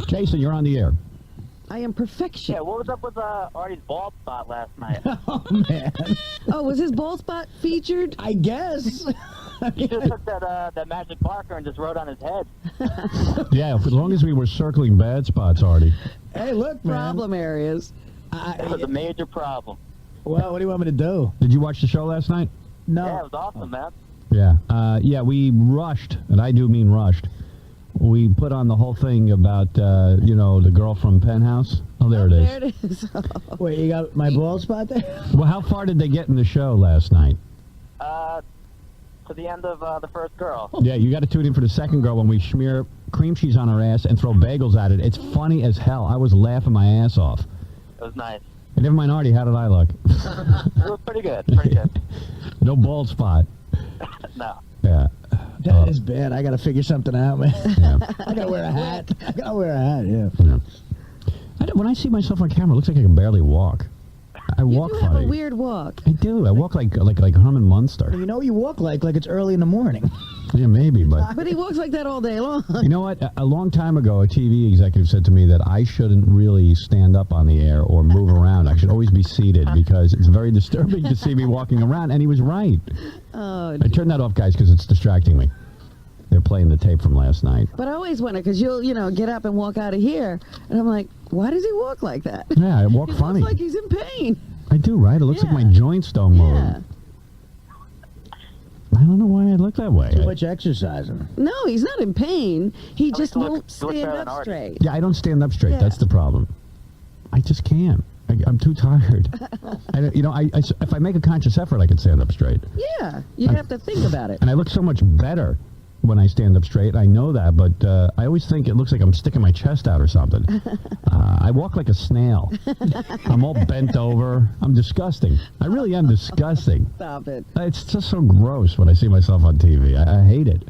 Jason, you're on the air. I am perfection. Yeah, what was up with Artie's bald spot last night? Oh, man. Oh, was his bald spot featured? I guess. He just took that magic marker and just wrote on his head. Yeah, as long as we were circling bad spots, Artie. Hey, look, man. Problem areas. It was a major problem. Well, what do you want me to do? Did you watch the show last night? No. Yeah, it was awesome, man. Yeah. Yeah, we rushed, and I do mean rushed. We put on the whole thing about, the girl from Penthouse. Oh, there it is. There it is. Wait, you got my bald spot there? Well, how far did they get in the show last night? To the end of the first girl. Yeah, you got to tune in for the second girl when we smear cream cheese on her ass and throw bagels at it. It's funny as hell. I was laughing my ass off. It was nice. And never mind, Artie, how did I look? It was pretty good. Pretty good. No bald spot. No. Yeah. That is bad. I got to figure something out, man. Yeah. I got to wear a hat. I got to wear a hat, yeah. When I see myself on camera, it looks like I can barely walk. I walk You funny. have a weird walk. I do. I walk like Herman Munster. You know, you walk like it's early in the morning. Yeah, maybe, but... But he walks like that all day long. You know what? A long time ago, a TV executive said to me that I shouldn't really stand up on the air or move around. I should always be seated because it's very disturbing to see me walking around, and he was right. Oh, I turned that off, guys, because it's distracting me. They're playing the tape from last night. But I always wonder, because you'll, get up and walk out of here, and I'm like, why does he walk like that? Yeah, I walk He funny. looks like he's in pain. I do, right? It looks like my joints don't move. Yeah. I don't know why I look that way. Too much exercising. No, he's not in pain. He just look- won't you look stand better than up Artie. straight. Yeah, I don't stand up straight. Yeah. That's the problem. I just can't. I'm too tired. If I make a conscious effort, I can stand up straight. Yeah, you have to think about it. And I look so much better when I stand up straight. I know that, but I always think it looks like I'm sticking my chest out or something. I walk like a snail. I'm all bent over. I'm disgusting. I really am disgusting. Stop it. It's just so gross when I see myself on TV. I hate it.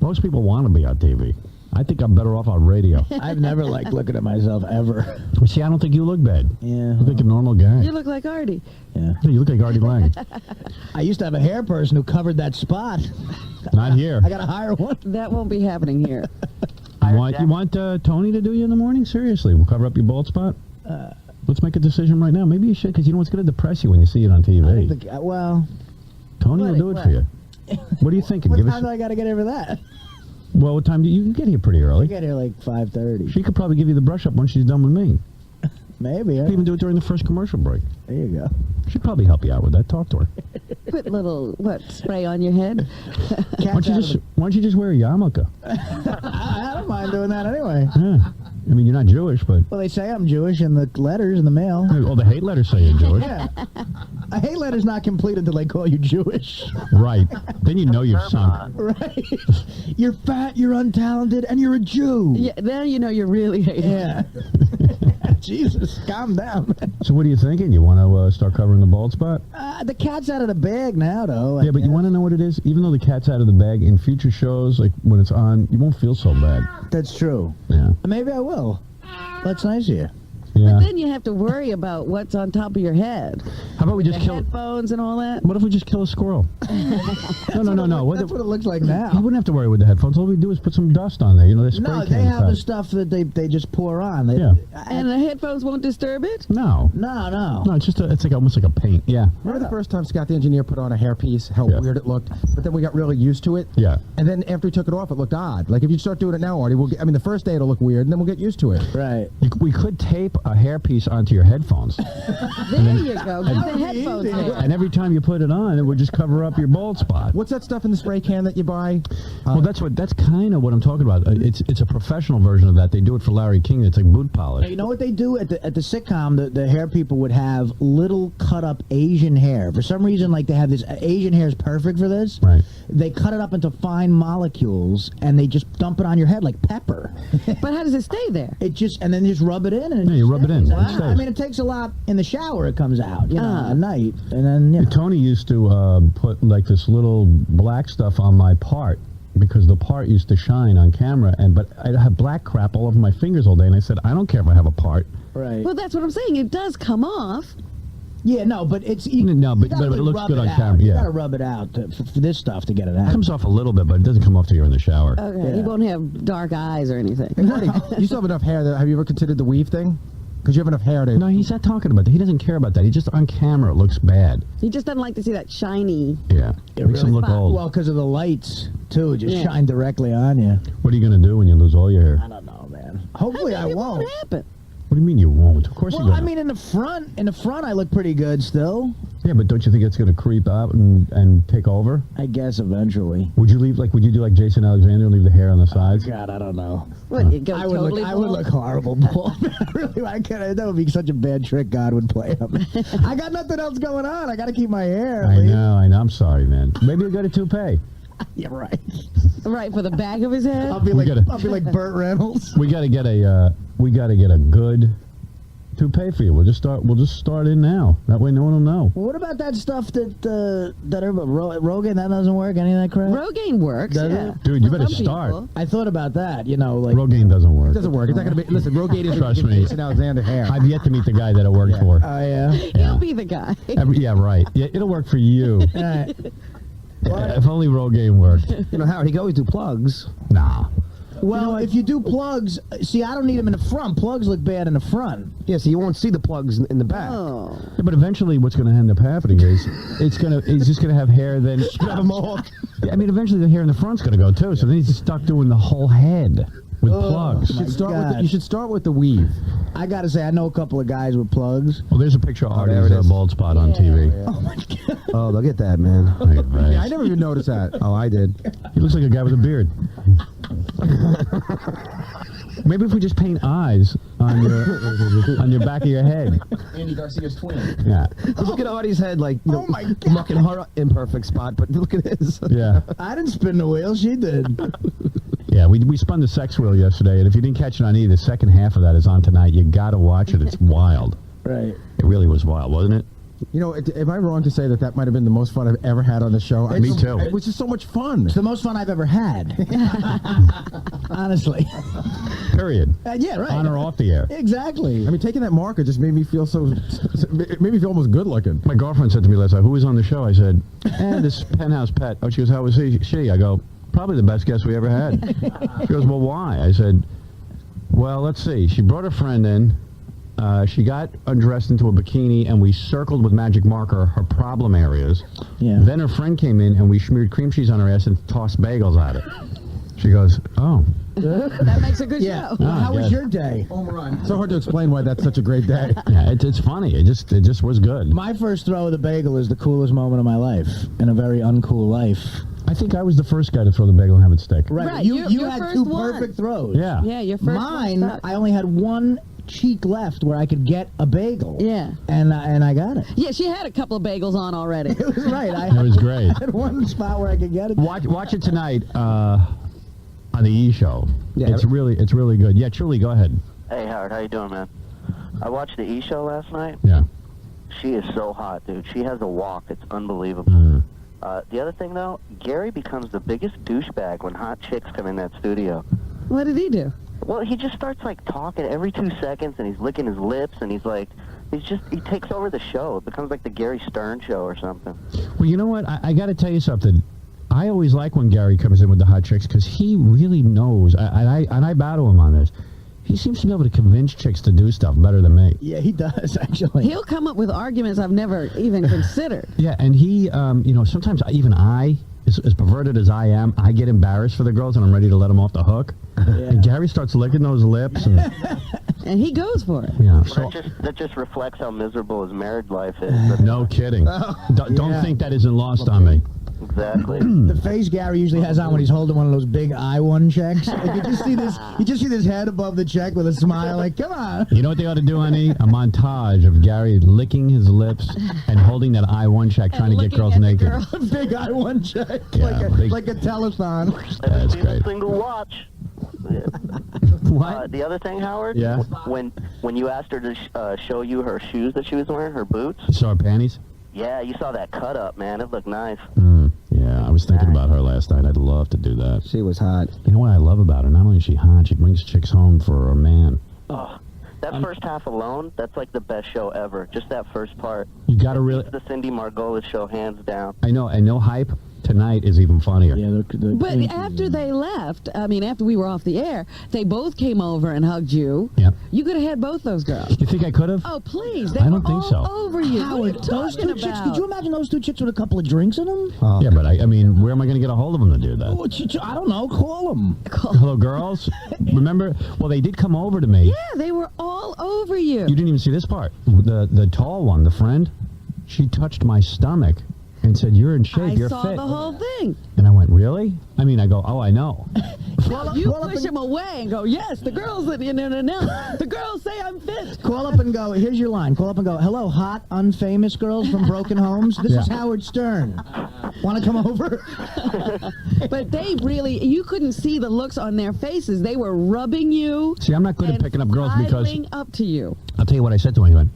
Most people want to be on TV. I think I'm better off on radio. I've never liked looking at myself ever. See, I don't think you look bad. Yeah. You look like a normal guy. You look like Artie. Yeah. You look like Artie Lang. I used to have a hair person who covered that spot. Not here. I got to hire one. That won't be happening here. You want Tony to do you in the morning? Seriously, we'll cover up your bald spot. Let's make a decision right now. Maybe you should, because it's going to depress you when you see it on TV. Well, Tony will do it for you. What are you thinking? what Give time us. do I got to get here for that? Well, what time do you get here? Pretty I early. get here like 5:30. She could probably give you the brush up once she's done with me. Maybe. Could even do it during the first commercial break. There you go. She'd probably help you out with that. Talk to her. Put little, spray on your head? Why don't you just wear a yarmulke? I don't mind doing that anyway. Yeah. I mean, you're not Jewish, but... Well, they say I'm Jewish in the letters in the mail. Well, the hate letters say you're Jewish. Yeah. A hate letter's not complete until they call you Jewish. Right. Then you know you're sunk. Right. You're fat, you're untalented, and you're a Jew. Yeah, then you know you're really hating. Yeah. Jesus, calm down. So what are you thinking? You want to start covering the bald spot? The cat's out of the bag now, though. Yeah, but you want to know what it is? Even though the cat's out of the bag, in future shows, like when it's on, you won't feel so bad. That's true. Yeah. Maybe I will. That's nice of you. Yeah. Then you have to worry about what's on top of your head. How about we just The kill... headphones and all that. What if we just kill a squirrel? No. That's what it looks like now. You wouldn't have to worry with the headphones. All we do is put some dust on there. You know, they spray No, can they have the type. stuff that they just pour on. Yeah. And the headphones won't disturb it? No. No. No, it's just it's like almost like a paint. Yeah. Remember the first time Scott the engineer put on a hairpiece, how weird it looked? But then we got really used to it. Yeah. And then after he took it off, it looked odd. Like if you start doing it now, Artie, the first day it'll look weird, and then we'll get used to it. Right. We could tape a hairpiece onto your headphones. There you go. Get the headphones on. And every time you put it on, it would just cover up your bald spot. What's that stuff in the spray can that you buy? Well, that's kind of what I'm talking about. It's a professional version of that. They do it for Larry King. It's like boot polish. You know what they do at the sitcom? The hair people would have little cut up Asian hair. For some reason, like they have this Asian hair is perfect for this. Right. They cut it up into fine molecules and they just dump it on your head like pepper. But how does it stay there? It just and then just rub it in. And Yeah, you rub it in. stays. It stays. I mean, it takes a lot in the shower. It comes out, at night, and then Tony used to put like this little black stuff on my part because the part used to shine on camera, but I'd have black crap all over my fingers all day, and I said, I don't care if I have a part. right. Well, that's what I'm saying. It does come off. Yeah, no, but it's No, but- you gotta but it looks rub good on out. camera, You yeah. gotta rub it out for this stuff to get it It out. comes off a little bit, but it doesn't come off till you're in the shower. Okay, Yeah. he won't have dark eyes or anything. Hey, Marty, you still have enough hair there. Have you ever considered the weave thing? Because you have enough hair to... No, he's not talking about that. He doesn't care about that. He just, on camera, it looks bad. He just doesn't like to see that shiny. Yeah. It Makes him really look fun. old. Well, because of the lights too, it just Yeah. shine directly on you. What are you going to do when you lose all your hair? I don't know, man. Hopefully, I It won't. happen. What do you mean you won't? Of course Well, you're going I mean, in the front, I look pretty good still. Yeah, but don't you think it's going to creep out and take over? I guess eventually. Would you do like Jason Alexander and leave the hair on the sides? God, I don't know. What, you go I would totally look. I would bald? look horrible, bald. Really, I can't. That would be such a bad trick God would play him. I got nothing else going on. I got to keep my hair. I Lee. know. I'm sorry, man. Maybe you got a toupee. Yeah, right. Right, for the back of his head? I'll be We like gotta- I'll be like Burt Reynolds. We got to get a good toupee for you. We'll just start in now. That way, no one will know. What about that stuff that Rogan? That doesn't work. Any of that crap? Rogaine works, Does yeah. it? Dude, you For better some start. people. I thought about that. You know, like Rogaine doesn't work. It doesn't work. It's not going to be... Listen, Rogaine is Trust me. Jason Alexander hair. I've yet to meet the guy that it worked for. oh yeah. He'll be the guy. Yeah, right. Yeah, it'll work for you. All right. If only Rogaine worked. You know, Howard, he can always do plugs. Nah. Well, if you do plugs, see, I don't need them in the front. Plugs look bad in the front. Yeah, so you won't see the plugs in the back. Oh. Yeah, but eventually, what's going to end up happening is he's just going to have hair. Then have them all. Yeah, I mean, eventually the hair in the front's going to go too. So then he's stuck doing the whole head with plugs. my God. You should start with the weave. I gotta say, I know a couple of guys with plugs. Well, there's a picture of there Artie's it is. bald spot on TV. Oh my God. Oh, look at that, man. Yeah, I never even noticed that. Oh, I did. He looks like a guy with a beard. Maybe if we just paint eyes on your back of your head. Andy Garcia's twin. Yeah. Look at Artie's head, like, you know, Oh, my God. mucking her imperfect spot, but look at his. Yeah. I didn't spin the wheel. She did. Yeah, we spun the sex wheel yesterday, and if you didn't catch it on E, the second half of that is on tonight. You got to watch it. It's wild. Right. It really was wild, wasn't it? You know, am I wrong to say that might have been the most fun I've ever had on the show? Me too. It was just so much fun. It's the most fun I've ever had. Honestly. Period. Yeah, right. On or off the air. Exactly. I mean, taking that marker just made me feel it made me feel almost good looking. My girlfriend said to me last night, "Who was on the show?" I said, "This penthouse pet." Oh, she goes, "How was she?" I go, "Probably the best guest we ever had." She goes, "Well, why?" I said, "Well, let's see. She brought a friend in. She got undressed into a bikini, and we circled with magic marker her problem areas. Yeah. Then her friend came in, and we smeared cream cheese on her ass and tossed bagels at it." She goes, "Oh, That makes a good Yeah. show. Well, how was yes. your day? So hard to explain why that's such a great day. yeah, it's funny. It just was good." My first throw of the bagel is the coolest moment of my life in a very uncool life. I think I was the first guy to throw the bagel and have it stick. Right, You your had first two one. perfect throws. Yeah. Yeah, your first Mine, one stuck. I only had one cheek left where I could get a bagel. Yeah. And I got it. Yeah, she had a couple of bagels on already. It was right. I It was great. had one spot where I could get it. Watch it tonight on the E Show. Yeah. It's really good. Yeah, truly, go ahead. Hey, Howard, how you doing, man? I watched the E! Show last night. Yeah. She is so hot, dude. She has a walk. It's unbelievable. Mm. The other thing, though, Gary becomes the biggest douchebag when hot chicks come in that studio. What did he do? Well, he just starts, like, talking every 2 seconds, and he's licking his lips, and he's like, he takes over the show. It becomes like the Gary Stern show or something. Well, you know what? I got to tell you something. I always like when Gary comes in with the hot chicks because he really knows. And I bow to him on this. He seems to be able to convince chicks to do stuff better than me. Yeah, he does, actually. He'll come up with arguments I've never even considered. Yeah, and he, sometimes even as perverted as I am, I get embarrassed for the girls and I'm ready to let them off the hook. And Gary starts licking those lips. And, And he goes for it. yeah, But so, that just reflects how miserable his married life is. no kidding. Don't Yeah. think that isn't lost on me. Exactly. The face Gary usually has on when he's holding one of those big I-1 checks. Like, you just see this head above the check with a smile. Like, come on. You know what they ought to do, honey? A montage of Gary licking his lips and holding that I-1 check, trying to get looking girls at the naked. girl. Big I-1 check. Yeah, big- like a telethon. That's Seen a great. single watch. What? The other thing, Howard. Yeah? When you asked her to show you her shoes that she was wearing, her boots. You saw her panties? Yeah, you saw that cut up, man. It looked nice. Yeah, I was thinking about her last night. I'd love to do that. She was hot. You know what I love about her? Not only is she hot, she brings chicks home for a man. Oh, That first half alone, that's like the best show ever. Just that first part. You got to really. It's the Cindy Margolis show, hands down. I know, and no hype. Tonight is even funnier. Yeah, But after they left, I mean, after we were off the air, they both came over and hugged you. Yeah. You could have had both those girls. You think I could have? Oh, please. They I don't were think all so. over you. Howard, what are you those talking two chicks, about? could you imagine those two chicks with a couple of drinks in them? Yeah, but I mean, where am I going to get a hold of them to do that? Oh, I don't know. Call them. Hello, girls. Remember? Well, they did come over to me. Yeah, they were all over you. You didn't even see this part. The tall one, the friend, she touched my stomach and said, "You're in shape. I You're saw fit." the whole thing. And I went, "Really?" I mean, I go, "Oh, I know." No, you push him away and go, yes, the girls, no. The girls say I'm fit. Call up and go, here's your line. Call up and go, hello, hot, unfamous girls from broken homes. This is Howard Stern. Want to come over? But they really, you couldn't see the looks on their faces. They were rubbing you. See, I'm not good at and picking up girls because sidling up to you. I'll tell you what I said to him. He went,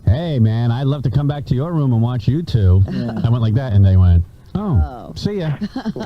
"Hey, man, I'd love to come back to your room and watch you two." I went like that, and they went, "Oh, see ya."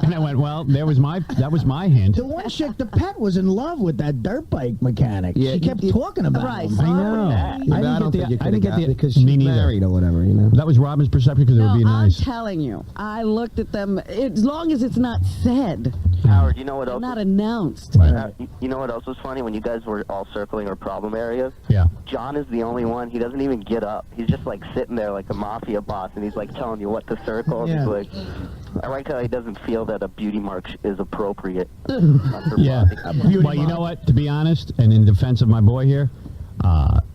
And I went, "Well, that was my hint." The one chick, the pet, was in love with that dirt bike mechanic. Yeah, she kept talking about Right. him. I know. I don't think you could have got it because me she's neither. married or whatever, you know. That was Robin's perception because it No, would be I'm nice. telling you. I looked at them, as long as it's not said, Howard, you know what else? not announced. Right. You know what else was funny? When you guys were all circling our problem areas, Yeah. John is the only one. He doesn't even get up. He's just like sitting there like a mafia boss, and he's like telling you what to circle. And Yeah. he's like, I like how he doesn't feel that a beauty mark is appropriate. Yeah. Well, you know what? To be honest, and in defense of my boy here,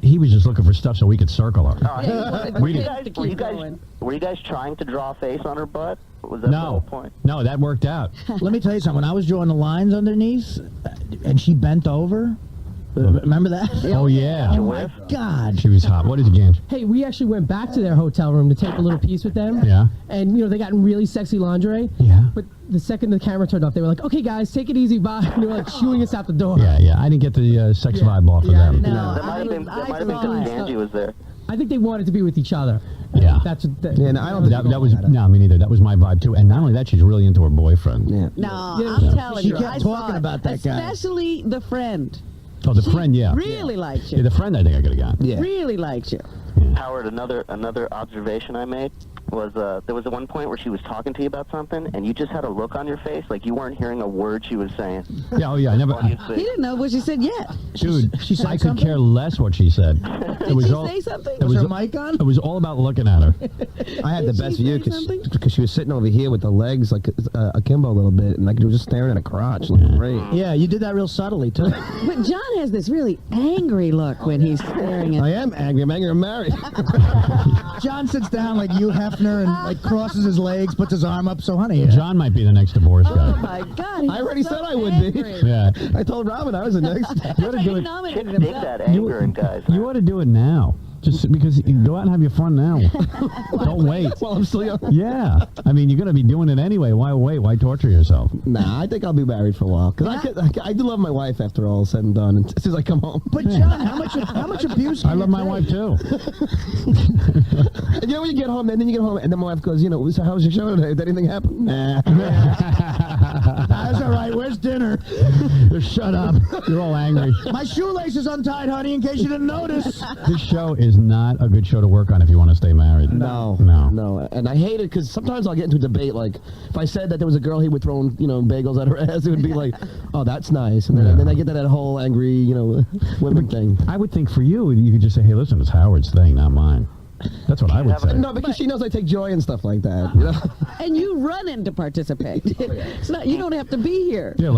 he was just looking for stuff so we could circle her. We Were you did- guys, to were, you keep guys, going. were you guys trying to draw a face on her butt? Was that the whole No, point? no, that worked out. Let me tell you something. When I was drawing the lines underneath, and she bent over, remember that? Oh yeah, Oh, my God. she was hot. What is it, Gans? Hey, we actually went back to their hotel room to take a little piece with them. Yeah. And, they got in really sexy lingerie. Yeah. But the second the camera turned off, they were like, okay, guys, take it easy, bye. And they were like shooing us out the door. Yeah. I didn't get the sex vibe off of Yeah, them. No, That might have been I because thought- Angie was there. I think they wanted to be with each other. Yeah. That's what they, Yeah, no, I don't think That was no, me neither. That was my vibe too. And not only that, she's really into her boyfriend. Yeah. No, Yeah. I'm telling She you. kept I talking saw it. about that guy. Especially the friend. Oh, the friend, yeah. Really liked Yeah, you. the friend I think I could have got. Yeah. Really liked you. Howard, another observation I made was there was one point where she was talking to you about something, and you just had a look on your face like you weren't hearing a word she was saying. Yeah, oh yeah, I never. He didn't know what she said yet. Dude, She said I could something? care less what she said. Did she say something? It Was was her mic on? It was all about looking at her. I had the Did best she view say something? because she was sitting over here with the legs like akimbo a little bit, and I was just staring at her crotch. Like, great. Yeah, you did that real subtly, too. But John has this really angry look when he's staring at I am angry. I'm married. John sits down like Hugh Hefner and like crosses his legs, puts his arm up. So, honey, John might be the next divorce Oh guy. my God! I already said I would be. Yeah. I told Robin I was the next. You ought to do He it. nominated Chicks dig himself. that anger in guys. You ought to do it now. Just because you go out and have your fun now. Don't wait. Well, I'm still young. Yeah. I mean, you're going to be doing it anyway. Why wait? Why torture yourself? Nah, I think I'll be married for a while because I do love my wife after all is said and done. And as soon as I come home, But John, how much abuse? I can love you my take? wife too. and when you get home, and then you get home, and then my wife goes, so how was your show today? Did anything happen? Nah. That's all right. Where's dinner? Shut up. You're all angry. My shoelace is untied, honey, in case you didn't notice. This show is not a good show to work on if you want to stay married. No. And I hate it because sometimes I'll get into a debate. Like, if I said that there was a girl he would throw, bagels at her ass, it would be like, oh, that's nice. And then I get that whole angry, women thing. I would think for you, you could just say, hey, listen, it's Howard's thing, not mine. That's what I would say. No, because she knows I take joy and stuff like that. And you run in to participate. It's not. You don't have to be here. Yeah,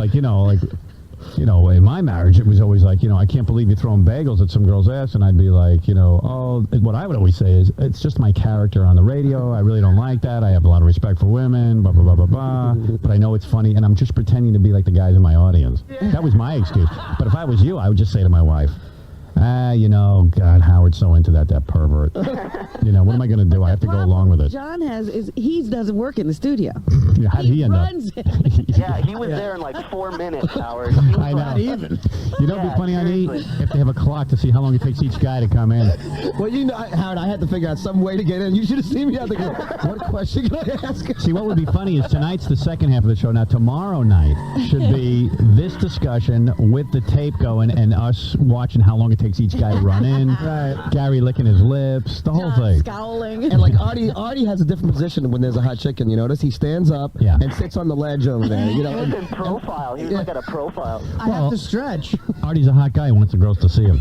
in my marriage, it was always like, I can't believe you're throwing bagels at some girl's ass. And I'd be like, what I would always say is, it's just my character on the radio. I really don't like that. I have a lot of respect for women, blah, blah, blah, blah, blah. But I know it's funny, and I'm just pretending to be like the guys in my audience. That was my excuse. But if I was you, I would just say to my wife, God, Howard's so into that pervert. What am I going to do? I have to go along with it. John he doesn't work in the studio. Yeah, how did he end up? runs it. Yeah, he was there in like 4 minutes, Howard. I know. Even. You know, it'd be funny, honey, if they have a clock to see how long it takes each guy to come in. Well, Howard, I had to figure out some way to get in. You should have seen me out there. What question can I ask? See, what would be funny is tonight's the second half of the show. Now, tomorrow night should be this discussion with the tape going and us watching how long it takes takes each guy to run in. Right. Gary licking his lips, the whole John thing. scowling. And like Artie has a different position when there's a hot chicken. You notice he stands up Yeah. and sits on the ledge over there. You know, He was in profile. He was like at a profile. I have to stretch. Artie's a hot guy. He wants the girls to see him.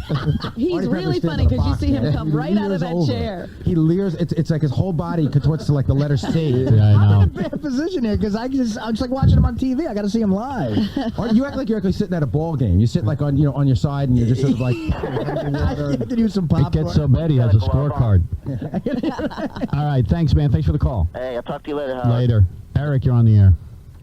He's Artie really Pepper stands funny on a because you box, see him yeah. come right He out of leers that over. chair. He leers. It's like his whole body contorts to like the letter C. Yeah, I know. Bad position here because I'm just like watching him on TV. I got to see him live. Or you act like you're actually sitting at a ball game. You sit like on on your side and you're just sort of like. I have to do some It popcorn. gets so bad he has a Got a glove scorecard. All right, thanks, man. Thanks for the call. Hey, I'll talk to you later, Howard. Later. Eric, you're on the air.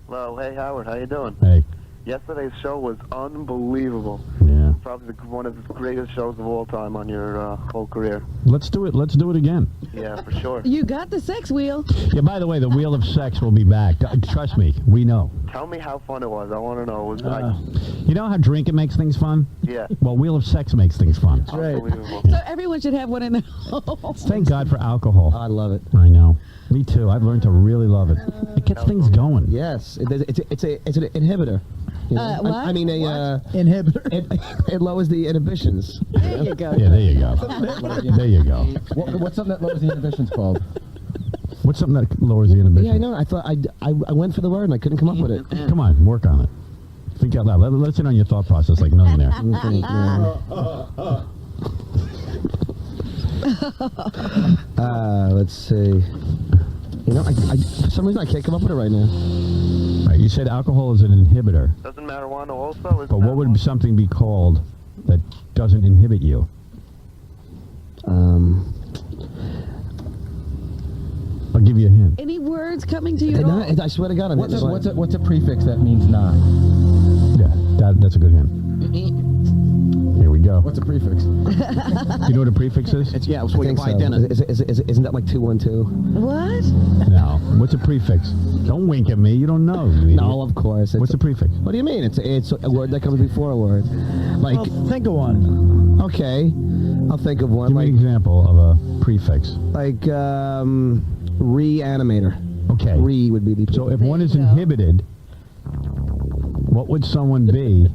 Hello, hey Howard, how you doing? Hey. Yesterday's show was unbelievable. Yeah. Probably one of the greatest shows of all time on your whole career. Let's do it. Let's do it again. Yeah, for sure. You got the sex wheel. Yeah, by the way, the Wheel of Sex will be back. Trust me, we know. Tell me how fun it was. I want to know. It was You know how drinking makes things fun? yeah, Well, Wheel of Sex makes things fun. unbelievable. So everyone should have one in their home. Thank God for alcohol. I love it. I know. Me too. I've learned to really love it. It gets things going. Yes, it's an inhibitor. You know? What? I mean, Inhibitor. it lowers the inhibitions. There you go. Yeah, there you go. There you go. What's something that lowers the inhibitions called? What's something that lowers the inhibition? Yeah, I know. I thought I went for the word and I couldn't come up with it. Come on, work on it. Think out loud. Let's in on your thought process like millionaire. Let's see. You know, for some reason I can't come up with it right now. Right, you said alcohol is an inhibitor, Doesn't marijuana also? but what would something be called that doesn't inhibit you? I'll give you a hint. Any words coming to you at all? I swear to God, I'm What's a prefix that means not? Yeah, that's a good hint. Here we go. What's a prefix? You know what a prefix is? Yeah, it's I what you think buy so. dinner. Isn't that like 212? What? No. What's a prefix? Don't wink at me. You don't know. you idiot. No, of course. What's a prefix? What do you mean? It's a word that comes before a word. Like, Well, think of one. okay, I'll think of one. Give me an Like, example of a prefix. reanimator. Okay. Re would be the. So if There one you is go. inhibited, what would someone be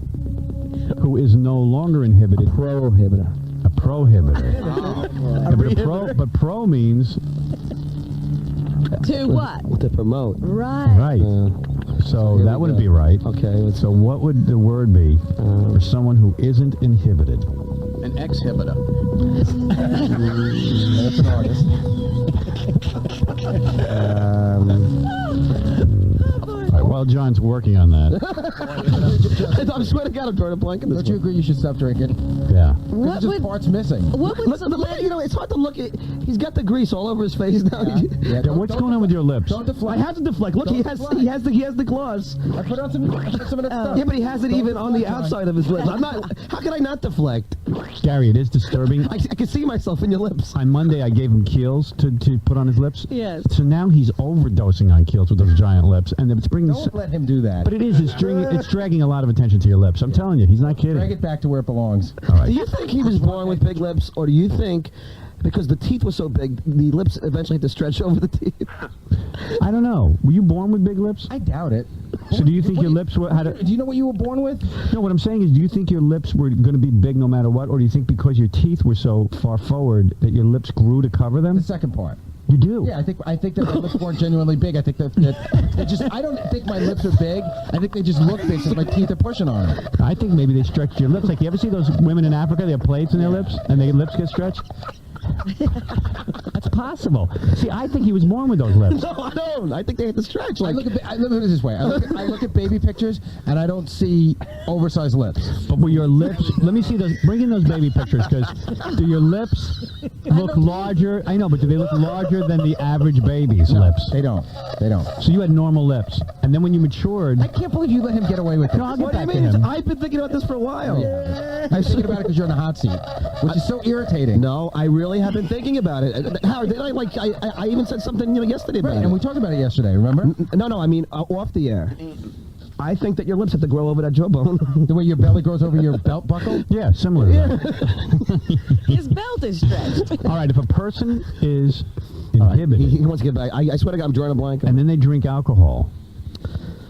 who is no longer inhibited? Prohibitor. A prohibitor. Yeah, but pro means To what? To promote. Right. right. So here that we wouldn't go. be right. Okay. So what would the word be for someone who isn't inhibited? An exhibitor. That's an artist. All right, while John's working on that, I swear to God, I'm drawing a blank in this Don't you one. agree you should stop drinking? yeah. What There's just would parts missing. what would Look, you know, it's hard to look at. He's got the grease all over his face now. Yeah, Yeah, what's going on with your lips? Don't deflect. I have to deflect. Look, Don't he deflect. has the gloss. I put on some of that stuff. Yeah, but he has it Don't even on the deflect, John. outside of his lips. I'm not. How can I not deflect? Gary, it is disturbing. I can see myself in your lips. On Monday, I gave him Keels to put on his lips. Yes. So now he's overdosing on Keels with those giant lips, and it's bringing. Don't let him do that. But it's dragging a lot of attention to your lips. I'm telling you, he's not kidding. Drag it back to where it belongs. All right. Do you think he was born with big lips, or do you think because the teeth were so big, the lips eventually had to stretch over the teeth? I don't know. Were you born with big lips? I doubt it. So do you think your lips were had a, Do you know what you were born with? No, what I'm saying is, do you think your lips were going to be big no matter what, or do you think because your teeth were so far forward that your lips grew to cover them? The second part. You do. Yeah, I think that my lips weren't genuinely big. I think that they just. I don't think my lips are big. I think they just look big because my teeth are pushing on them. I think maybe they stretched your lips. Like, you ever see those women in Africa? They have plates in their lips, and their lips get stretched? That's possible. See, I think he was born with those lips. No, I don't. I think they had to stretch. I Like, look at it this way. I look at baby pictures and I don't see oversized lips. But were your lips... Let me see those... Bring in those baby pictures, because do your lips look larger? I know, but do they look larger than the average baby's lips? They don't. They don't. So you had normal lips, and then when you matured... I can't believe you let him get away with it. No, I'll get what do you back to mean? him. I've been thinking about this for a while. I was thinking about it because you're in the hot seat, which is so irritating. No, I really have been thinking about it. Howard, did I even said something yesterday about Right, it. and we talked about it yesterday, remember? No, I mean off the air. I think that your lips have to grow over that jawbone. The way your belly grows over your belt buckle? Yeah, similar to that. his belt is stretched? All right, if a person is All right, inhibited, he wants to get back. I swear to God, I'm drawing a blank. and then they drink alcohol,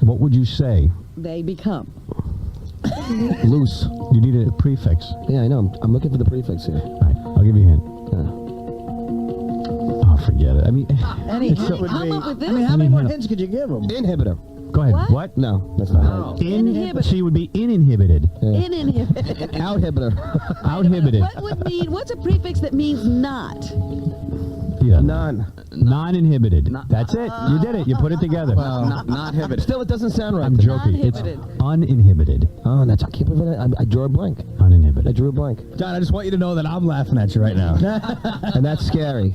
what would you say? They become. Loose. You need a prefix. Yeah, I know. I'm looking for the prefix here. All right, I'll give you a hint. Oh, forget it. I mean, Any it's hint so- would Come be. up with I mean, this. how many Any more hint. hints could you give them? Inhibitor. go ahead. What? What? No, that's not right. Inhibited. She would be uninhibited. Uninhibited. Outinhibitor. Outinhibited. What would mean? What's a prefix that means not? Yeah. None. Non-inhibited. That's it. You did it. You put it together. Not inhibited. Still, it doesn't sound right. I'm joking. It's Non-inhibited. uninhibited. Oh, that's. I can't believe it. I drew a blank. I Uninhibited. drew a blank. John, I just want you to know that I'm laughing at you right now. And that's scary.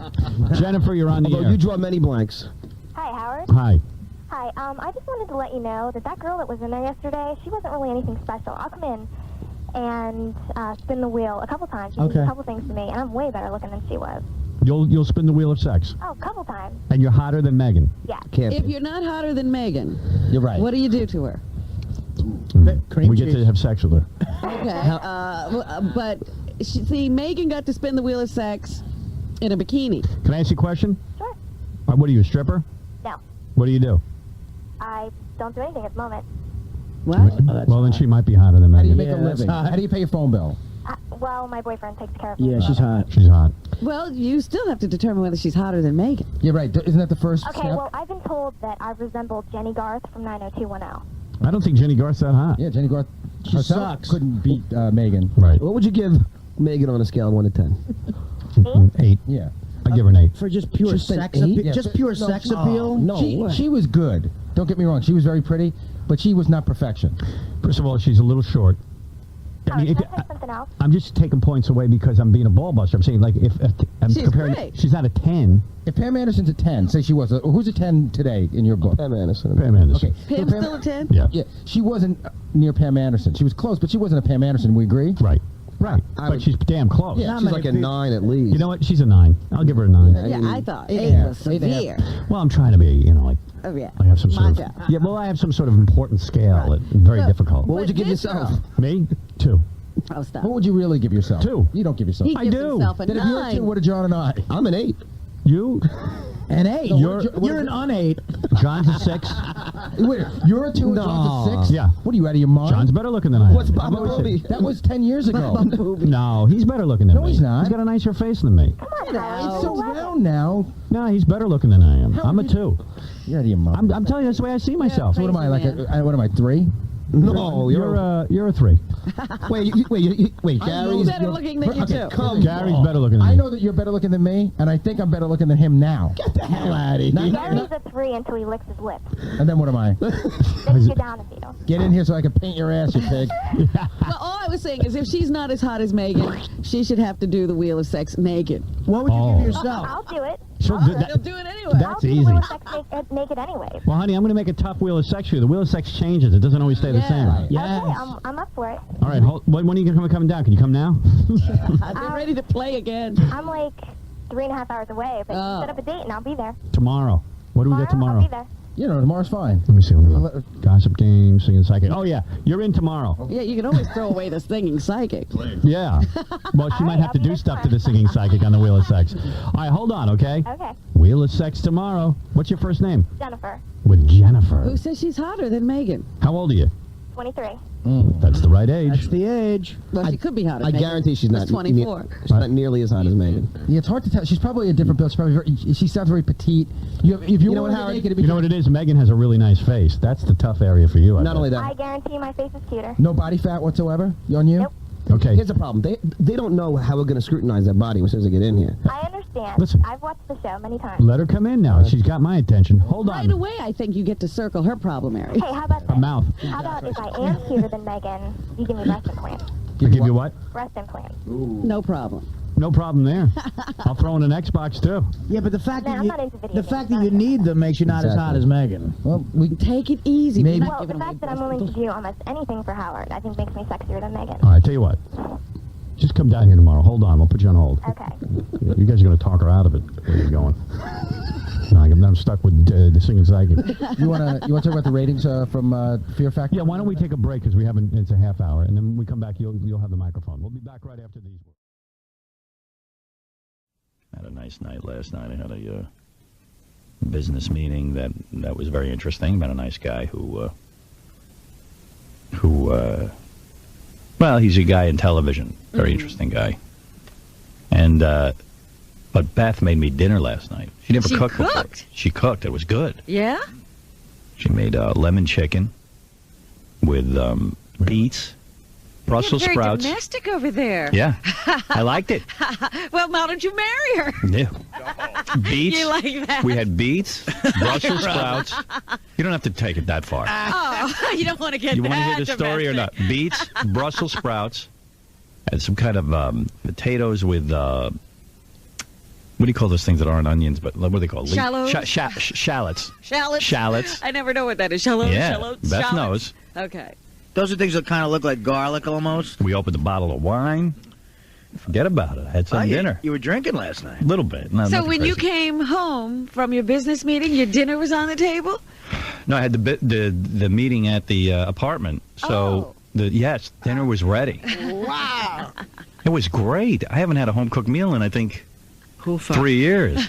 Jennifer, you're on the Although air. you draw many blanks. Hi, Howard. Hi. Hi. I just wanted to let you know that girl that was in there yesterday, she wasn't really anything special. I'll come in and spin the wheel a couple times. She did Okay. a couple things to me, and I'm way better looking than she was. You'll spin the wheel of sex. Oh, a couple times. And you're hotter than Megan. Yeah. Can't If be. you're not hotter than Megan, You're right. what do you do to her? Cream We get to cheese. have sex with her. Okay. But see, Megan got to spin the wheel of sex in a bikini. Can I ask you a question? Sure. What are you, a stripper? No. What do you do? I don't do anything at the moment. What? Well, then she might be hotter than How do you Megan. make a living? How do you pay your phone bill? Well, my boyfriend takes care of me. Yeah, she's hot. She's hot. Well, you still have to determine whether she's hotter than Megan. You're right. Isn't that the first Okay, step? well, I've been told that I resemble Jenny Garth from 90210. I don't think Jenny Garth's that hot. Yeah, Jenny Garth She herself sucks. couldn't beat Megan. Right. What would you give Megan on a scale of 1 to 10? 8. Yeah. I give her an 8. For just pure Just an sex eight? appeal. Yeah, Just but- pure no, sex oh, appeal. No way. She was good. Don't get me wrong. She was very pretty, but she was not perfection. First of all, she's a little short. I mean, Can I say something else? I'm just taking points away because I'm being a ball buster. I'm saying, like, if I'm She's comparing, great. she's not a 10. If Pam Anderson's a 10, say she was. Who's a 10 today in your book? Pam Anderson. Pam Anderson. Okay. so Pam's still a 10? Yeah. Yeah, she wasn't near Pam Anderson. She was close, but she wasn't a Pam Anderson. We agree? Right. Right. I But would- she's damn close. Yeah. She's like a 9 at least. You know what? She's a 9. I'll give her a 9. Yeah, I thought Eight 8 and a was half. Eight and a severe. Well, I'm trying to be, like, Oh, yeah. I have some sort Macho. of... Yeah, well, I have some sort of important scale. Right. It's very So- difficult. What would you give This yourself? girl- Me? 2. Oh, stop. What would you really give yourself? 2. You don't give yourself. He I gives do. himself a Then if you were 2, 9. what are John and I? I'm an 8. You? An 8. So You're- You're an un-8. John's a 6. Wait, you're a 2 and John's a 6? Yeah. What are you, out of your mind? John's better looking than I am. What's Baba I've always Booby? said- That was 10 years ago. No, he's better looking than No, me. he's not. He's got a nicer face than me. It's so round now. No, he's better looking than I am. How I'm a are you- 2. You're out of your mind. I'm telling you, that's the way I see myself. So what am I, like what am I, 3? No, You're a 3. wait, He's Gary's... better looking than you, too. Gary's better looking than I me. know that you're better looking than me, and I think I'm better looking than him now. Get the hell out of here. Gary's a 3 until he licks his lips. And then what am I? Then you get down a few. Get in here so I can paint your ass, you pig. Well, all I was saying is if she's not as hot as Megan, she should have to do the wheel of sex naked. What would you Oh. give yourself? I'll do it. She'll do He'll that. do it anyway. I'll That's do the easy. wheel of sex naked anyway. Well, honey, I'm going to make a tough wheel of sex for you. The wheel of sex changes. It doesn't always stay the Yeah. same. Yes. Okay, I'm up for it. All right, when are you coming down? Can you come now? They're ready to play again. I'm like 3.5 hours away, but Oh. set up a date and I'll be there. Tomorrow. What do we get I'll tomorrow? be there. You know, tomorrow's fine. Let me see. Let me look. Gossip games, singing psychic. Oh, yeah. You're in tomorrow. Yeah, you can always throw away the singing psychic. Yeah. Well, she might right, have to I'll be do there stuff to tomorrow. the singing psychic on the Wheel of Sex. All right, hold on, okay? Okay. Wheel of Sex tomorrow. What's your first name? Jennifer, With Jennifer. Who says she's hotter than Megan? How old are you? 23. That's the right age. That's the age. Well, she could be hotter. I Megan. guarantee she's not. She's 24. She's not nearly as hot as Megan. Yeah, it's hard to tell. She's probably a different build. She's probably very, she sounds very petite. If you know what, were Howard? naked, it'd be You know what it is? Megan has a really nice face. That's the tough area for you. I Not bet. only I that. guarantee my face is cuter. no body fat whatsoever on you. Nope. Okay. Here's the problem. They don't know how we're going to scrutinize that body as soon as they get in here. I understand. Listen. I've watched the show many times. Let her come in now. She's got my attention. Hold Right on. away, I think you get to circle her problem area. Hey, how about A this? mouth. How about if I am cuter than Megan, you give me breast implants? I give you what? Breast implants. No problem. No problem there. I'll throw in an Xbox too. Yeah, but the fact Man, that I'm you, not into video the games, fact that not you into need them makes you not as hot Exactly. as Megan. Well, we Take it easy. Maybe- We're not Well, the giving away fact that I'm breast willing to implants. do almost anything for Howard, I think makes me sexier than Megan. All right, tell you what. Just come down here tomorrow. Hold on. We'll put you on hold. Okay. You guys are going to talk her out of it. Where are you going? No, I'm stuck with the singing psychic. you want to talk about the ratings from Fear Factor? Yeah, why don't we take a break because we haven't. It's a half hour, and then when we come back, you'll have the microphone. We'll be back right after these. Had a nice night last night. I had a business meeting that was very interesting. Met a nice guy who Well, he's a guy in television. Very interesting guy. And, but Beth made me dinner last night. She never cooked before. She cooked. It was good. Yeah? She made lemon chicken with beets, Brussels You're very sprouts. domestic over there. Yeah, I liked it. Well, why don't you marry her? Yeah. Beets. You like that? We had beets, Brussels sprouts. You don't have to take it that far. Oh, you don't want to get You that want to hear the story or not? Beets, Brussels sprouts, and some kind of potatoes with, what do you call those things that aren't onions, but what are they called? Shallots? Shallots. Shallots? Shallots. I never know what that is. Shallots? Yeah, Shallots? Beth shallots. knows. Okay. Those are things that kind of look like garlic almost. We opened a bottle of wine. Forget about it. I had some dinner. You were drinking last night. A little bit. Not So nothing when you crazy. came home from your business meeting, your dinner was on the table? No, I had the meeting at the apartment. So dinner was ready. Wow. It was great. I haven't had a home cooked meal in I think 3 years.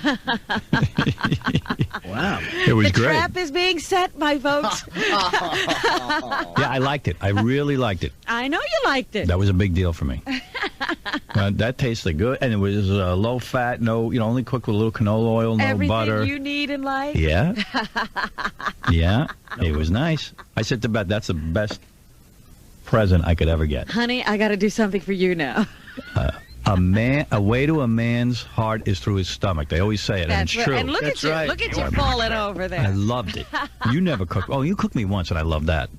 Wow. It was The great. trap is being set, my folks. Yeah, I liked it. I really liked it. I know you liked it. That was a big deal for me. That tasted good, and it was low fat. No, only cooked with a little canola oil, no Everything butter. you need in life. Yeah. Yeah, it was nice. I said to Beth, that's the best present I could ever get. Honey, I got to do something for you now. A way to a man's heart is through his stomach. They always say it, and That's it's right. true. And look at you. Look at you falling over I there. loved it. You never cooked. Oh, you cooked me once, and I loved that.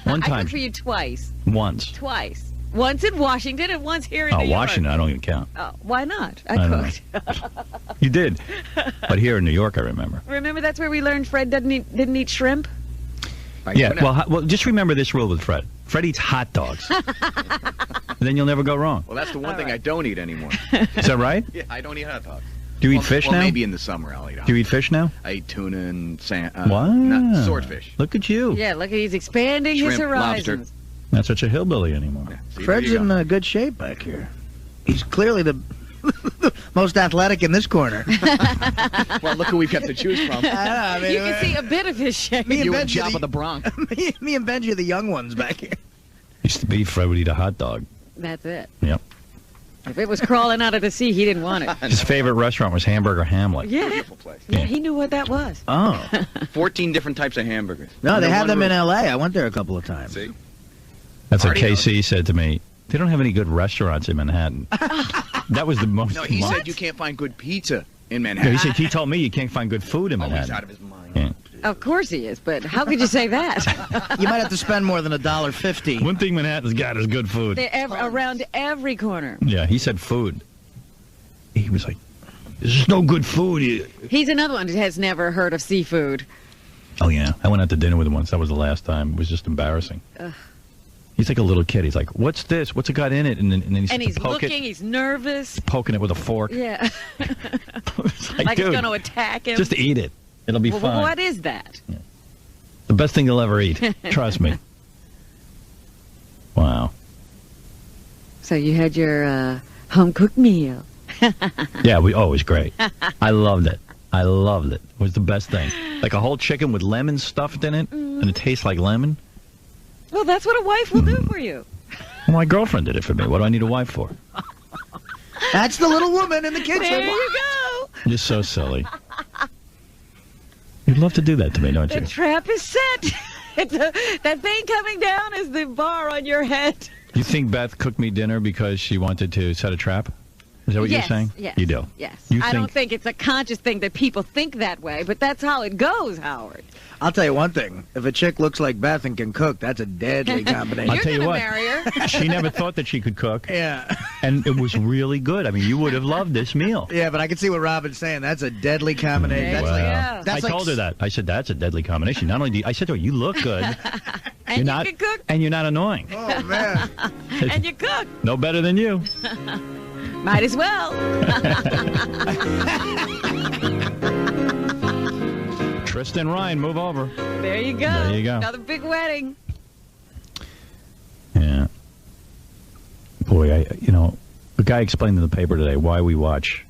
One I time. cooked for you twice. Once. Twice. Once in Washington and once here in New York. Washington, I don't even count. Oh, why not? I know. I cooked. You did. But here in New York, I remember. Remember that's where we learned Fred didn't eat shrimp? Yeah, well, just remember this rule with Fred. Fred eats hot dogs. Then you'll never go wrong. Well, that's the one thing I don't eat anymore. Is that right? Yeah, I don't eat hot dogs. Do you eat fish now? Maybe in the summer I'll eat hot Do you eat fish now? I eat tuna and Wow. not swordfish. Look at you. Yeah, look, he's expanding his Shrimp, horizons. lobster. Not such a hillbilly anymore. See, Fred's there you go. in good shape back here. He's clearly the most athletic in this corner. Well, look who we've got to choose from. I mean, You can see a bit of his shape. Me and You and Benji, Jabba the Bronx. me and Benji are the young ones back here. Used to be Fred would eat a hot dog. That's it. Yep. If it was crawling out of the sea, he didn't want it. His favorite restaurant was Hamburger Hamlet. Yeah. Beautiful place. Yeah, he knew what that was. Oh. 14 different types of hamburgers. No, they Under have one them in roof. L.A. I went there a couple of times. See? That's what Artie KC said to me. They don't have any good restaurants in Manhattan. That was the most. No, he said you can't find good pizza in No, Manhattan. he told me you can't find good food in Oh, he's Manhattan. out of his mind. Yeah. Of course he is, but how could you say that? You might have to spend more than $1.50. One thing Manhattan's got is good food. They're around every corner. Yeah, he said food. He was like, "There's no good food here." He's another one that has never heard of seafood. Oh yeah, I went out to dinner with him once. That was the last time. It was just embarrassing. He's like a little kid. He's like, "What's this? What's it got in it?" And then he's And he's poke looking, it, he's nervous. poking it with a fork. Yeah. It's Like dude, it's going to attack him. just eat it. It'll be Well, fine. what is that? The best thing you'll ever eat. Trust me. Wow. So you had your home-cooked meal. Yeah, it was great. I loved it. I loved it. It was the best thing. Like a whole chicken with lemon stuffed in it, and it tastes like lemon. Well, that's what a wife will do for you. Well, my girlfriend did it for me. What do I need a wife for? That's the little woman in the kitchen. There you go. You're so silly. You'd love to do that to me, don't The you? trap is set. That thing coming down is the bar on your head. You think Beth cooked me dinner because she wanted to set a trap? Is that what Yes, you're saying? yes, You do? Yes. You I don't think it's a conscious thing that people think that way, but that's how it goes, Howard. I'll tell you one thing. If a chick looks like Beth and can cook, that's a deadly combination. I'll You're tell you gonna what. marry her. She never thought that she could cook, Yeah. and it was really good. I mean, you would have loved this meal. Yeah, but I can see what Robin's saying. That's a deadly combination. There That's you like, go. that's I like told her that. I said, that's a deadly combination. Not only do I said to her, you look good. And You're you not, can cook, and you're not annoying. Oh, man. and you cook. No better than you. Might as well. Tristan Ryan, move over. There you go. There you go. Another big wedding. Yeah. Boy, the guy explained in the paper today why we watch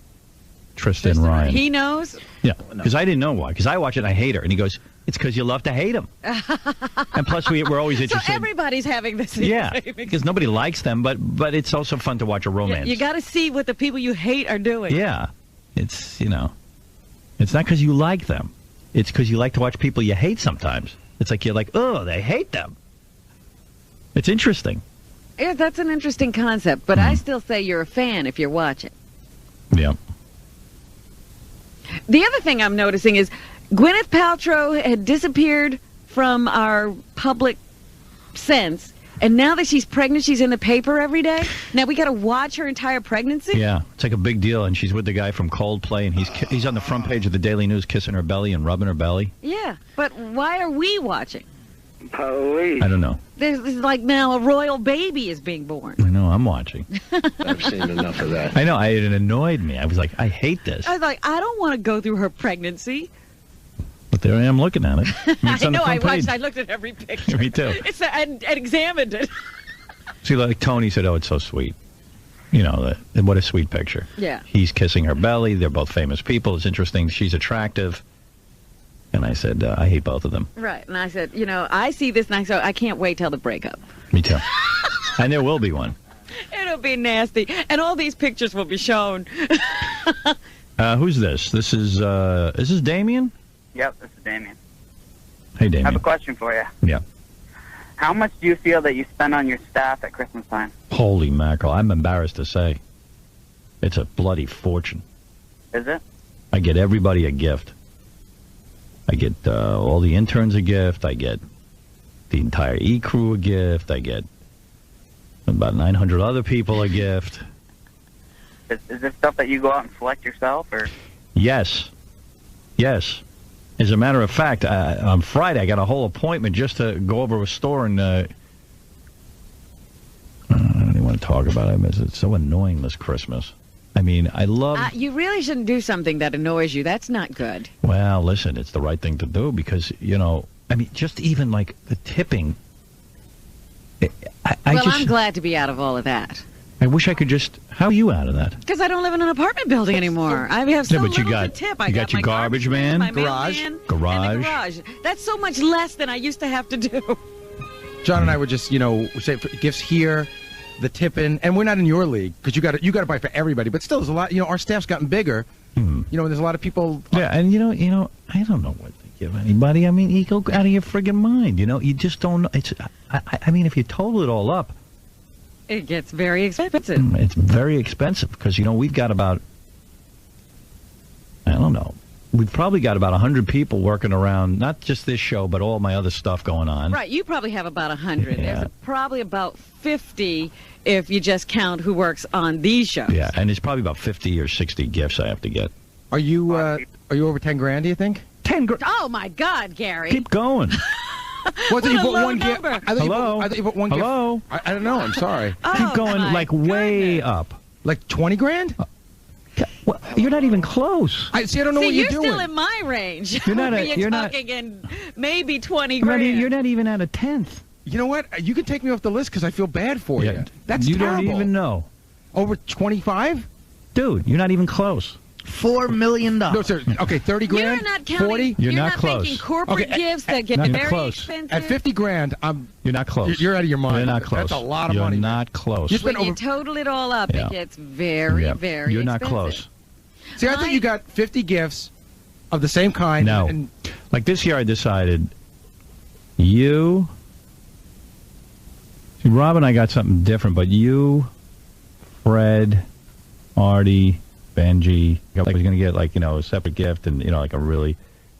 Tristan Ryan. He knows? Yeah, because I didn't know why. Because I watch it and I hate her. And he goes, it's because you love to hate him. And plus, we're always So interested. everybody's having this. Yeah, because nobody likes them, but it's also fun to watch a romance. You got to see what the people you hate are doing. Yeah, it's, it's not because you like them. It's because you like to watch people you hate sometimes. It's like you're like, oh, they hate them. It's interesting. Yeah, that's an interesting concept, but I still say you're a fan if you're watching. Yeah. The other thing I'm noticing is Gwyneth Paltrow had disappeared from our public sense, and now that she's pregnant, she's in the paper every day. Now we got to watch her entire pregnancy? Yeah, it's like a big deal, and she's with the guy from Coldplay, and he's on the front page of the Daily News kissing her belly and rubbing her belly. Yeah, but why are we watching? Police. I don't know. There's like now a royal baby is being born. I know, I'm watching. I've seen enough of that. I know, it annoyed me. I was like, I hate this. I was like, I don't want to go through her pregnancy. But there I am looking at it. It's I on the know, I front page. watched, I looked at every picture. Me too. And examined it. See, like Tony said, oh, it's so sweet. What a sweet picture. Yeah. He's kissing her belly. They're both famous people. It's interesting. She's attractive. And I said, I hate both of them. Right. And I said, I see this and I can't wait till the breakup. Me too. And there will be one. It'll be nasty. And all these pictures will be shown. Who's this? Is this Damien? Yep, this is Damien. Hey, Damien. I have a question for you. Yeah. How much do you feel that you spend on your staff at Christmas time? Holy mackerel. I'm embarrassed to say. It's a bloody fortune. Is it? I get everybody a gift. I get all the interns a gift. I get the entire E-crew a gift. I get about 900 other people a gift. Is this stuff that you go out and select yourself, or? Yes. As a matter of fact, on Friday I got a whole appointment just to go over a store and I don't even want to talk about it. It's so annoying this Christmas. I mean, I love... You really shouldn't do something that annoys you. That's not good. Well, listen, it's the right thing to do because, just even like the tipping. I'm glad to be out of all of that. I wish I could just... How are you out of that? Because I don't live in an apartment building anymore. I have so but you little got, to tip. You got your my garbage man, my garage, and the garage. That's so much less than I used to have to do. John and I would just, say for gifts here, the tipping, and we're not in your league because you got to buy for everybody. But still, there's a lot. Our staff's gotten bigger. And there's a lot of people. Yeah, and I don't know what to give anybody. I mean, you go out of your friggin' mind. You just don't know. It's. I mean, if you total it all up, it gets very expensive. It's very expensive because we've got about. I don't know. We've probably got about 100 people working around, not just this show, but all my other stuff going on. Right, you probably have about 100. Yeah. There's probably about 50 if you just count who works on these shows. Yeah, and there's probably about 50 or 60 gifts I have to get. Are you over 10 grand, do you think? 10 grand? Oh, my God, Gary. Keep going. What a low number. I thought you put one Hello? gift. I don't know, I'm sorry. Keep going like way up. Like 20 grand? Well, you're not even close. I don't know what you're doing. You're still in my range. You're not. You're talking in maybe 20 grand. You're not even at a tenth. You know what? You can take me off the list because I feel bad for you. That's you terrible. don't even know. Over 25? Dude, you're not even close. $4 million. No, sir. Okay, 30 grand. You're not counting. 40. You're not close. Making corporate gifts that get very expensive. At 50 grand, You're not close. You're out of your mind. You're not close. That's a lot of you're money. You're not close. When you total it all up, it gets very, very You're not expensive. close. See, I thought you got 50 gifts of the same kind. No. And like this year, I decided you. See, Rob and I got something different, but you, Fred, Artie, Benji, I was going to get a separate gift and, like a really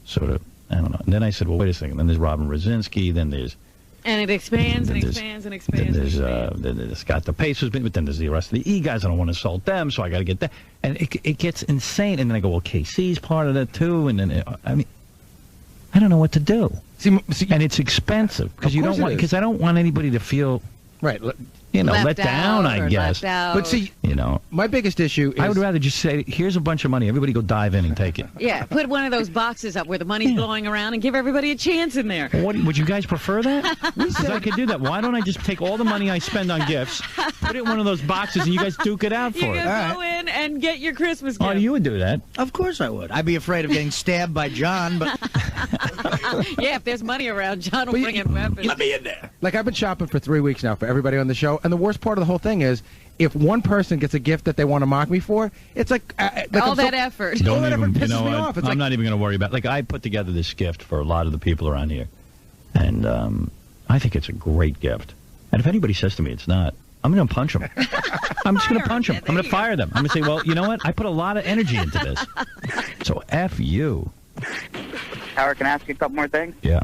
sort of, I don't know. And then I said, well, wait a second. Then there's Robin Rosinski. Then there's. And it expands and expands and expands. Then there's Scott the Pacers, but then there's the rest of the E guys. I don't want to insult them, so I got to get that. And it gets insane. And then I go, well, KC's part of that too. And then I don't know what to do. See, and it's expensive because I don't want anybody to feel right. Let down. I guess. But see, my biggest issue is I would rather just say, here's a bunch of money. Everybody go dive in and take it. Yeah, put one of those boxes up where the money's blowing around and give everybody a chance in there. What would you guys prefer that? Because I could do that. Why don't I just take all the money I spend on gifts, put it in one of those boxes, and you guys duke it out for you it? can go in and get your Christmas gift. Artie, you would do that. Of course I would. I'd be afraid of getting stabbed by John, but Yeah, if there's money around, John will bring in weapons. let me in there. Like, I've been shopping for 3 weeks now for everybody on the show, and the worst part of the whole thing is, if one person gets a gift that they want to mock me for, it's like all that effort. All Don't that even, effort pisses you know me what? off. It's I'm like, not even going to worry about. Like, I put together this gift for a lot of the people around here, and I think it's a great gift. And if anybody says to me it's not, I'm going to punch them. I'm just going to punch them. I'm going to fire them. I'm going to say, well, you know what? I put a lot of energy into this. So F you. Howard, can I ask you a couple more things? Yeah.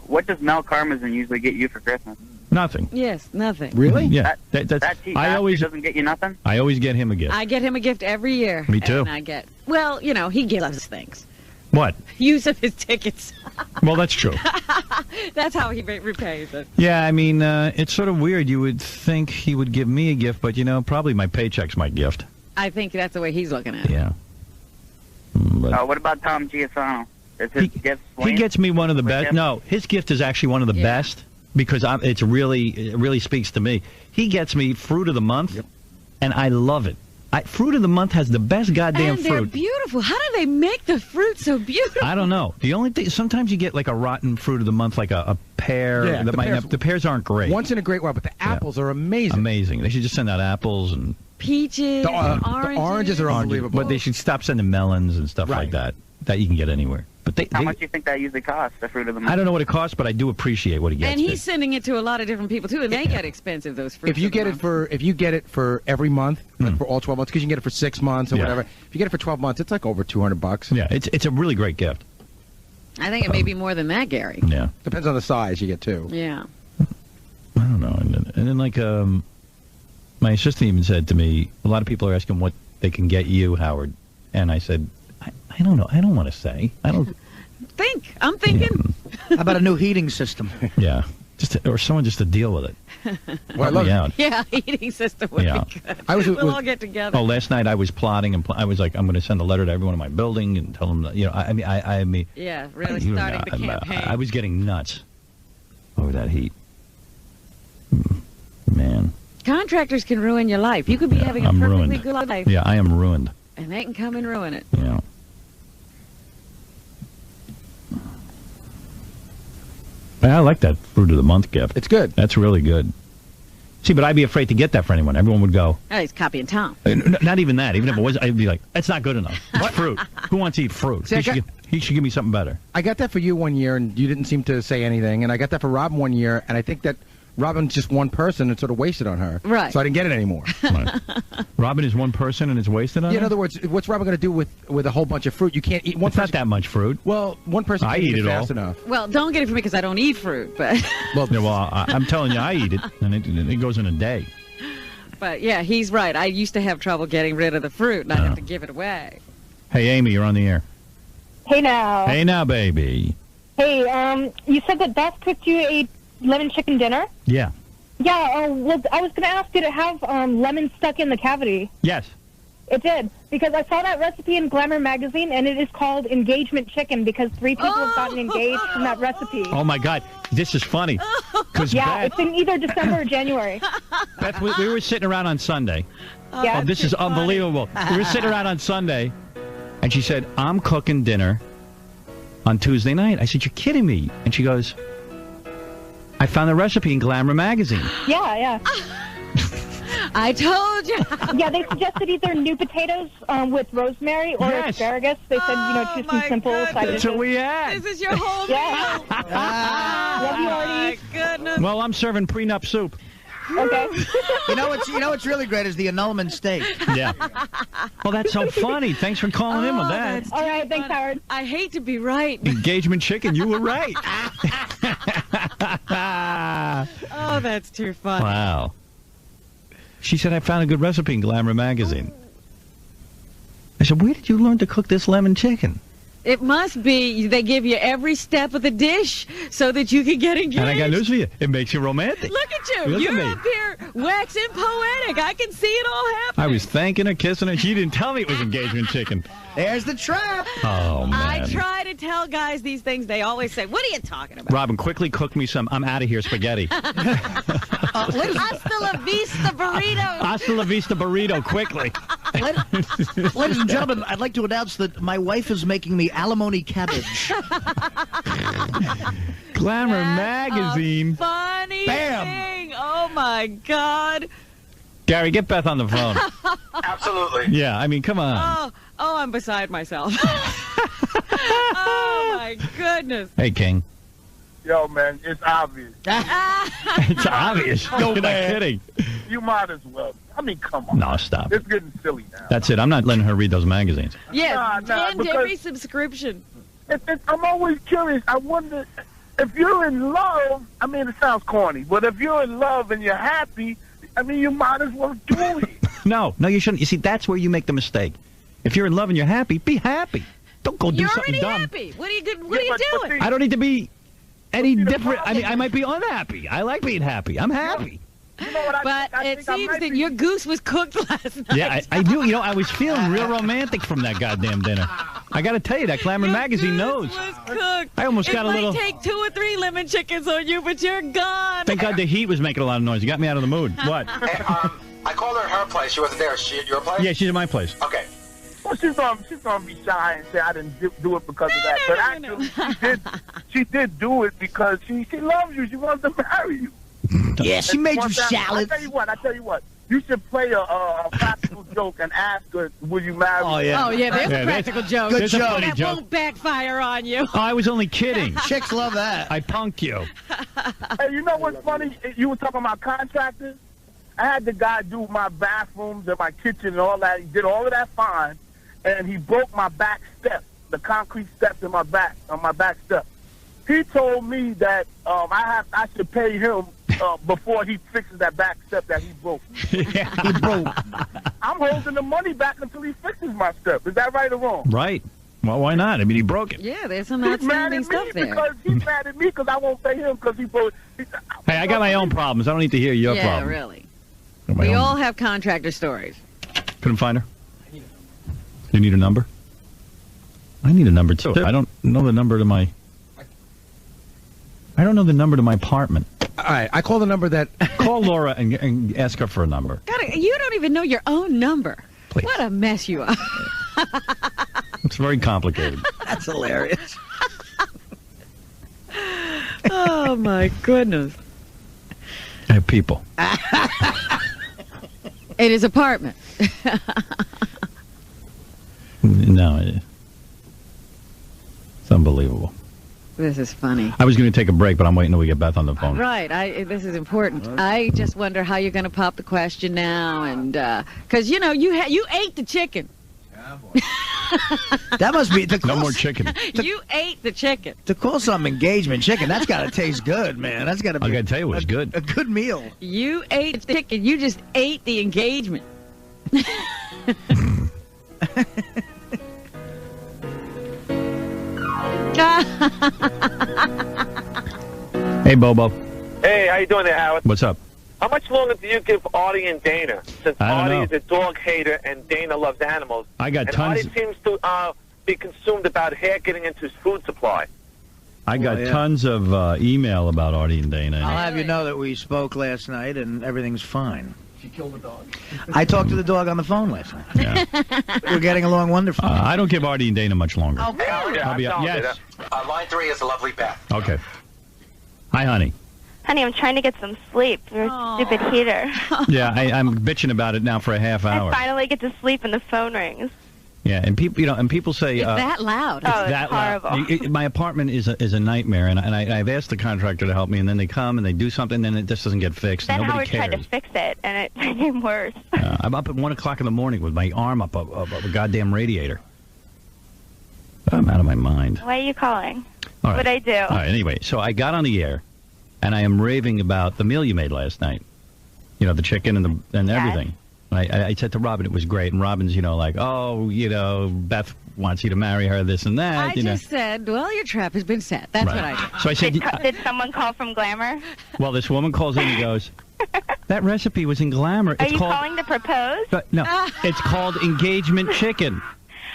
What does Mel Karmazin usually get you for Christmas? Nothing. Yes, nothing. Really? Yeah. That cheap I bastard always doesn't get you nothing? I always get him a gift. I get him a gift every year. Me too. And I get, well, you know, he gives us things. What? Use of his tickets. Well, that's true. That's how he repays it. Yeah, I mean, it's sort of weird. You would think he would give me a gift, but, you know, probably my paycheck's my gift. I think that's the way he's looking at it. Yeah. But What about Tom Giassano? Is his gift he swinging? gets me one of the With best. him? No, his gift is actually one of the best because it really speaks to me. He gets me fruit of the month, and I love it. Fruit of the month has the best goddamn And they're fruit. beautiful. How do they make the fruit so beautiful? I don't know. The only thing, sometimes you get like a rotten fruit of the month, like a pear. Yeah, the pears aren't great. Once in a great while, but the apples are amazing. Amazing. They should just send out apples and Peaches, The oranges are unbelievable. But they should stop sending melons and stuff like that you can get anywhere. But How much do you think that usually costs, the fruit of the month? I don't know what it costs, but I do appreciate what he gets. And he's sending it to a lot of different people too, and they get expensive. Those fruits. If you get it for every month, like for all 12 months, because you can get it for 6 months or Yeah. whatever. If you get it for 12 months, it's like over $200. Yeah, it's a really great gift. I think it may be more than that, Gary. Yeah. Depends on the size you get too. Yeah. I don't know. And then like my assistant even said to me, a lot of people are asking what they can get you, Howard, and I said, I don't know. I don't want to say. I don't I'm thinking. How about a new heating system? Yeah. Or someone just to deal with it. Well, I love out. Yeah, heating system would Yeah. be good. We'll all get together. Oh, last night I was plotting and I was like, I'm going to send a letter to everyone in my building and tell them that, you know, I mean, Yeah, really you starting know, the campaign. I was getting nuts over that heat. Man. Contractors can ruin your life. You could be having a I'm perfectly ruined. good life. Yeah, I am ruined. And they can come and ruin it. Yeah. I like that fruit of the month gift. It's good. That's really good. See, but I'd be afraid to get that for anyone. Everyone would go, Oh, he's copying Tom. not even that. Even if it was, I'd be like, that's not good enough. It's fruit. Who wants to eat fruit? See, He should give me something better. I got that for you one year, and you didn't seem to say anything. And I got that for Robin one year, and I think that Robin's just one person and sort of wasted on her. Right. So I didn't get it anymore. Right. Robin is one person and it's wasted on Yeah, in her? other words, what's Robin going to do with a whole bunch of fruit? You can't eat one It's not that much fruit. Well, one person I can't eat it fast all. enough. Well, don't get it for me because I don't eat fruit, but I'm telling you, I eat it, and it goes in a day. but yeah, he's right. I used to have trouble getting rid of the fruit, and I have to give it away. Hey, Amy, you're on the air. Hey now. Hey now, baby. Hey, you said that Beth cooked you a lemon chicken dinner? Yeah. Yeah, well, I was going to ask you to have lemon stuck in the cavity. Yes. It did, because I saw that recipe in Glamour magazine, and it is called engagement chicken because 3 people have gotten engaged from that recipe. Oh, my God. This is funny. Yeah, it's in either December or January. Beth, we were sitting around on Sunday. Yeah. Oh, this is unbelievable. We were sitting around on Sunday, and she said, I'm cooking dinner on Tuesday night. I said, you're kidding me. And she goes, I found the recipe in Glamour magazine. Yeah. I told you. Yeah, they suggested either new potatoes with rosemary or asparagus. They said, choose some simple side dishes. That's what we had. This is your whole Yeah. meal. Love you, Artie. Goodness. Well, I'm serving prenup soup. Okay. You know what's really great is the annulment steak. Yeah. Well, that's so funny. Thanks for calling in with that. All right, thanks, Howard. I hate to be right. Engagement chicken, you were right. Oh, that's too funny. Wow. She said, I found a good recipe in Glamour magazine. I said, where did you learn to cook this lemon chicken? It must be they give you every step of the dish so that you can get engaged. And I got news for you. It makes you romantic. Look at you. Look at You're me. up here waxing poetic. I can see it all happening. I was thanking her, kissing her. She didn't tell me it was engagement chicken. There's the trap. Oh, man. I try to tell guys these things. They always say, what are you talking about? Robin, quickly cook me some I'm out of here spaghetti. Hasta la vista burrito. Hasta la vista burrito, quickly. Ladies and gentlemen, I'd like to announce that my wife is making me alimony cabbage. Glamour magazine. Funny Bam. thing. Oh, my God. Gary, get Beth on the phone. Absolutely. Yeah, I mean, come on. Oh, I'm beside myself. Oh, my goodness. Hey, King. Yo, man, it's obvious. It's obvious. You're not kidding. You might as well. I mean, come on. No, stop. It's getting silly now. That's it. I'm not letting her read those magazines. Yes, Nah, end because- every subscription. I'm always curious. I wonder if you're in love. I mean, it sounds corny, but if you're in love and you're happy, I mean, you might as well do it. No, you shouldn't. You see, that's where you make the mistake. If you're in love and you're happy, be happy. Don't go do You're something already dumb. happy. What are you doing? I don't need to be any different. I mean, I might be unhappy. I like being happy. I'm happy. You know what? But it seems that your goose was cooked last night. Yeah, I do. You know, I was feeling real romantic from that goddamn dinner. I got to tell you, that Glamour magazine knows. Was cooked. I almost got a little. It might take 2 or 3 lemon chickens on you, but you're gone. Thank God the heat was making a lot of noise. You got me out of the mood. What? Hey, I called her at her place. She wasn't there. Is she at your place? Yeah, she's at my place. Okay. Well, she's gonna be shy and say I didn't do it because of that. But actually, she did do it because she loves you. She wants to marry you. Yeah, she made you I salad. tell you what. You should play a practical joke and ask her, "Will you marry?" Oh yeah, there's a practical joke. Good joke. That won't backfire on you. Oh, I was only kidding. Chicks love that. I punked you. Hey, you know what's funny? You were talking about contractors. I had the guy do my bathrooms and my kitchen and all that. He did all of that fine, and he broke my back step, the concrete steps in my back, on my back step. He told me that I should pay him before he fixes that back step that he broke. Yeah. He broke. I'm holding the money back until he fixes my step. Is that right or wrong? Right. Well, why not? I mean, he broke it. Yeah, there's some He's mad outstanding at stuff me there. because he's mad at me because I won't pay him because he broke. Hey, I got my own problems. I don't need to hear your Yeah, problems. really. Got my We own. all have contractor stories. Couldn't find her? You need a number? I need a number, too. I don't know the number to my... I don't know the number to my apartment. All right, I call the number that... Call Laura and ask her for a number. You don't even know your own number. Please. What a mess you are. It's very complicated. That's hilarious. Oh, my goodness. I have people. In his apartment. No, it's unbelievable. This is funny. I was going to take a break, but I'm waiting till we get Beth on the phone. Right. This is important. I just wonder how you're going to pop the question now, and because you ate the chicken. That must be No more chicken. You ate the chicken. To call something engagement chicken. That's got to taste good, man. That's got to be. I got to tell you, it was good. A good meal. You ate the chicken. You just ate the engagement. Hey, Bobo. Hey, how you doing there, Howard? What's up? How much longer do you give Artie and Dana? Since I don't Artie know. is a dog hater and Dana loves animals. I got and tons. Artie seems to be consumed about hair getting into his food supply. I got yeah. tons of email about Artie and Dana. I'll have you know that we spoke last night and everything's fine. She killed the dog. I talked to the dog on the phone last night. Yeah. We're getting along wonderfully. I don't give Artie and Dana much longer. Okay. I'll be yes. Line 3 is a lovely Beth. Okay. Hi, honey. Honey, I'm trying to get some sleep. Your stupid heater. Yeah, I'm bitching about it now for a half I hour. finally get to sleep and the phone rings. Yeah, and people say It's that loud. Oh, it's that horrible. loud. My apartment is a nightmare, and I've asked the contractor to help me, and then they come and they do something, and it just doesn't get fixed. Then Nobody Howard cares. tried to fix it, and it became worse. I'm up at 1 o'clock in the morning with my arm up a goddamn radiator. I'm out of my mind. Why are you calling? All right. What'd I do? All right, anyway, so I got on the air, and I am raving about the meal you made last night. You know, the chicken and everything. I said to Robin it was great, and Robin's, like, Beth wants you to marry her, this and that. I just said, well, your trap has been set. That's Right. what I did. So I said, Did someone call from Glamour? well, this woman calls in and goes, that recipe was in Glamour. Are It's you called, calling to propose? No, it's called engagement chicken.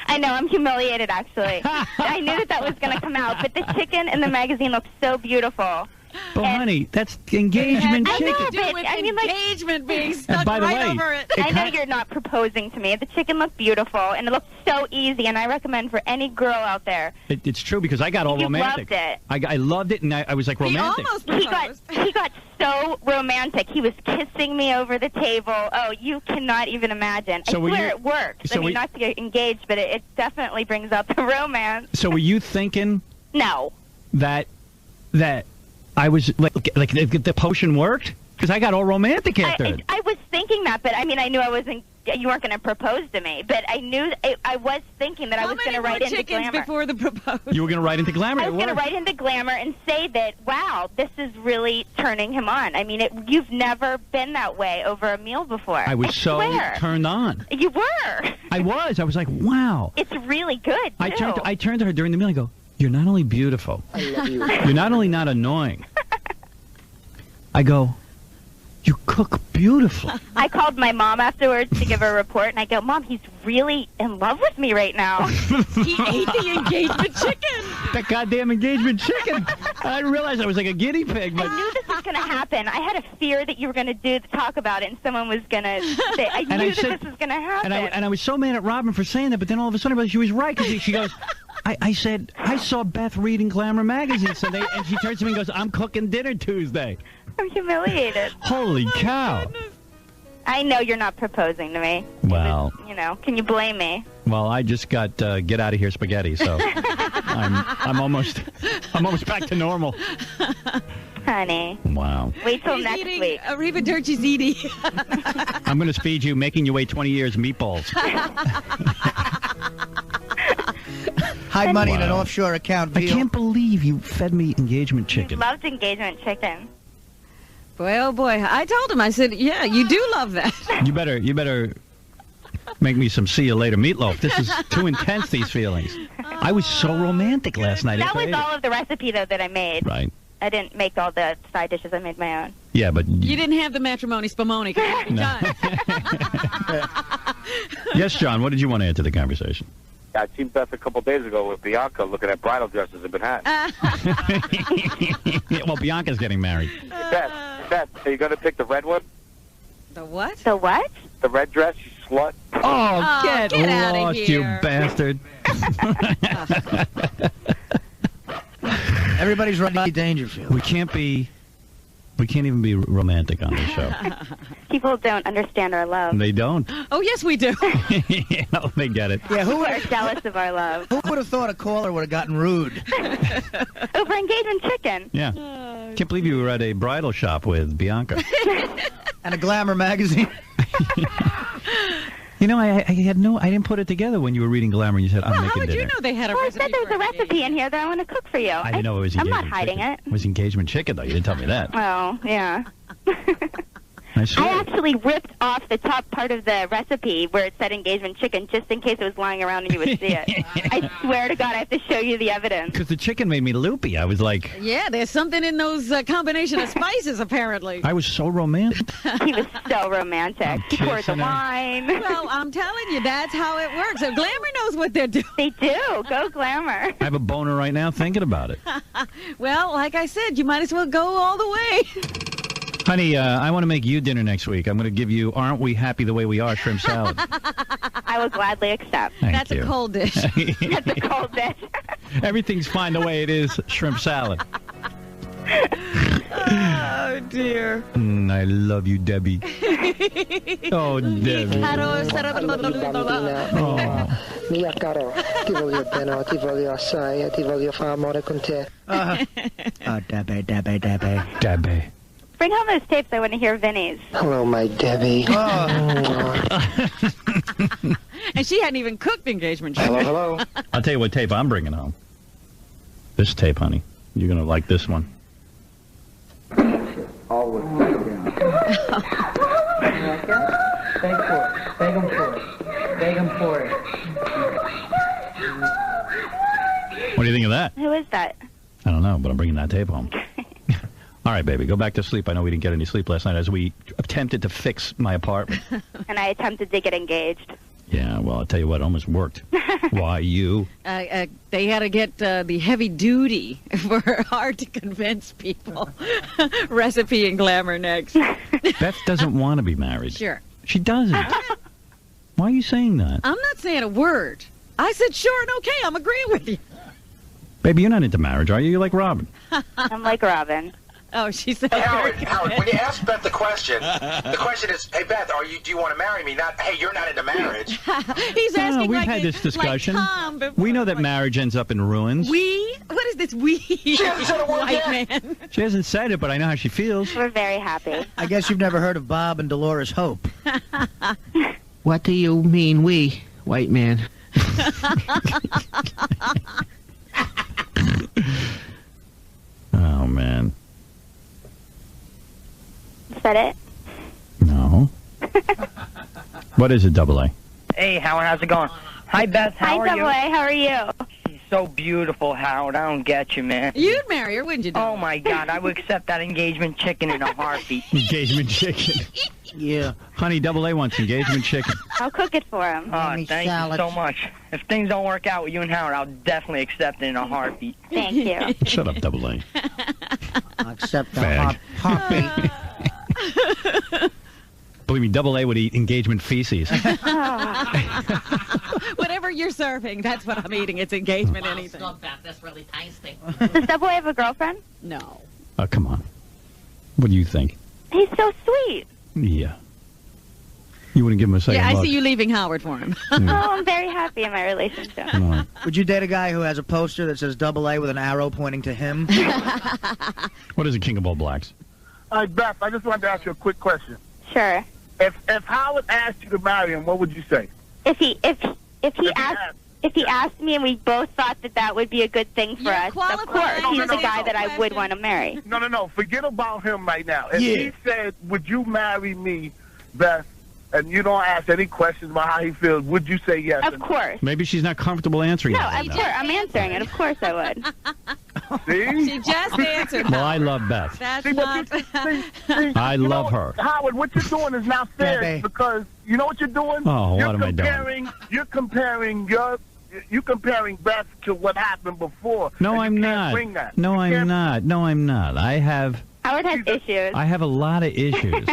I know, I'm humiliated, actually. I knew that was going to come out, but the chicken in the magazine looks so beautiful. But honey, that's engagement It had chicken. nothing to do with engagement being stuck by the right way, over it. I know you're not proposing to me. The chicken looked beautiful, and it looked so easy, and I recommend for any girl out there. It's true because I got all You romantic. loved it. I loved it, and I was like romantic. He got so romantic. He was kissing me over the table. Oh, you cannot even imagine. So I were swear you- it works. so I mean, we- not to get engaged, but it definitely brings out the romance. So were you thinking No. that I was like the potion worked? Because I got all romantic after it. I was thinking that, but I mean, I knew I wasn't. You weren't going to propose to me, but I knew I was thinking that I was going to write into chickens glamour. before the proposal? You were going to write into glamour. I It was going to worked. write into glamour and say that, wow, this is really turning him on. I mean, you've never been that way over a meal before. I was so swear. turned on. You were. I was. I was like, wow. It's really good, too. I turned to her during the meal and go, you're not only beautiful. I love you. You're not only not annoying. I go, you cook beautiful. I called my mom afterwards to give her a report, and I go, Mom, he's really in love with me right now. He ate the engagement chicken. That goddamn engagement chicken. I realized I was like a guinea pig. But I knew this was going to happen. I had a fear that you were going to talk about it, and someone was going to say, I knew that this was going to happen. And I was so mad at Robin for saying that, but then all of a sudden I realized she was right because she goes, I said, I saw Beth reading Glamour magazine Sunday, and she turns to me and goes, I'm cooking dinner Tuesday. I'm humiliated. Holy cow. I know you're not proposing to me. Well, You know, can you blame me? well, I just got get out of here spaghetti, so I'm almost back to normal. Honey. Wow. Wait till He's next eating week. Arriva Dirty Ziti. I'm going to feed you, making you wait 20 years, meatballs. Hide money in an Wow. offshore account. I Veal. can't believe you fed me engagement chicken. Loved engagement chicken. Boy, oh boy. I told him, I said, yeah, you do love that. You better make me some see you later meatloaf. This is too intense, these feelings. I was so romantic last night. That after I was ate all of the recipe, though, that I made. Right. I didn't make all the side dishes. I made my own. Yeah, but You didn't have the matrimony spumoni. 'cause it'd be done. yes, John, what did you want to add to the conversation? I seen Beth a couple days ago with Bianca looking at bridal dresses in Manhattan. Well, Bianca's getting married. Beth, are you going to pick the red one? The what? The what? The red dress, you slut? Oh, get outta lost, you here. bastard. Everybody's Rodney Dangerfield. We can't even be romantic on this show. People don't understand our love. They don't. Oh, yes, we do. No, they get it. Yeah, Who are jealous of our love? Who would have thought a caller would have gotten rude? Over engagement chicken. Yeah. Can't believe you were at a bridal shop with Bianca. And a Glamour magazine. You know, I didn't put it together when you were reading Glamour and you said, I'm How making would dinner. you know they had a Well, I recipe? said there's a recipe in here that I want to cook for you. I didn't know it was I'm engagement not hiding chicken. it. It was engagement chicken, though. You didn't tell me that. Oh, yeah. I swear. I actually ripped off the top part of the recipe where it said engagement chicken just in case it was lying around and you would see it. I swear to God, I have to show you the evidence. Because the chicken made me loopy. I was like, Yeah, there's something in those combination of spices, apparently. I was so romantic. He was so romantic. He poured the kissing her. wine. Well, I'm telling you, that's how it works. So Glamour knows what they're doing. They do. Go Glamour. I have a boner right now thinking about it. Well, like I said, you might as well go all the way. Honey, I want to make you dinner next week. I'm going to give you Aren't We Happy the Way We Are shrimp salad. I will gladly accept. Thank That's you. a cold dish. That's a cold dish. Everything's fine the way it is, shrimp salad. Oh, dear. I love you, Debbie. Oh, Debbie. Mia caro, ti voglio bene, ti voglio assai, ti voglio fare amore con te. Oh, Debbie, Debbie, Debbie. Debbie. Bring home those tapes. I want to hear Vinny's. Hello, my Debbie. And she hadn't even cooked engagement chicken. Hello. I'll tell you what tape I'm bringing home. This tape, honey. You're going to like this one. Always. Beg for it. Beg him for it. Beg him for it. What do you think of that? Who is that? I don't know, but I'm bringing that tape home. All right, baby, go back to sleep. I know we didn't get any sleep last night as we attempted to fix my apartment. And I attempted to get engaged. Yeah, well, I'll tell you what, almost worked. Why, you? They had to get the heavy duty for hard to convince people. Recipe and glamour next. Beth doesn't want to be married. Sure. She doesn't. Why are you saying that? I'm not saying a word. I said sure and okay. I'm agreeing with you. Baby, you're not into marriage, are you? You're like Robin. I'm like Robin. Oh, she said. Hey, Howard, when you ask Beth the question is, hey, Beth, do you want to marry me? Not, hey, you're not into marriage. He's asking we've like had this discussion. Like Tom before. We know that marriage ends up in ruins. We? What is this we? She hasn't said a word White yet. man. She hasn't said it, but I know how she feels. We're very happy. I guess you've never heard of Bob and Dolores Hope. What do you mean, we, white man? Oh, man. Is that it? No. What is it, double A? Hey, Howard, how's it going? Hi, Beth. How are you? Double A. How are you? She's so beautiful, Howard. I don't get you, man. You'd marry her, wouldn't you? Oh, my God. I would accept that engagement chicken in a heartbeat. Engagement chicken. Yeah. Honey, double A wants engagement chicken. I'll cook it for him. Oh, thank you so much. If things don't work out with you and Howard, I'll definitely accept it in a heartbeat. Thank you. Shut up, double A. I'll accept the Fag. heartbeat. Believe me, double A would eat engagement feces. Whatever you're serving, that's what I'm eating. It's engagement anything. That's really tasty. Does Double A have a girlfriend? No. Oh, come on. What do you think? He's so sweet. Yeah. You wouldn't give him a second Yeah, I look. see you leaving Howard for him. Oh, I'm very happy in my relationship. Would you date a guy who has a poster that says double A with an arrow pointing to him? What is it, King of All Blacks? All right, Beth, I just wanted to ask you a quick question. Sure. If Howard asked you to marry him, what would you say? If he asked me and we both thought that would be a good thing for us, of course, he's the guy that I would want to marry. No. Forget about him right now. If Yeah. he said, would you marry me, Beth, and you don't ask any questions about how he feels, would you say yes? Of course. Maybe she's not comfortable answering No, that of right course. now. I'm answering it. Of course I would. See? She just answered. Well, I love Beth. That's See, but not. I you love know, her. Howard, what you're doing is not fair babe. because you know what you're doing? Oh, you're what am I doing? You're comparing Beth to what happened before. No, and I'm you not. can't bring that. No, You I'm can't- not. No, I'm not. Howard has issues. I have a lot of issues.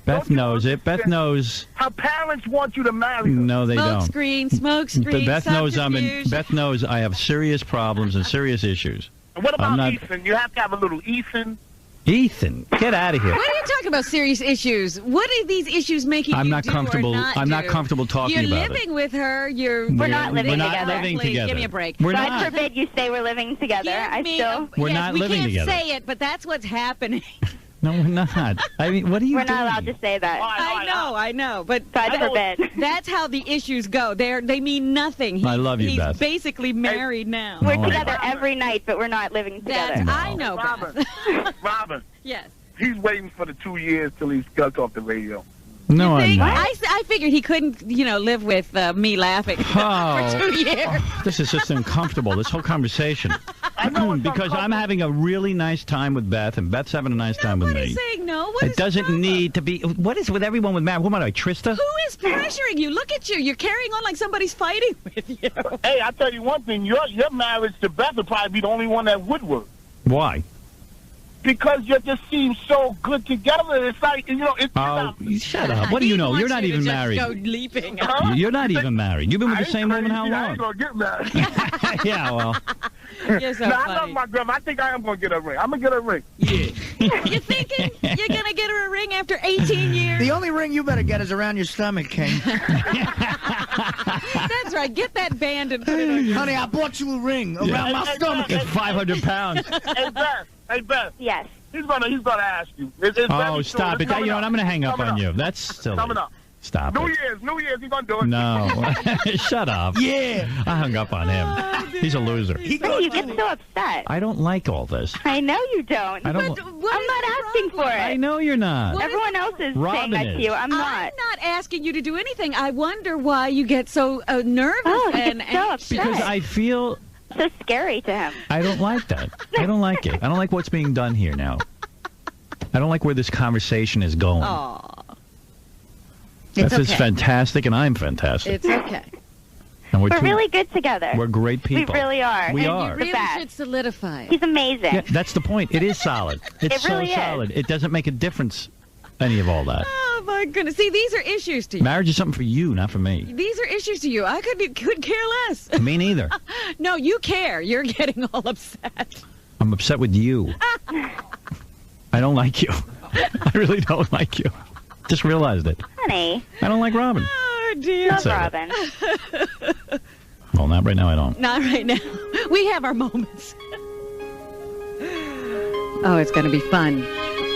Beth knows it. Beth knows. Her parents want you to marry her. No, they Smoke don't. screen, smoke screen. But Beth knows subterfuge. Beth knows I have serious problems and serious issues. And what I'm about not- Ethan? You have to have a little Ethan. Ethan, get out of here. What are you talking about? Serious issues? What are these issues making I'm you not do comfortable. Or not I'm not do? comfortable talking You're about living with her. You're. We're not living We're not together. living Please, together. give me a break. We're God not. forbid you say we're living together. Give me still. We're yes, not we living can't together. say it, but that's what's happening. No, we're not. I mean, what are you We're doing? not allowed to say that. I know, but God forbid. that's how the issues go. They mean nothing. I love you, He's Beth. basically married now. We're No, together every night, but we're not living together. That's, I know, Beth. Robin. Yes. He's waiting for the 2 years till he's cut off the radio. No, I'm not. I figured he couldn't, live with me laughing Oh. for 2 years. This is just uncomfortable, this whole conversation. Because I'm having a really nice time with Beth, and Beth's having a nice time with me. Nobody's saying no. What It is doesn't need to be. What is with everyone with marriage? What am I, Trista? Who is pressuring you? Look at you. You're carrying on like somebody's fighting with you. Hey, I tell you one thing. Your marriage to Beth would probably be the only one that would work. Why? Because you just seem so good together. It's like, it's Oh, shut up. What do you know? You're not even married. Go leaping. You're not even married. You've been with the same woman how I long? ain't going to get married. Yeah, well. You're so No, I love funny. my grandma. I think I am going to get a ring. I'm going to get a ring. You thinking you're going to get her a ring after 18 years? The only ring you better get is around your stomach, King. That's right. Get that band and put it on your Honey, I bought you a ring around my stomach. It's 500 pounds. Hey, Beth. Yes. He's gonna ask you. It's Oh, very stop soon. it. It's coming You know what? I'm going to hang up Coming on you. That's silly. Coming up. Stop New it. Year's, he's gonna do it. No. Shut up. Yeah. I hung up on him. He's a loser. Why you get so upset? I don't like all this. I know you don't. I don't. I'm not asking for it. I know you're not. Everyone else is Robin saying that to you. is. I'm not. I'm not asking you to do anything. I wonder why you get so nervous Oh, he and gets so upset. Because I feel So scary to him. I don't like that. I don't like it. I don't like what's being done here now. I don't like where this conversation is going. Aw. It's Beth is okay. fantastic, and I'm fantastic. It's okay. And We're two- really good together. We're great people. We really are. We And are. You really should solidify it. He's amazing. Yeah, that's the point. It is solid. It's It really so is. solid. It doesn't make a difference, any of all that. Oh my goodness! See, these are issues to you. Marriage is something for you, not for me. These are issues to you. I could care less. Me neither. No, you care. You're getting all upset. I'm upset with you. I don't like you. I really don't like you. Just realized it. Honey. I don't like Robin. Oh dear. Love That's Robin. Well, not right now. I don't. Not right now. We have our moments. Oh, it's going to be fun.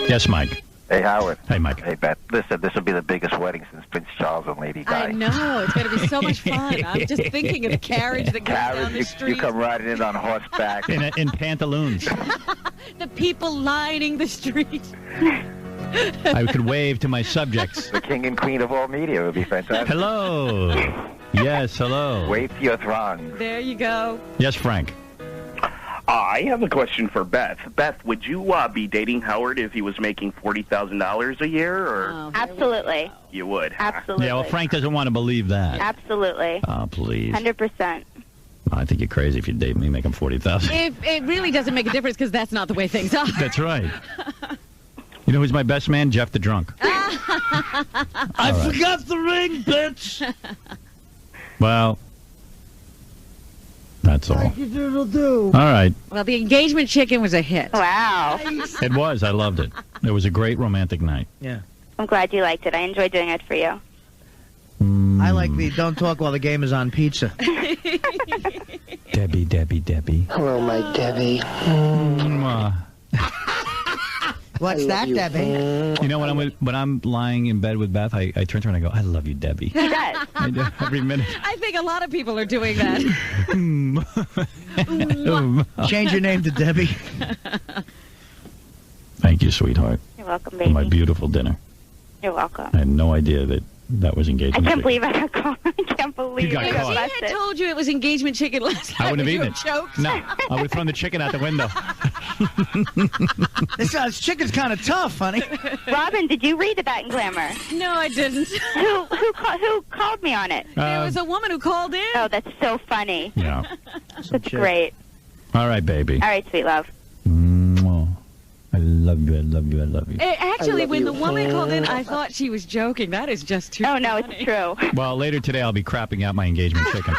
Yes, Mike. Hey, Howard. Hey, Mike. Hey, Beth. Listen, this will be the biggest wedding since Prince Charles and Lady Di. I know. It's going to be so much fun. I'm just thinking of the carriage that goes down the You street. come riding in on horseback. In pantaloons. The people lining the street. I could wave to my subjects. The king and queen of all media would be fantastic. Hello. Yes, hello. Wave to your throng. There you go. Yes, Frank. I have a question for Beth. Beth, would you be dating Howard if he was making $40,000 a year? Or Absolutely. You would. Absolutely. Yeah, well, Frank doesn't want to believe that. Absolutely. Oh, please. 100%. I think you're crazy if you date me making $40,000. It really doesn't make a difference because that's not the way things are. That's right. You know who's my best man? Jeff the Drunk. I forgot the ring, bitch. Well, that's all. Doodle-doo. All right. Well, the engagement chicken was a hit. Wow. It was. I loved it. It was a great romantic night. Yeah. I'm glad you liked it. I enjoyed doing it for you. I like the don't talk while the game is on pizza. Debbie, Debbie, Debbie. Hello, my Debbie. What's that, Debbie? You know, when I'm lying in bed with Beth, I turn to her and I go, I love you, Debbie. He does. I do, every minute. I think a lot of people are doing that. Change your name to Debbie. Thank you, sweetheart, You're welcome, for baby. my beautiful dinner. You're welcome. I had no idea that was I engagement. can't chicken. believe I got caught. I can't believe You got I caught. got She had told you it was engagement chicken last time. I wouldn't have You eaten it. choked. No, I would have thrown the chicken out the window. This chicken's kind of tough, honey. Robin, did you read about in Glamour? No, I didn't. Who called me on it? There was a woman who called in. Oh, that's so funny. Yeah. That's great. All right, baby. All right, sweet love. Mwah. I love you. I love you. I love you. Actually, when the woman called in, I thought she was joking. That is just too Oh, no, funny. it's true. Well, later today I'll be crapping out my engagement chicken.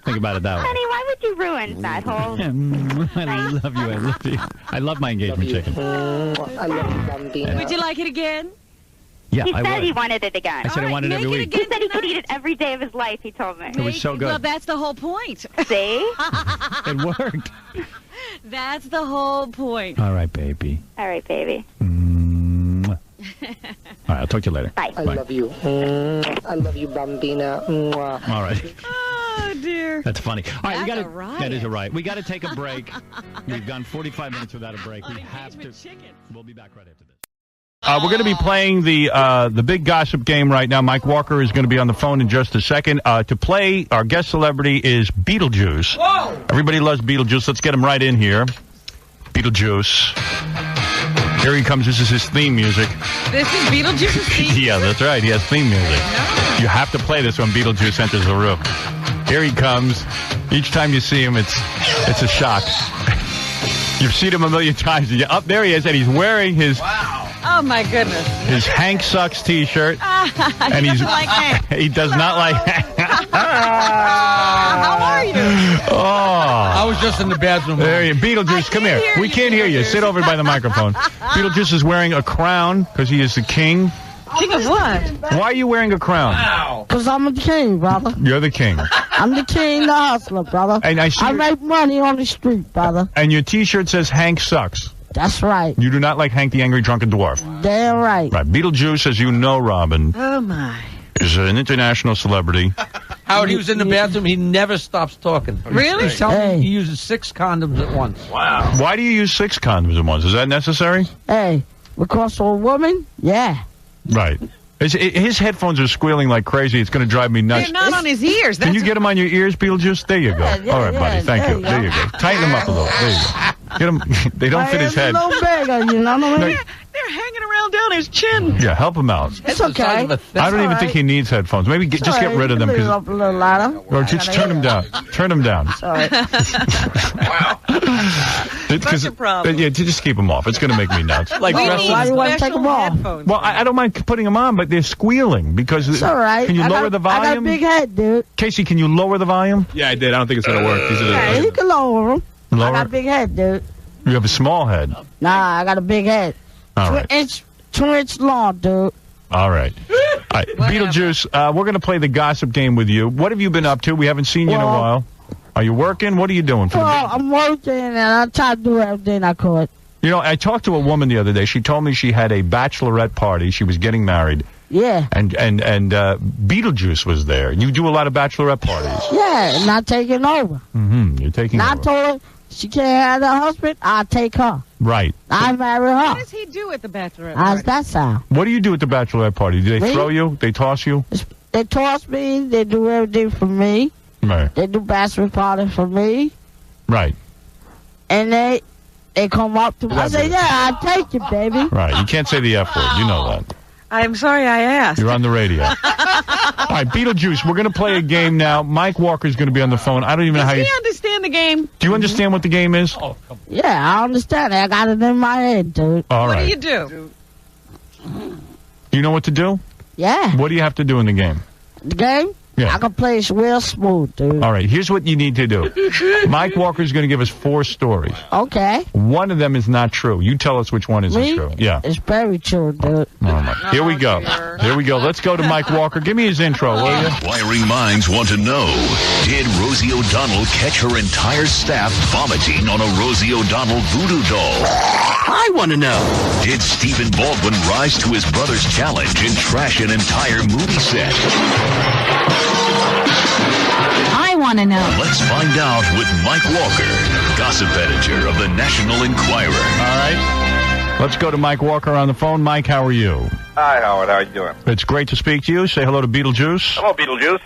Think about it that way. Honey, why would you ruin that whole... I love you. I love you. I love my engagement chicken. I love you, Bambino. Would you like it again? Yeah, He I said would. he wanted it again. I said I wanted it every week. He said he could eat it every day of his life, he told me. It was so good. Well, that's the whole point. See? It worked. That's the whole point. All right, baby. All right, baby. Mwah. All right, I'll talk to you later. Bye. I love you. I love you, Bambina. Mwah. All right. Oh, dear. That's funny. All right, we That's got a riot. That is a riot. We got to take a break. We've gone 45 minutes without a break. We have to. We'll be back right after this. We're going to be playing the big gossip game right now. Mike Walker is going to be on the phone in just a second. To play, our guest celebrity is Beetlejuice. Whoa! Everybody loves Beetlejuice. Let's get him right in here. Beetlejuice. Here he comes. This is his theme music. This is Beetlejuice's theme. Yeah, that's right. He has theme music. You have to play this when Beetlejuice enters the room. Here he comes. Each time you see him, it's a shock. You've seen him a million times. Up there he is, and he's wearing his Oh, my goodness. his Hank Sucks T-shirt. And he he's doesn't like Hank. He does not like Hank. How are you? Oh, I was just in the bathroom. there you, Beetlejuice, come here. We can't hear you. Sit over by the microphone. Beetlejuice is wearing a crown because he is the king. King of what? Why are you wearing a crown? Because I'm the king, brother. You're the king. I'm the king, the hustler, brother. And I see I your- make money on the street, brother. And your T-shirt says Hank Sucks. That's right. You do not like Hank the Angry Drunken Dwarf. Damn right. Right. Beetlejuice, as you know, Robin, Oh, my. is an international celebrity. Howard, he was in the bathroom. He never stops talking. Really? He's telling me he uses 6 condoms at once. Wow. Why do you use 6 condoms at once? Is that necessary? Hey, because of a woman? Yeah. Right. His headphones are squealing like crazy. It's going to drive me nuts. They're not on his ears. Can you get them on your ears, Beetlejuice? There you go. Yeah, All right, buddy. yeah, Thank there you. you There go. you go. Tighten them up a little. There you go. Get him. They don't fit his head. A little bigger, you know what I mean? They're hanging around down his chin. Yeah, help him out. It's okay. I don't even think he needs headphones. Maybe just get rid of them. Leave it up a little louder. Or just turn him down. Turn him down. Sorry. Such a problem. Yeah, just keep them off. It's going to make me nuts. Why do you want to take them off? Well, I don't mind putting them on, but they're squealing because. It's all right. Can you lower the volume? I got a big head, dude. Casey, can you lower the volume? Yeah, I did. I don't think it's going to work. Yeah, you can lower them. Lower? I got a big head, dude. You have a small head. Nah, I got a big head. All right. 2-inch long, dude. All right. Beetlejuice, we're going to play the gossip game with you. What have you been up to? We haven't seen you in a while. Are you working? What are you doing? I'm working, and I try to do everything I could. You know, I talked to a woman the other day. She told me she had a bachelorette party. She was getting married. Yeah. And Beetlejuice was there. You do a lot of bachelorette parties. Yeah, and I'm taking over. Mm-hmm. You're taking over. I told her she can't have a husband, I'll take her. Right. I marry her. What does he do at the bachelorette How's party? that sound? What do you do at the bachelorette party? Do they Me? throw you? They toss you? They toss me. They do everything for me. Right. They do bachelor party for me. Right. And they come up to me. I say, yeah, I'll take you, baby. Right. You can't say the F word. You know that. I'm sorry I asked. You're on the radio. All right, Beetlejuice, we're going to play a game now. Mike Walker's going to be on the phone. I don't even know how you... Does he understand the game? Do you understand what the game is? Oh, Yeah, I understand it. I got it in my head, dude. all What right. do you do? You know what to do? Yeah. What do you have to do in the game? The game? Yeah. I can play it real smooth, dude. All right, here's what you need to do. Mike Walker's going to give us 4 stories. Okay. One of them is not true. You tell us which one isn't Me? true. Yeah. It's very true, dude. Oh, my. Here we go. Here we go. Let's go to Mike Walker. Give me his intro, will you? Inquiring minds want to know, did Rosie O'Donnell catch her entire staff vomiting on a Rosie O'Donnell voodoo doll? I want to know. Did Stephen Baldwin rise to his brother's challenge and trash an entire movie set? I want to know. Let's find out with Mike Walker, gossip editor of the National Enquirer. All right. Let's go to Mike Walker on the phone. Mike, how are you? Hi, Howard. How you doing? It's great to speak to you. Say hello to Beetlejuice. Hello, Beetlejuice.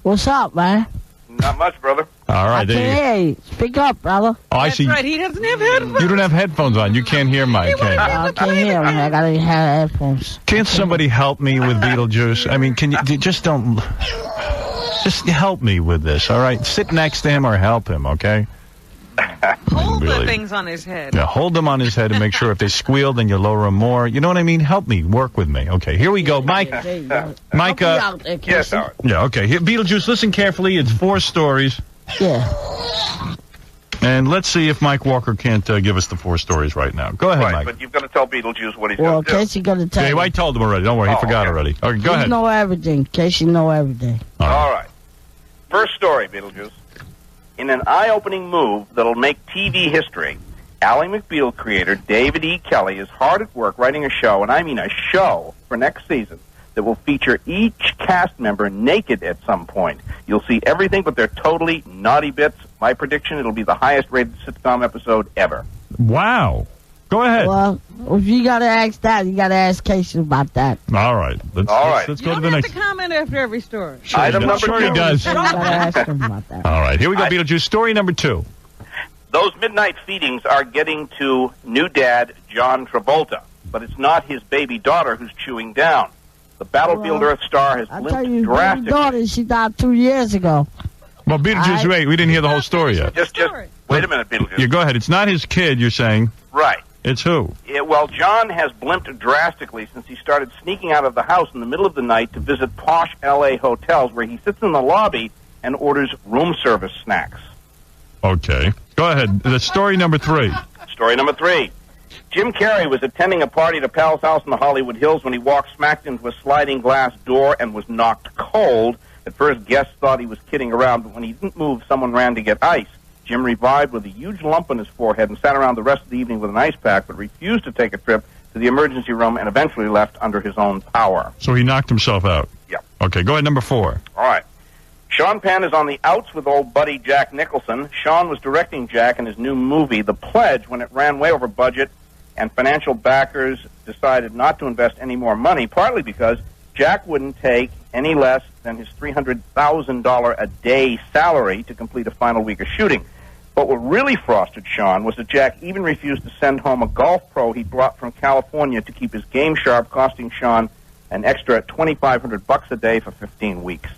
What's up, man? Not much, brother. All right. I can't hear you. Speak up, brother. Oh, I see. That's right. He doesn't have headphones. You don't have headphones on. You can't hear Mike. Can you? I can't hear him. I gotta have headphones. Can't somebody help me with Beetlejuice? I mean, can you just don't... Just help me with this, all right? Sit next to him or help him, okay? Hold the Really. things on his head. Yeah, hold them on his head and make sure if they squeal, then you lower them more. You know what I mean? Help me. Work with me. Okay, here we go. Mike. Mike, Yes, Howard. yeah, okay. Here, Beetlejuice, listen carefully. It's 4 stories. Yeah. And let's see if Mike Walker can't give us the 4 stories right now. Go ahead, Right, Mike. but you've got to tell Beetlejuice what he's Well, going to do. Casey gonna tell Yeah, you. I told him already. Don't worry, he forgot already. Okay, go ahead. You know everything. Casey know everything. All right. First story, Beetlejuice. In an eye-opening move that'll make TV history, Ally McBeal creator David E. Kelly is hard at work writing a show, and I mean a show, for next season that will feature each cast member naked at some point. You'll see everything but their totally naughty bits. My prediction, it'll be the highest-rated sitcom episode ever. Wow. Go ahead. Well, if you gotta ask that, you gotta ask Casey about that. All right. Let's go to the next. Comment after every story. Sure, Item number sure 2. he does. You gotta ask him about that. All right, here we go, Beetlejuice. Story number 2. Those midnight feedings are getting to new dad John Travolta, but it's not his baby daughter who's chewing down. The Battlefield Earth star has I tell limped you, my drastically. daughter, she died 2 years ago. Well, Beetlejuice, wait, we didn't hear the whole story yet. Just wait a minute, Beetlejuice. Yeah, go ahead. It's not his kid, you're saying. Right. It's who? Yeah, well, John has blimped drastically since he started sneaking out of the house in the middle of the night to visit posh L.A. hotels where he sits in the lobby and orders room service snacks. Okay. Go ahead. The story number 3. Story number 3. Jim Carrey was attending a party at a Pal's house in the Hollywood Hills when he walked smacked into a sliding glass door and was knocked cold. At first, guests thought he was kidding around, but when he didn't move, someone ran to get ice. Jim revived with a huge lump on his forehead and sat around the rest of the evening with an ice pack, but refused to take a trip to the emergency room and eventually left under his own power. So he knocked himself out. Yep. Okay, go ahead, number 4. All right. Sean Penn is on the outs with old buddy Jack Nicholson. Sean was directing Jack in his new movie, The Pledge, when it ran way over budget, and financial backers decided not to invest any more money, partly because Jack wouldn't take any less than his $300,000 a day salary to complete a final week of shooting. But what really frosted Sean was that Jack even refused to send home a golf pro he brought from California to keep his game sharp, costing Sean an extra $2,500 a day for 15 weeks.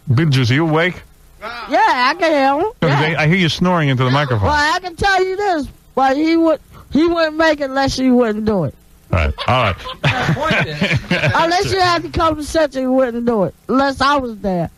Beetlejuice, are you awake? Yeah, I can hear him. Yeah. I hear you snoring into the microphone. Well, I can tell you this, but he wouldn't make it unless he wouldn't do it. All right. Unless you had to come to such, he wouldn't do it. Unless I was there.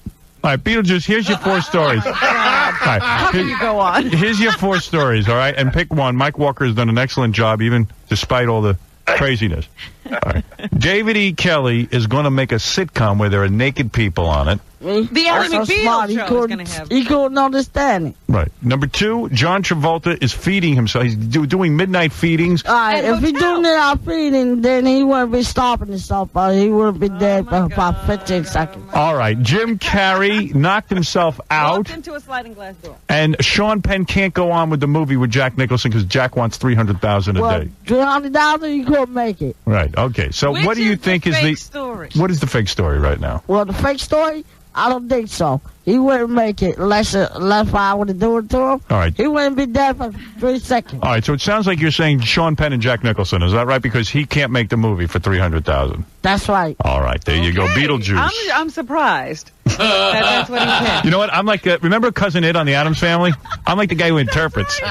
All right, Beetlejuice, here's your 4 stories. All right. How can you go on? Here's your 4 stories, all right? And pick one. Mike Walker has done an excellent job, even despite all the craziness. All right. David E. Kelly is going to make a sitcom where there are naked people on it. The Ally McBeal show is going to have. He couldn't understand it. Right. Number 2, John Travolta is feeding himself. He's doing midnight feedings. All right, if he doing midnight feeding, then he wouldn't be stopping himself, but he would be dead for about 15 seconds. All right. Jim Carrey knocked himself out. Walked into a sliding glass door. And Sean Penn can't go on with the movie with Jack Nicholson because Jack wants $300,000 a day. $300,000, you couldn't make it. Right. Okay. So Which what do you is think the is fake the story? What is the fake story right now? Well, the fake story, I don't think so. He wouldn't make it unless I would do it to him. All right. He wouldn't be dead for 3 seconds. All right. So it sounds like you're saying Sean Penn and Jack Nicholson. Is that right? Because he can't make the movie for $300,000. That's right. All right. There you go. Beetlejuice. I'm surprised. That's what he said. You know what? I'm like, remember Cousin Ed on the Addams Family? I'm like the guy who interprets. All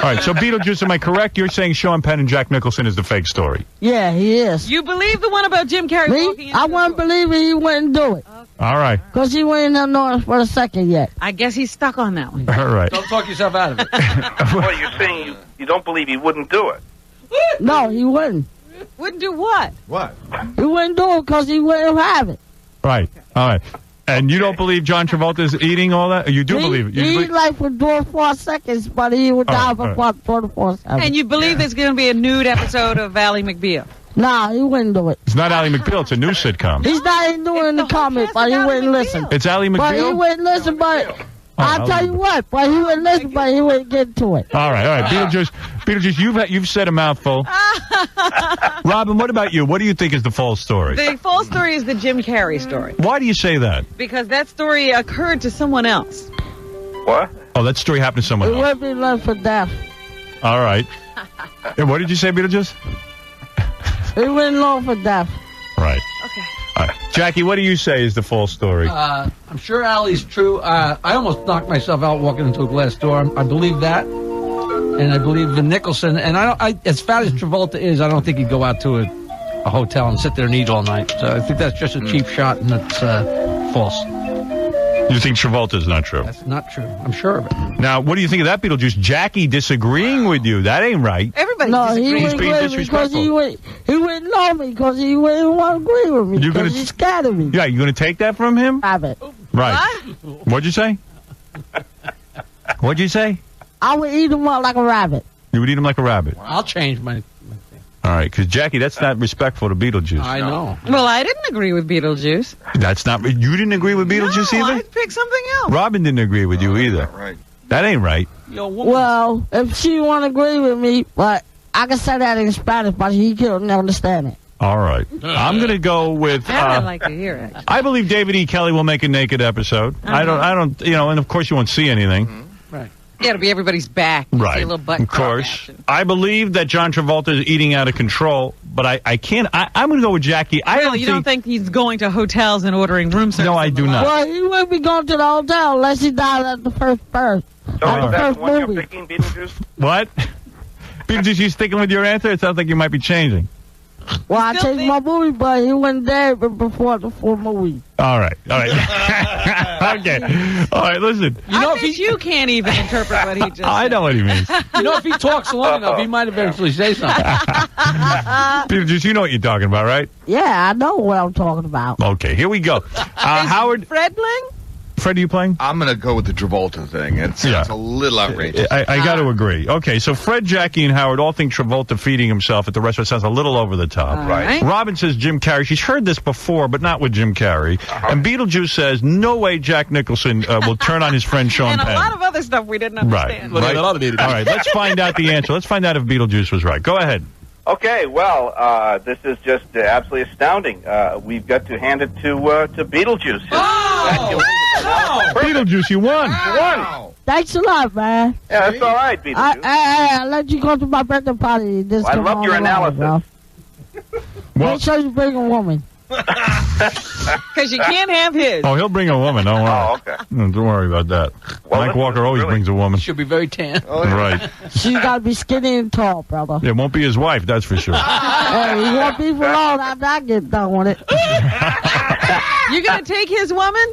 right. So Beetlejuice, am I correct? You're saying Sean Penn and Jack Nicholson is the fake story. Yeah, he is. You believe the one about Jim Carrey walking into I wouldn't believe it. He wouldn't do it. All right. Because he wouldn't have known it for a second yet. I guess he's stuck on that one. All right. Don't talk yourself out of it. Well, you're saying you don't believe he wouldn't do it. No, he wouldn't. Wouldn't do what? What? He wouldn't do it because he wouldn't have it. Right. All right. And you don't believe John Travolta is eating all that? Or you do believe it? You He believe- like for 4 seconds, but he would die for all right. about 24 seconds. And you believe there's going to be a nude episode of Ally McBeal? Nah, he wouldn't do it. It's not Ally McBeal. It's a new sitcom. He's not even doing the comment, but he wouldn't listen. It's Ally But he McBeal? wouldn't listen, but I'll Ally tell you what, but he wouldn't listen, but he wouldn't get to it. All right. Beetlejuice, you've said a mouthful. Robin, what about you? What do you think is the false story? The false story is the Jim Carrey story. Why do you say that? Because that story occurred to someone else. What? Oh, that story happened to someone He else. wouldn't be left for death. All right. And what did you say, Beetlejuice? He wouldn't long for death. Right. Okay. All right. Jackie, what do you say is the false story? I'm sure Allie's true. I almost knocked myself out walking into a glass door. I believe that. And I believe in Nicholson. And as fat as Travolta is, I don't think he'd go out to a hotel and sit there and eat all night. So I think that's just a cheap shot, and that's false. You think Travolta's not true? That's not true. I'm sure of it. Now, what do you think of that, Beetlejuice? Jackie disagreeing with you. That ain't right. Everybody No, he He's wouldn't being agree with me because disrespectful. he wouldn't know me because he wouldn't want to agree with me You're gonna because he's scared of me. Yeah, you going to take that from him? Rabbit. Right. What'd you say? What'd you say? I would eat him up like a rabbit. You would eat him like a rabbit. I'll change my... All right, because Jackie, that's not respectful to Beetlejuice. I know. Well, I didn't agree with Beetlejuice. That's not. You didn't agree with Beetlejuice No, either? I'd pick something else. Robin didn't agree with you either. Right. That ain't right. Well, if she want to agree with me, but I can say that in Spanish, but he couldn't understand it. All right. I'm going to go with. That I'd like to hear, actually. I believe David E. Kelly will make a naked episode. I don't, and of course you won't see anything. Right. Yeah, it'll be everybody's back. You see Right. a little butt Of crack course. action. I believe that John Travolta is eating out of control, but I can't. I'm going to go with Jackie. Really, you don't think he's going to hotels and ordering room service? No, I do not. Well, he wouldn't be going to the hotel unless he died at the first So at is the that first the one you're movie. picking, Beetlejuice? What? Beetlejuice, you sticking with your answer? It sounds like you might be changing. Well, I changed my movie, but he wasn't there before the full movie. All right. Okay. All right, listen. You know, I bet you can't even interpret what he just I know what he means. You know, if he talks long enough, he might eventually say something. Beetlejuice, you know what you're talking about, right? Yeah, I know what I'm talking about. Okay, here we go. Howard. Fred playing? Fred, are you playing? I'm going to go with the Travolta thing. It's a little outrageous. I got to agree. Okay, so Fred, Jackie, and Howard all think Travolta feeding himself at the restaurant sounds a little over the top. Right. Robin says Jim Carrey. She's heard this before, but not with Jim Carrey. And Beetlejuice says no way Jack Nicholson will turn on his friend Sean And a Penn. lot of other stuff we didn't Right. understand. Right. All right, let's find out the answer. Let's find out if Beetlejuice was right. Go ahead. Okay, well, this is just absolutely astounding. We've got to hand it to Beetlejuice. Beetlejuice, you won. You won. Thanks a lot, man. Yeah, that's all right, Beetlejuice. I'll let you go to my birthday party. This I love your analysis. Make sure you bring a woman. Because you can't have his. Oh, he'll bring a woman. Don't worry. Oh, okay. Don't worry about that. Well, Mike Walker always brings a woman. She'll be very tan. Right. She got to be skinny and tall, brother. It won't be his wife, that's for sure. Hey, you won't be for long after I get done with it. You going to take his woman?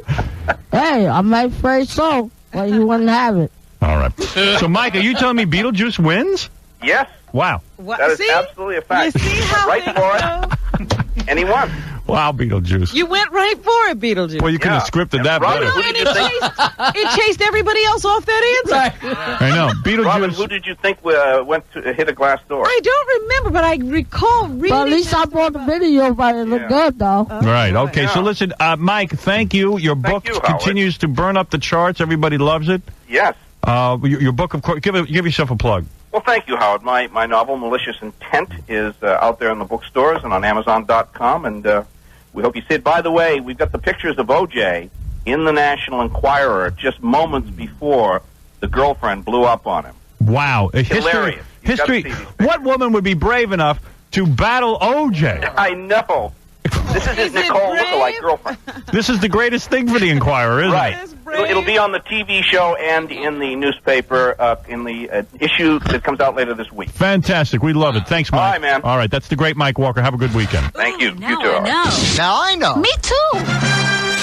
Hey, I'm afraid so. Well, you wouldn't have it. All right. So, Mike, are you telling me Beetlejuice wins? Yes. Wow. That is absolutely a fact. You see how right they for it. And he won. Wow, Beetlejuice. You went right for it, Beetlejuice. Well, you could have scripted that Robin, better. who did you think? It chased everybody else off that answer. I know. Beetlejuice. Robin, who did you think went to hit a glass door? I don't remember, but I recall reading. But at least I brought the video, but it looked good, though. Right. Okay. So listen, Mike, thank you. Your book continues to burn up the charts. Everybody loves it. Yes. Your book, of course. Give yourself a plug. Well, thank you, Howard. My novel, Malicious Intent, is out there in the bookstores and on Amazon.com, and we hope you see it. By the way, we've got the pictures of O.J. in the National Enquirer just moments before the girlfriend blew up on him. Wow. Hilarious. History. What woman would be brave enough to battle O.J.? I know. This is his Nicole lookalike girlfriend. This is the greatest thing for the Enquirer, isn't right. it? It'll be on the TV show and in the newspaper, in the issue that comes out later this week. Fantastic. We love it. Thanks, Mike. All right, man. All right. That's the great Mike Walker. Have a good weekend. Thank you. Now You too. I know. Now I know. Me too.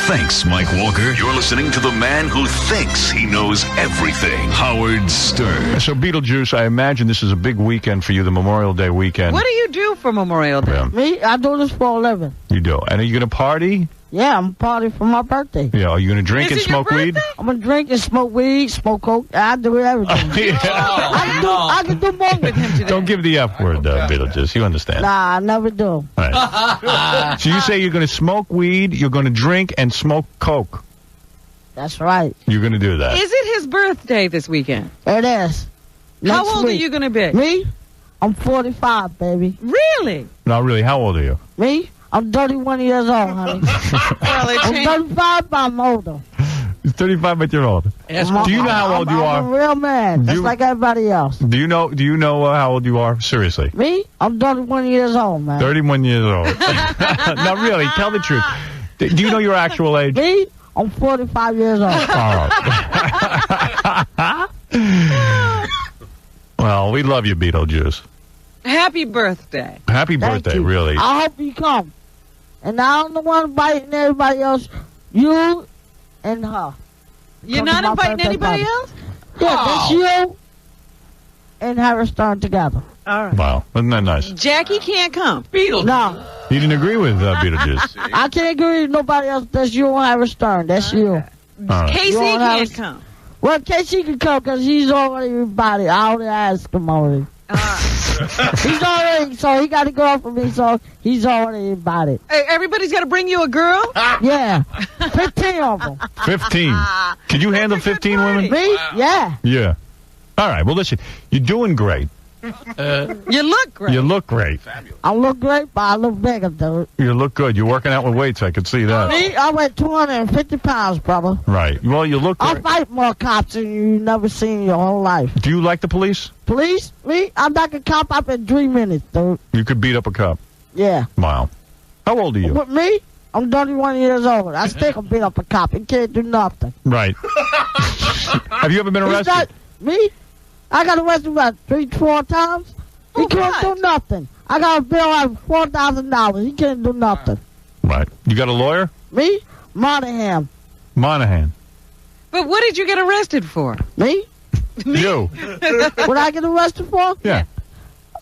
Thanks, Mike Walker. You're listening to the man who thinks he knows everything, Howard Stern. So, Beetlejuice, I imagine this is a big weekend for you, the Memorial Day weekend. What do you do for Memorial Day? Yeah. Me, I do this for a living. You do. And are you going to party? Yeah, I'm partying for my birthday. Yeah. Are you going to drink and smoke weed? I'm going to drink and smoke weed, smoke coke. I do everything. I can do more with him today. Don't give the F word, Beetlejuice. You understand. Nah, I never do. All right. So you say you're going to smoke weed, you're going to drink and smoke coke. That's right. You're going to do that. Is it his birthday this weekend? It is. How Next old are week. you going to be? Me? I'm 45, baby. Really? No, really, how old are you? Me? I'm 31 years old, honey. I'm 35, but I'm older. You're 35, but you're old. Do you know how old you I'm a are? real man, just like everybody else. Do you know how old you are? Seriously. Me? I'm 31 years old, man. 31 years old. No, really, tell the truth. Do you know your actual age? Me? I'm 45 years old. All right. Well, we love you, Beetlejuice. Happy birthday. Happy birthday, you. really. I hope you come. And I don't want to invite everybody else. You and her. You're Come to not my inviting birthday anybody party. else? Yeah, that's you and Harris Stern together. All right. Wow, isn't that nice? Jackie can't come. No. You didn't agree with Beetlejuice. I can't agree with nobody else. That's you and Harris Stern. That's you. All right. Casey You don't have can't a- come. Well, Casey can come because he's already invited. I already asked him already. He's already, so he got a girl for me, so he's already invited. Hey, everybody's got to bring you a girl? Yeah. 15 of them. 15. Can you handle 15 women? Me? Yeah. Yeah. All right. Well, listen, you're doing great. You look great. You look great. I look great, but I look bigger, dude. You look good. You're working out with weights. I could see that. Me? I weigh 250 pounds, brother. Right. Well, you look I'll great. fight more cops than you never seen in your whole life. Do you like the police? Police? Me? I'm like a cop up in 3 minutes, dude. You could beat up a cop. Yeah. Wow. How old are you? With me? I'm 31 years old. I still can beat up a cop. He can't do nothing. Right. Have you ever been He's arrested? not, me? I got arrested about 3-4 times. He can't do nothing. I got a bill of $4,000. He can't do nothing. Right. You got a lawyer? Me? Monahan. Monahan. But what did you get arrested for? Me? You. What I get arrested for? Yeah.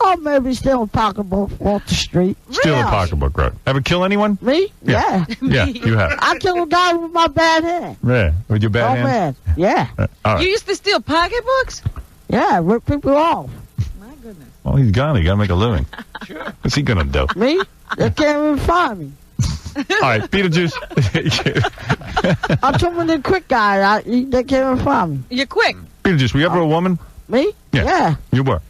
Oh, maybe stealing a pocketbook off the street. Steal a pocketbook, right? Ever kill anyone? Me? Yeah. Yeah, you have. I killed a guy with my bad hand. Yeah. With your bad Oh, hand? man. Yeah. All right. You used to steal pocketbooks? Yeah, rip people off. Well, he's gone. He got to make a living. Sure. What's he going to do? Me? They can't even find me. All right, Beetlejuice. I'm talking to the quick guy. They can't even find me. You're quick. Beetlejuice, were you ever a woman? Me? Yeah. You were.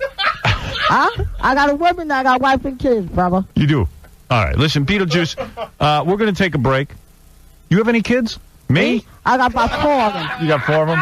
Huh? I got a woman, I got wife and kids, brother. You do. All right. Listen, Beetlejuice, we're going to take a break. You have any kids? Me? I got about 4 of them. You got 4 of them?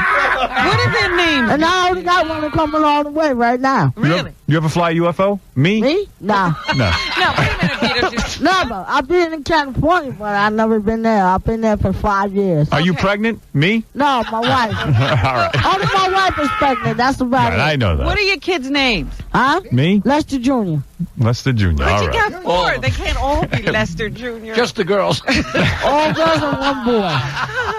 What are their names? And I already got one coming all the way right now. Really? You ever fly a UFO? Me? Me? Nah. No. No, wait a minute, Beetlejuice. Never. I've been in California, but I've never been there. I've been there for 5 years. Are you pregnant? Me? No, my wife. All right. Only my wife is pregnant. That's about Right, it. I know that. What are your kids' names? Huh? Me? Lester Jr. Lester Jr. But All you right. got 4. They can't all be Lester Jr. Just the girls. All girls and one boy.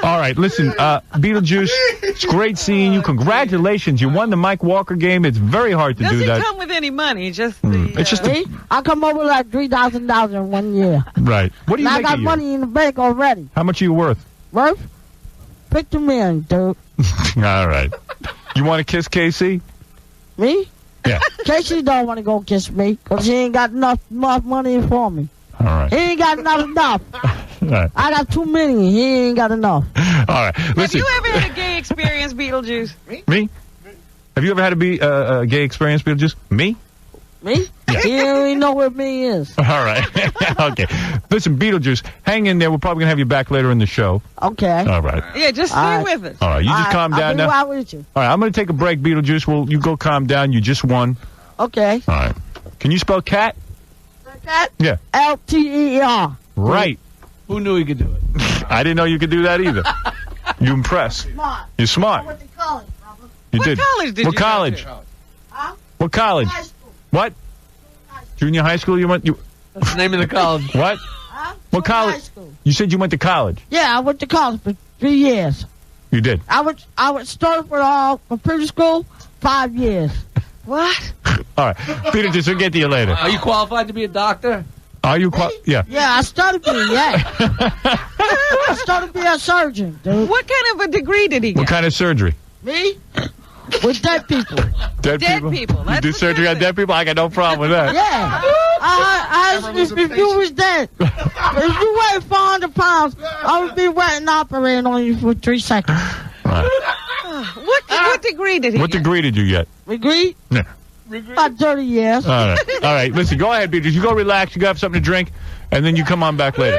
All right, listen, Beetlejuice, it's great seeing you. Congratulations. You won the Mike Walker game. It's very hard to Does do he that. come with any money? Just the, It's just Me? I come over like $3,000 in 1 year. right. What do you And I make got a year? money in the bank already. How much are you worth? Worth? 50 million, dude. All right. You want to kiss Casey? Me? Yeah. Casey don't want to go kiss me because he ain't got enough money for me. All right. He ain't got enough. All right. I got 2 million. He ain't got enough. All right. Have Listen. you ever had a gay experience, Beetlejuice? Me? Have you ever had a gay experience, Beetlejuice? Me? Me? Yeah. You don't even know what me is. All right. Okay. Listen, Beetlejuice, hang in there. We're probably going to have you back later in the show. Okay. All right. Yeah, just stay All right. with us. All right. You just calm down I'll be now. right with you. All right. I'm going to take a break, Beetlejuice. You go calm down. You just won. Okay. All right. Can you spell cat? Cat? Yeah. L-T-E-R. Right. Who knew he could do it? I didn't know you could do that either. You impress. Smart. You're smart. I went to college, brother. You What did. college did What you go college? to? Huh? What college? High school. What? Junior high school? You went? That's the name of the college. What? Huh? What Junior college? High school. You said you went to college. Yeah, I went to college for 3 years. You did. I would start for previous school 5 years. What? All right. Beetlejuice, we'll get to you later. Are you qualified to be a doctor? Are you? Yeah. Yeah, I started to be, I started to be a surgeon, dude. What kind of a degree did he get? What kind of surgery? Me? With dead people. Dead people. people. You That's do what surgery you're on dead people? I got no problem with that. Yeah. If you was dead, if you weighed 400 pounds, I would be waiting operating on you for 3 seconds. What degree did he What get? degree did you get? Degree? Yeah. About 30 years. All right. All right. Listen, go ahead, Beetlejuice. You go relax. You go have something to drink, and then you come on back later.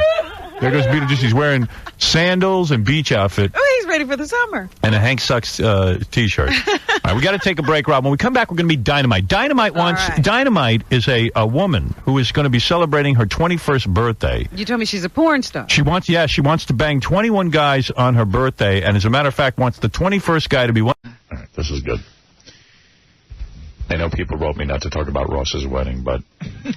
There goes Beetlejuice. He's wearing sandals and beach outfit Oh, he's ready for the summer. and a Hank Sucks T-shirt. All right, we got to take a break, Rob. When we come back, we're going to meet Dynamite. Dynamite is a woman who is going to be celebrating her 21st birthday. You told me she's a porn star. She wants to bang 21 guys on her birthday, and as a matter of fact, wants the 21st guy to be one. All right, this is good. I know people wrote me not to talk about Ross's wedding, but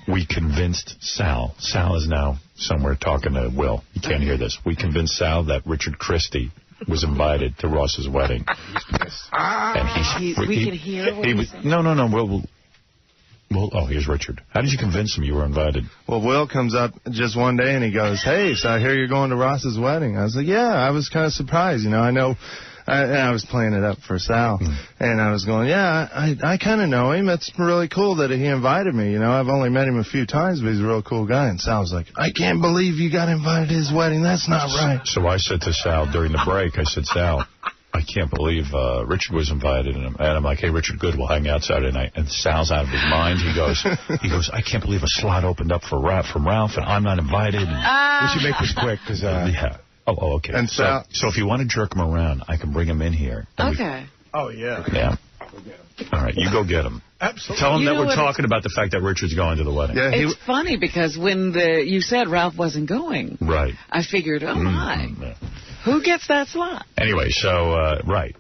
we convinced Sal. Sal is now somewhere talking to Will. You can't hear this. We convinced Sal that Richard Christie was invited to Ross's wedding. And we can hear what he's saying. No. Well, oh, here's Richard. How did you convince him you were invited? Well, Will comes up just one day and he goes, "Hey, so I hear you're going to Ross's wedding." I was like, "Yeah." I was kind of surprised, I know. And I was playing it up for Sal, and I was going, "Yeah, I kind of know him. It's really cool that he invited me. I've only met him a few times, but he's a real cool guy." And Sal was like, "I can't believe you got invited to his wedding. That's not right." So I said to Sal during the break, I said, "Sal, I can't believe Richard was invited." And I'm like, "Hey, Richard, good. We'll hang out Saturday night." And Sal's out of his mind. He goes, "I can't believe a slot opened up from Ralph, and I'm not invited." And we should make this quick, because... yeah. Oh, okay. And so if you want to jerk him around, I can bring him in here. Okay. Oh, yeah. Yeah. All right, you go get him. Absolutely. Tell him You that know we're what talking about the fact that Richard's going to the wedding. Yeah, It's funny because when you said Ralph wasn't going, Right. I figured, oh my, Yeah. who gets that slot? Anyway, so, right.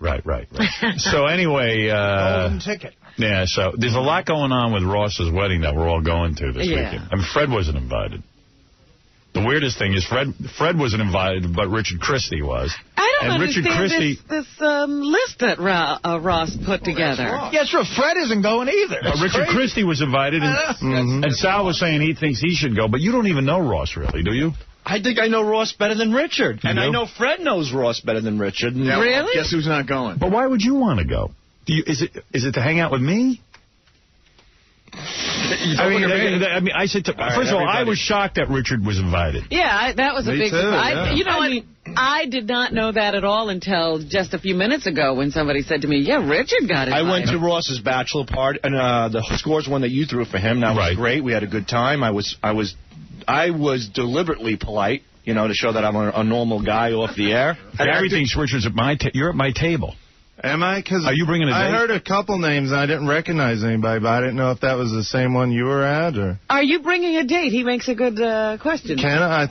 So anyway, golden ticket. Yeah, so there's a lot going on with Ross's wedding that we're all going to this weekend. I mean, Fred wasn't invited. The weirdest thing is Fred wasn't invited, but Richard Christie was. I don't and understand Richard Christie, this list that Ross put together. Yeah, sure. Fred isn't going either. Richard Christie was invited, and Sal was saying he thinks he should go, but you don't even know Ross, really, do you? I think I know Ross better than Richard. You and do? I know Fred knows Ross better than Richard. And Really? Guess who's not going? But why would you want to go? Is it to hang out with me? I said, first of all, I was shocked that Richard was invited. Yeah, that was a big surprise. yeah. You know what? I did not know that at all until just a few minutes ago when somebody said to me, yeah, Richard got invited. I went to Ross's bachelor party, and the scores one that you threw for him. That was great. We had a good time. I was deliberately polite, to show that I'm a normal guy off the air. Everything's Richard's at you're at my table. Am I? Because are you bringing a date? I heard a couple names and I didn't recognize anybody, but I didn't know if that was the same one you were at or. Are you bringing a date? He makes a good question. Can I?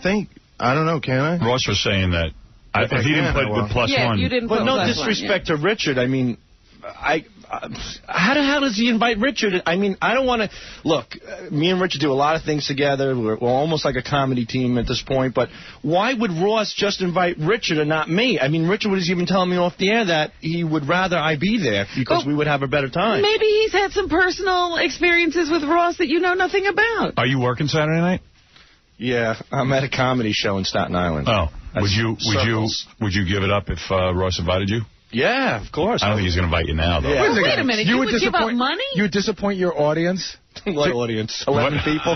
I don't know. Can I? Ross was saying that if he didn't put the +1. You didn't. But no disrespect to Richard. I mean, how the hell does he invite Richard? I mean, I don't want to... Look, me and Richard do a lot of things together. We're almost like a comedy team at this point. But why would Ross just invite Richard and not me? I mean, Richard was even telling me off the air that he would rather I be there because we would have a better time. Maybe he's had some personal experiences with Ross that you know nothing about. Are you working Saturday night? Yeah, I'm at a comedy show in Staten Island. Oh, would you give it up if Ross invited you? Yeah, of course. I don't think he's going to invite you now, though. Yeah. Wait a minute. You would give up money? You would disappoint your audience? What audience? 11 people?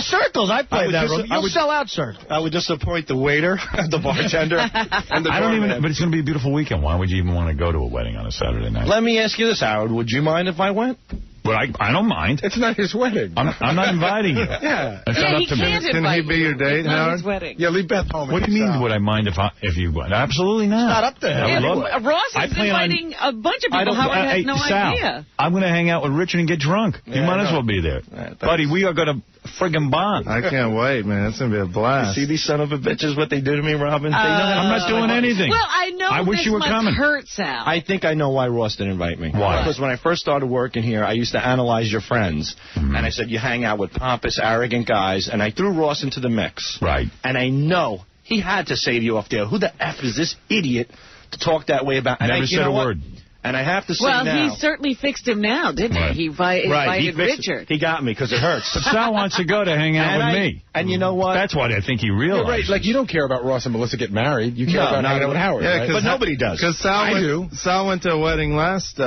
Circles, I played that role. You'll sell out, sir. I would disappoint the waiter, the bartender, and the doorman. But it's going to be a beautiful weekend. Why would you even want to go to a wedding on a Saturday night? Let me ask you this, Howard. Would you mind if I went? But I don't mind. It's not his wedding. I'm not inviting you. Yeah. It's not up to me. Can he be your date, Howard? Yeah, leave Beth home. What do you mean, would I mind if you went? Absolutely not. It's not up to him. Ross is inviting a bunch of people. Howard has no idea. I'm going to hang out with Richard and get drunk. You might as well be there. Buddy, we are going to friggin' bond. I can't wait, man. It's going to be a blast. You see these son of a bitches, what they do to me, Robin? I'm not doing anything. Well, I know I wish you were coming. Hurt, Sal. I think I know why Ross didn't invite me. Why? Because when I first started working here, I used to analyze your friends. And I said, you hang out with pompous, arrogant guys. And I threw Ross into the mix. Right. And I know he had to say to you off there, who the F is this idiot to talk that way about? And Never said a word. And I have to say now... Well, he certainly fixed him now, didn't he? He invited Richard. He got me because it hurts. But Sal wants to go to hang out with me. And you know what? That's what I think he realized. You're right. Like, you don't care about Ross and Melissa getting married. You care about hanging out with Howard, right? But nobody does. Because Sal went to a wedding last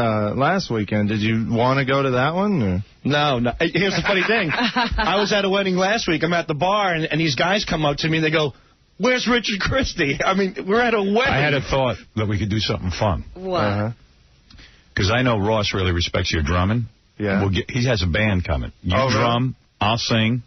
weekend. Did you want to go to that one? Or? No. Here's the funny thing. I was at a wedding last week. I'm at the bar, and these guys come up to me, and they go, where's Richard Christie? I mean, we're at a wedding. I had a thought that we could do something fun. What? Because I know Ross really respects your drumming. Yeah. He has a band coming. You drum, I'll sing.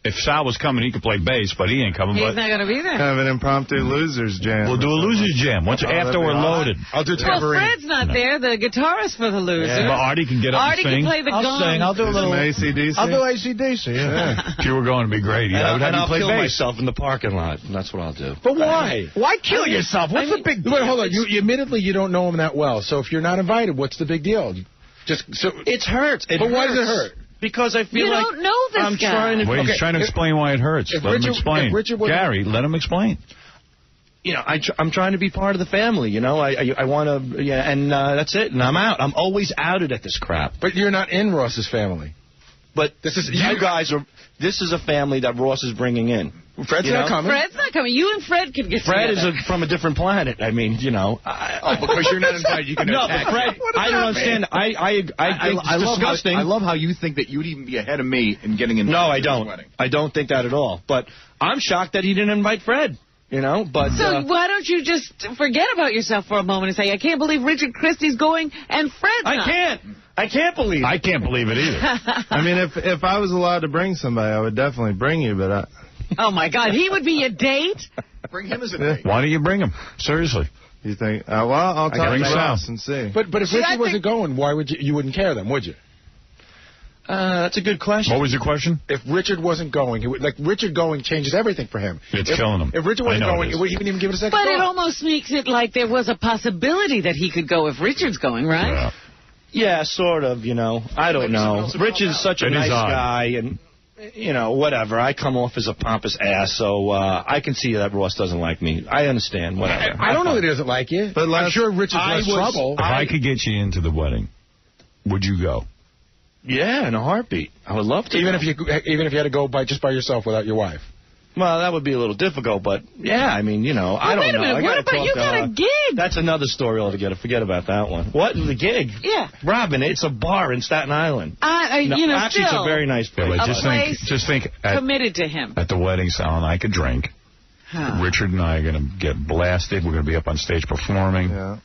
If Sal was coming, he could play bass, but he ain't coming. He's not going to be there. Have an impromptu losers jam. We'll do a losers jam. After we're loaded. I'll do tambourine. Well, Fred's not there, the guitarist for the losers. Yeah. But Artie can get up and sing. Artie can play the gong. I'll sing. I'll do a little AC/DC. I'll do AC/DC, yeah. If you were going to be great. And I'll kill myself in the parking lot. And that's what I'll do. But why? Why kill yourself? What's the big deal? Wait, hold on. You admittedly, you don't know him that well. So if you're not invited, what's the big deal? It hurts. But why does it hurt? Because I feel like... You don't know this I'm guy. trying to... Wait, he's trying to explain why it hurts. Let him explain. Gary, let him explain. You know, I'm trying to be part of the family, you know. I want to... Yeah, and that's it. And I'm out. I'm always outed at this crap. But you're not in Ross's family. But you guys are... This is a family that Ross is bringing in. Fred's not coming. Fred's not coming. You and Fred could get Fred together. is from a different planet. I mean, you know. Because you're not invited, you can attack. But Fred, I don't understand. I think it's disgusting. I love how you think that you'd even be ahead of me in getting invited. No, I don't. I don't think that at all. But I'm shocked that he didn't invite Fred. You know, but... So why don't you just forget about yourself for a moment and say, I can't believe Richard Christie's going and Fred's not. I can't believe it. I can't believe it either. I mean, if I was allowed to bring somebody, I would definitely bring you, but Oh, my God. He would be a date? Bring him as a date. Why don't you bring him? Seriously. You think... well, I'll talk to Ross and see. But if Richard wasn't going, why would you wouldn't care then, would you? That's a good question. What was your question? If Richard wasn't going, Richard going changes everything for him. It's killing him. If Richard wasn't going, he wouldn't even give it a second But thought. it almost makes it like there was a possibility that he could go if Richard's going, right? Yeah, sort of, you know. I don't know. Richard's such a nice guy, and, you know, whatever. I come off as a pompous ass, so I can see that Ross doesn't like me. I understand, whatever. I don't know that he doesn't like you, but I'm sure Richard's less trouble. If I could get you into the wedding, would you go? Yeah, in a heartbeat. I would love to. Even if you had to go just by yourself without your wife. Well, that would be a little difficult, but yeah, I mean, you know, I don't know. Wait a minute, what about you got a gig? That's another story altogether. Forget about that one. What? The gig? Yeah. Robin, it's a bar in Staten Island. You know, actually, it's a very nice place. Just think committed to him. At the wedding, Sal and I could drink. Richard and I are going to get blasted. We're going to be up on stage performing. Yeah.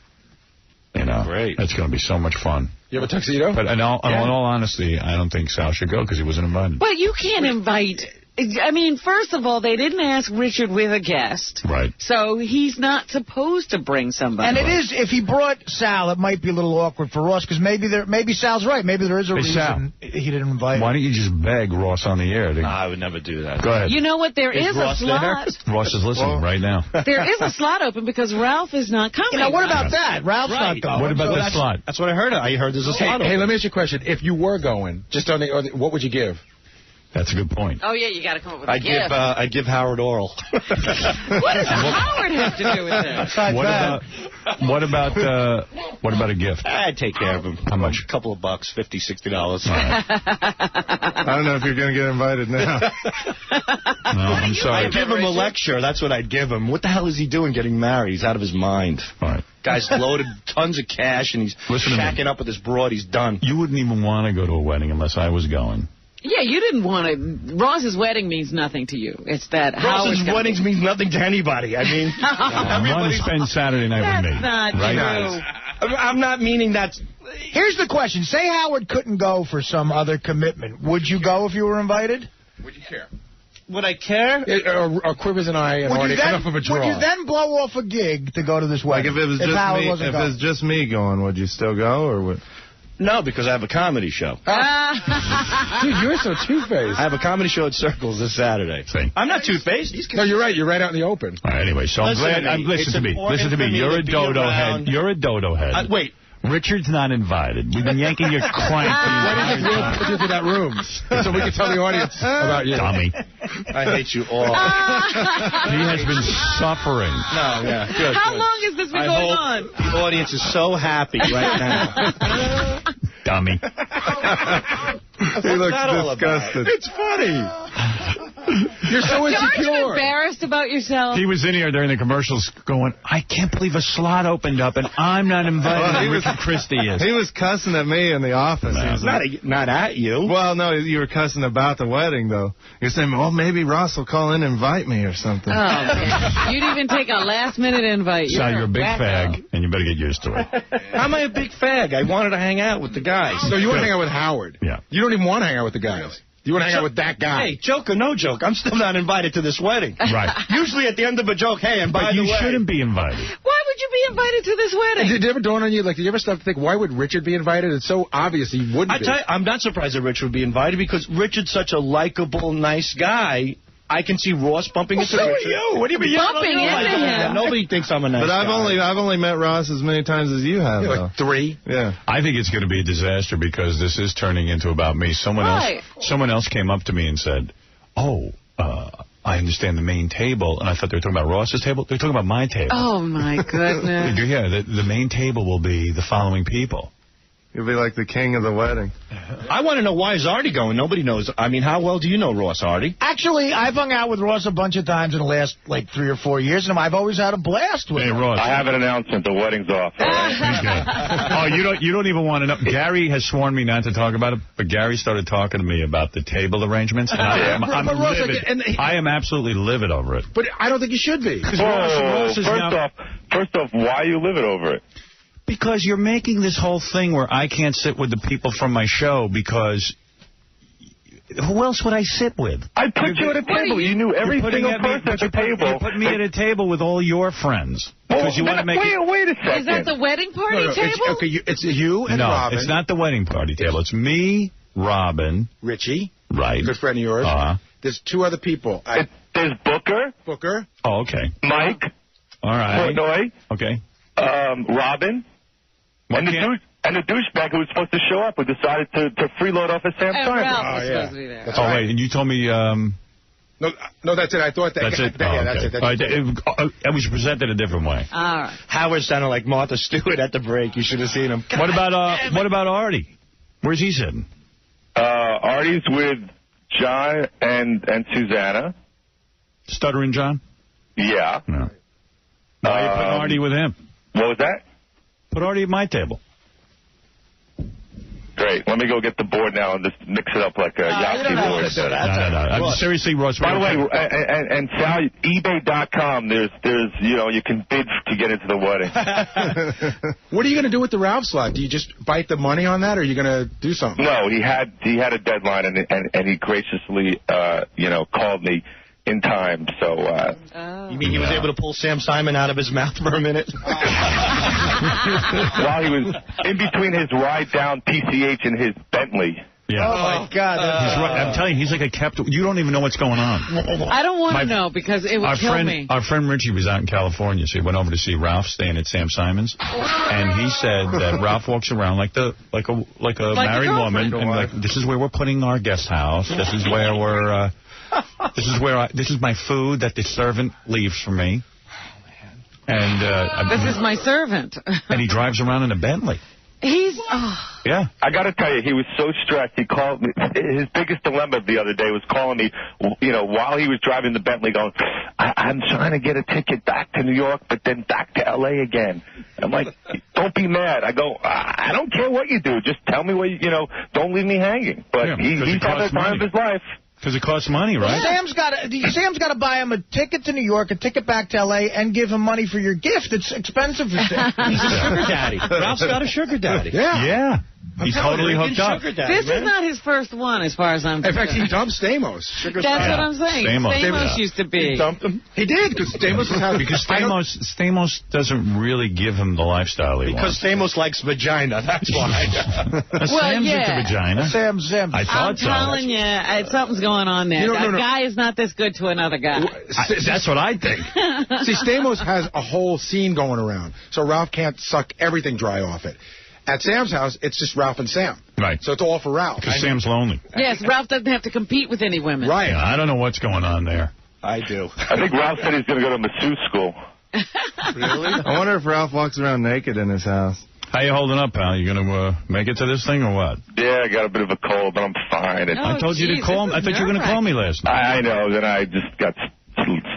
You know, great. It's going to be so much fun. You have a tuxedo? But in all honesty, I don't think Sal should go because he wasn't invited. But you can't invite I mean, first of all, they didn't ask Richard with a guest. Right. So he's not supposed to bring somebody. And it is, if he brought Sal, it might be a little awkward for Ross, because maybe Sal's right. Maybe there is a reason Sal, he didn't invite him. Why don't you just beg Ross on the air? I would never do that. Go ahead. You know what? There is a slot. Ross is listening right now. There is a slot open because Ralph is not coming. Now, what about that? Ralph's not going. What about the slot? That's what I heard. I heard there's a slot open. Hey, let me ask you a question. If you were going, just on the, what would you give? That's a good point. Oh, yeah, you got to come up with a gift. I'd give Howard oral. What does Howard have to do with this? What about a gift? I'd take care of him. How much? A couple of bucks, $50, $60. I don't know if you're going to get invited now. No, I'm sorry. I'd give him a lecture. That's what I'd give him. What the hell is he doing getting married? He's out of his mind. All right. Guy's loaded tons of cash, and he's shacking up with his broad. He's done. You wouldn't even want to go to a wedding unless I was going. Yeah, you didn't want to. Ross's wedding means nothing to you. It's that Ross's weddings means nothing to anybody. I mean, I want to spend Saturday night with me. That's not true. I'm not meaning that. Here's the question. Say Howard couldn't go for some other commitment. Would you go if you were invited? Would you care? Would I care? Or Quivers and I and Artie, enough of a draw. Would you then blow off a gig to go to this wedding? Like if it was just me going, would you still go or would? No, because I have a comedy show. Dude, you're so two-faced. I have a comedy show at Circles this Saturday. I'm not two-faced. No, you're right. You're right out in the open. All right, anyway, so I'm glad. Listen to me. Listen to me. You're a dodo head. You're a dodo head. Wait. Richard's not invited. We've been yanking your crank. Why did you put you through that room? So we can tell the audience about you. Dummy. I hate you all. He has been suffering. No, yeah, good. How long has this been going on? The audience is so happy right now. Dummy. He looks disgusted. It's funny. You're so insecure. Aren't you embarrassed about yourself? He was in here during the commercials going, I can't believe a slot opened up and I'm not invited. Well, Richard Christie is. He was cussing at me in the office. Not at you. Well, no, you were cussing about the wedding, though. You're saying, well, maybe Ross will call in and invite me or something. Oh, man. You'd even take a last-minute invite. You're a big fag, and you better get used to it. How am I a big fag? I wanted to hang out with the guys. No, you want to hang out with Howard. Yeah. You don't even want to hang out with the guys. You want to hang out with that guy. Hey, joke or no joke, I'm still not invited to this wedding. Right. Usually at the end of a joke, hey, and by the way... you shouldn't be invited. Why would you be invited to this wedding? Did it ever dawn on you, did you ever stop to think, why would Richard be invited? It's so obvious he wouldn't be. Tell you, I'm not surprised that Richard would be invited because Richard's such a likable, nice guy. I can see Ross bumping into Richard. So are you. What do you mean? Bumping into him. Yeah, nobody thinks I'm a nice guy. But I've only met Ross as many times as you have. Like 3. Yeah. I think it's going to be a disaster because this is turning into about me. Someone else came up to me and said, I understand the main table. And I thought they were talking about Ross's table. They're talking about my table. Oh, my goodness. Yeah, the main table will be the following people. You'll be like the king of the wedding. I want to know why is Artie going. Nobody knows. I mean, how well do you know Ross, Artie? Actually, I've hung out with Ross a bunch of times in the last, 3 or 4 years, and I've always had a blast with him. Hey, Ross. I have an announcement. The wedding's off. You don't even want to know. Gary has sworn me not to talk about it, but Gary started talking to me about the table arrangements, and I'm livid. I am absolutely livid over it. But I don't think you should be. First off, why are you livid over it? Because you're making this whole thing where I can't sit with the people from my show because who else would I sit with? I put you at a table. You knew every single person at the table. You put me at a table with all your friends. Because you want to make wait a second. Is that the wedding party table? It's you and Robin. No, it's not the wedding party table. It's me, Robin. Richie. Right. Good friend of yours. There's 2 other people. There's Booker. Oh, okay. Mike. All right. Portnoy. Okay. Robin. And the douchebag who was supposed to show up who decided to freeload off at Sam Simon. Ralph was supposed to be there. That's right. Wait, and you told me... No, that's it. I thought that... That's it? That's it. It was presented a different way. All right. Howard sounded like Martha Stewart at the break. You should have seen him. What about Artie? Where's he sitting? Artie's with John and Susanna. Stuttering John? Yeah. No. Why are you putting Artie with him? What was that? Put Artie at my table. Because Great. Let me go get the board now and just mix it up like a Yahtzee board. No. Seriously, Ross. By the way, and Sal, eBay.com, there's you can bid to get into the wedding. What are you going to do with the Ralph slot? Do you just bite the money on that, or are you going to do something? No, he had a deadline, and he graciously, called me in time. So. You mean he was able to pull Sam Simon out of his mouth for a minute? While he was in between his ride down PCH and his Bentley. Yeah. Oh, my God. He's right. I'm telling you, he's like a captain. You don't even know what's going on. I don't want to know because it would kill me. Our friend Richie was out in California, so he went over to see Ralph staying at Sam Simon's, and he said that Ralph walks around like a married woman, and like, this is where we're putting our guest house. This is where we're. This is my food that the servant leaves for me. And this is my servant. And he drives around in a Bentley. Yeah. I got to tell you, he was so stressed. He called me. His biggest dilemma the other day was calling me, while he was driving the Bentley, going, I'm trying to get a ticket back to New York, but then back to L.A. again. I'm like, don't be mad. I go, I don't care what you do. Just tell me where don't leave me hanging. But he's having the time of his life. Because it costs money, right? Sam's got to buy him a ticket to New York, a ticket back to L.A., and give him money for your gift. It's expensive for Sam. He's a sugar daddy. Ralph's got a sugar daddy. Yeah. He's totally hooked up. This is not his first one, as far as I'm concerned. In fact, he dumped Stamos. That's what I'm saying. Stamos used to be. He dumped him. He did, because Stamos was having... Because Stamos doesn't really give him the lifestyle he wants. Because Stamos likes vagina, that's why. Sam's into vagina. Sam's. I thought so. I'm telling you, something's going on there. That guy is not this good to another guy. That's what I think. See, Stamos has a whole scene going around, so Ralph can't suck everything dry off it. At Sam's house, it's just Ralph and Sam. Right. So it's all for Ralph. Because Sam's lonely. Yes, Ralph doesn't have to compete with any women. Right. Yeah, I don't know what's going on there. I do. I think Ralph said he's going to go to masseuse school. Really? I wonder if Ralph walks around naked in his house. How you holding up, pal? You going to make it to this thing or what? Yeah, I got a bit of a cold, but I'm fine. I told you to call me. I thought you were going to call me last night. I know. Then I just got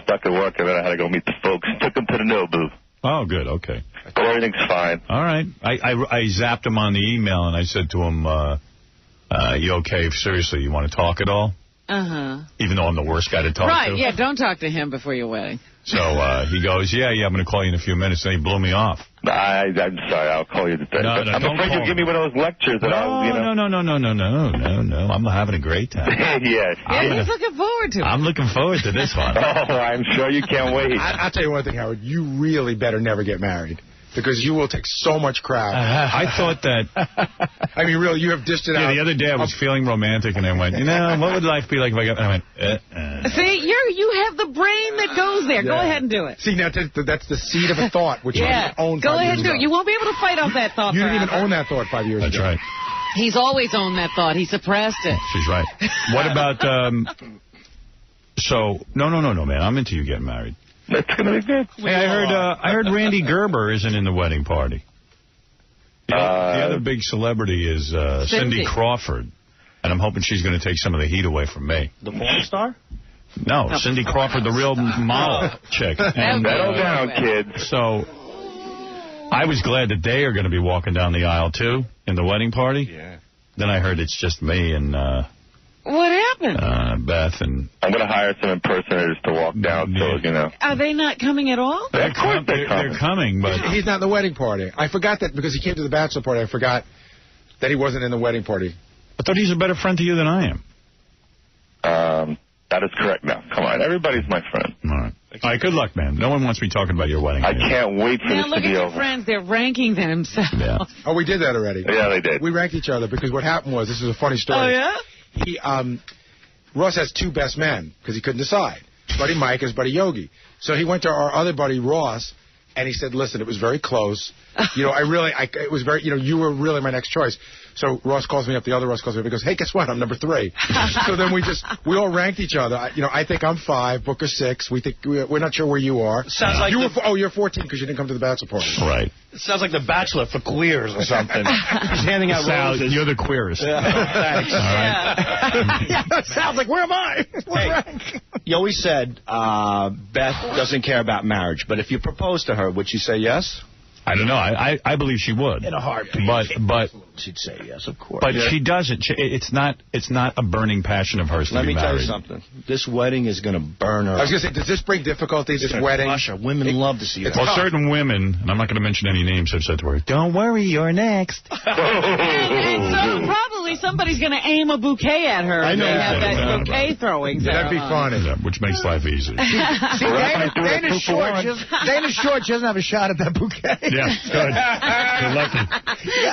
stuck at work, and then I had to go meet the folks. Took them to the Nobu. Oh, good. Okay. But everything's fine. All right. I zapped him on the email, and I said to him, you okay? Seriously, you want to talk at all? Uh-huh. Even though I'm the worst guy to talk to. Right, yeah, don't talk to him before your wedding. So he goes, yeah, I'm going to call you in a few minutes. And he blew me off. I'm sorry. I'll call you today. No, I'm afraid you'll give me one of those lectures. No. I'm having a great time. Yes. He's looking forward to it. I'm looking forward to this one. Oh, I'm sure you can't wait. I'll tell you one thing, Howard. You really better never get married. Because you will take so much crap. I thought that... I mean, really, you have dished it out. The other day I was feeling romantic, and I went, what would life be like if I got... I went, See, you have the brain that goes there. Yeah. Go ahead and do it. See, now that's the seed of a thought, which you didn't own 5 years ago. Go ahead and do it. You won't be able to fight off that thought You didn't forever. even own that thought 5 years ago. That's right. He's always owned that thought. He suppressed it. She's right. What about... No, man. I'm into you getting married. That's going to be good. Hey, I heard Randy Gerber isn't in the wedding party. The other big celebrity is Cindy Crawford, and I'm hoping she's going to take some of the heat away from me. The porn star? No, Cindy Crawford, the real model chick. And, settle down, kids. So I was glad that they are going to be walking down the aisle, too, in the wedding party. Yeah. Then I heard it's just me and... What happened? Beth and... I'm going to hire some impersonators to walk down, so, Are they not coming at all? Of course they're coming, but... He's not in the wedding party. I forgot that because he came to the bachelor party. I forgot that he wasn't in the wedding party. I thought he's a better friend to you than I am. That is correct now. Come on, everybody's my friend. All right. All right, good luck, man. No one wants me talking about your wedding. I can't wait for this to be over. Now look at your friends. They're ranking themselves. Yeah. Oh, we did that already. Yeah, they did. We ranked each other because what happened was, this is a funny story. Oh, yeah? Ross has 2 best men because he couldn't decide. His buddy Mike and his buddy Yogi. So he went to our other buddy Ross, and he said, listen, it was very close. It was very, you were really my next choice. So Ross calls me up, the other Ross calls me up, and goes, hey, guess what? I'm number 3. So then we all ranked each other. I think I'm 5, Booker 6. We're not sure where you are. Sounds like you're 14 because you didn't come to the bachelor party. Right. It sounds like the Bachelor for queers or something. He's handing out roses. You're the queerest. Yeah. Thanks. All right. Yeah, that sounds like, where am I? You always said Beth doesn't care about marriage, but if you proposed to her, would she say yes? I don't know. I believe she would. In a heartbeat. But she'd say yes, of course. But she doesn't. It's not a burning passion of hers to be married. Let me tell you something. This wedding is going to burn her. I was going to say, does this bring difficulties, this wedding? Women love to see that. Well, certain women, and I'm not going to mention any names, have said to her, "Don't worry, you're next." And so probably somebody's going to aim a bouquet at her. I know. And have that bouquet throwing. That'd be funny. Yeah, which makes life easy. See, Dana's short. Dana's short. She doesn't have a shot at that bouquet. Yeah, good. You're lucky.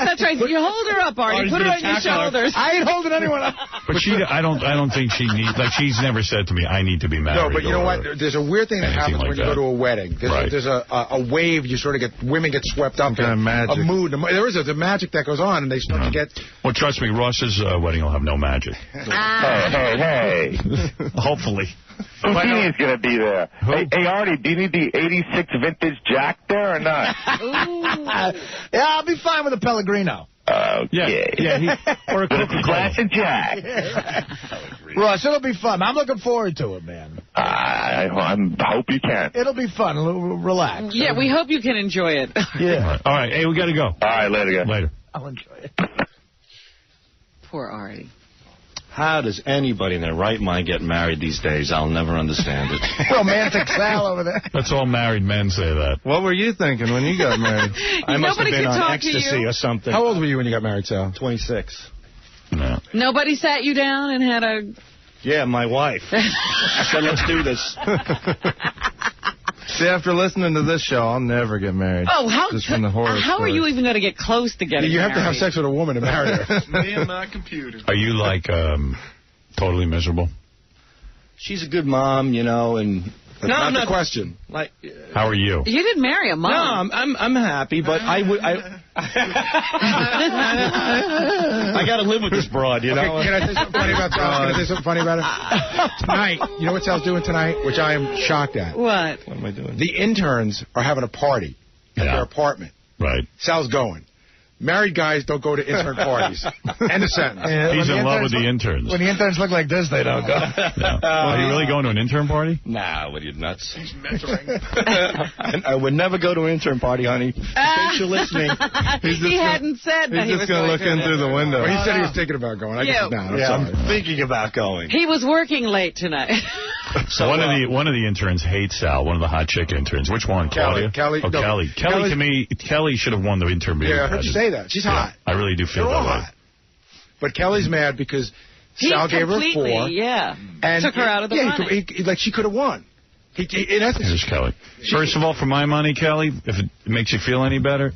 That's right. You hold her up, Artie. Put her on your shoulders. I ain't holding anyone up. But I don't think she needs. Like, she's never said to me, "I need to be married." No, but you know what? There's a weird thing that happens like when you go to a wedding. There's a wave. You sort of women get swept up in magic. A mood. There is a magic that goes on, and they start to get. Well, trust me, Ross's wedding will have no magic. Hey. Hopefully. He's going to be there. Hey, Artie, do you need the 86 vintage Jack there or not? Yeah, I'll be fine with a Pellegrino. Okay. Yeah, or a Coca-Cola. Classic Jack. Ross, it'll be fun. I'm looking forward to it, man. I hope you can. It'll be fun. Relax. Yeah, we hope you can enjoy it. Yeah. All right. Hey, we got to go. All right, later, guys. Later. I'll enjoy it. Poor Artie. How does anybody in their right mind get married these days? I'll never understand it. Romantic Sal over there. That's all married men say that. What were you thinking when you got married? I must have Nobody been can on talk to ecstasy you. or something. How old were you when you got married, Sal? 26. No. Nobody sat you down and had a... Yeah, my wife. I said, let's do this. See, after listening to this show, I'll never get married. Oh, Just from the horror how are stories. you even going to get close to getting You have married? to have sex with a woman to marry her. Me and my computer. Are you like totally miserable? She's a good mom, you know, and That's not the question. Like, how are you? You didn't marry a mom. No, I'm happy, but I got to live with this broad, you know. Okay, can I say something funny about Sal? Can I say something funny about her? Tonight, you know what Sal's doing tonight, which I am shocked at. What? What am I doing? The interns are having a party at their apartment. Right. Sal's going. Married guys don't go to intern parties. End of sentence. He's in love with the interns. When the interns look like this, they don't go. No. Are you really going to an intern party? Nah, what are you, nuts? He's mentoring. I would never go to an intern party, honey. In case you're listening. He hadn't said that he was He's just going to look in through the window. Well, he said he was thinking about going. I guess now. I'm thinking about going. He was working late tonight. So one of the interns hates Sal. One of the hot chick interns. Which one? Kelly. Claudia? Kelly. Oh, No. Kelly. Kelly, to me, Kelly should have won the intern beauty Yeah, I heard you say that. She's hot. I really do feel They're all that way. hot. But Kelly's mad because Sal gave her a 4. Yeah. And took her out of the running. Like she could have won. In essence, Here's Kelly. First of all, for my money, Kelly, if it makes you feel any better,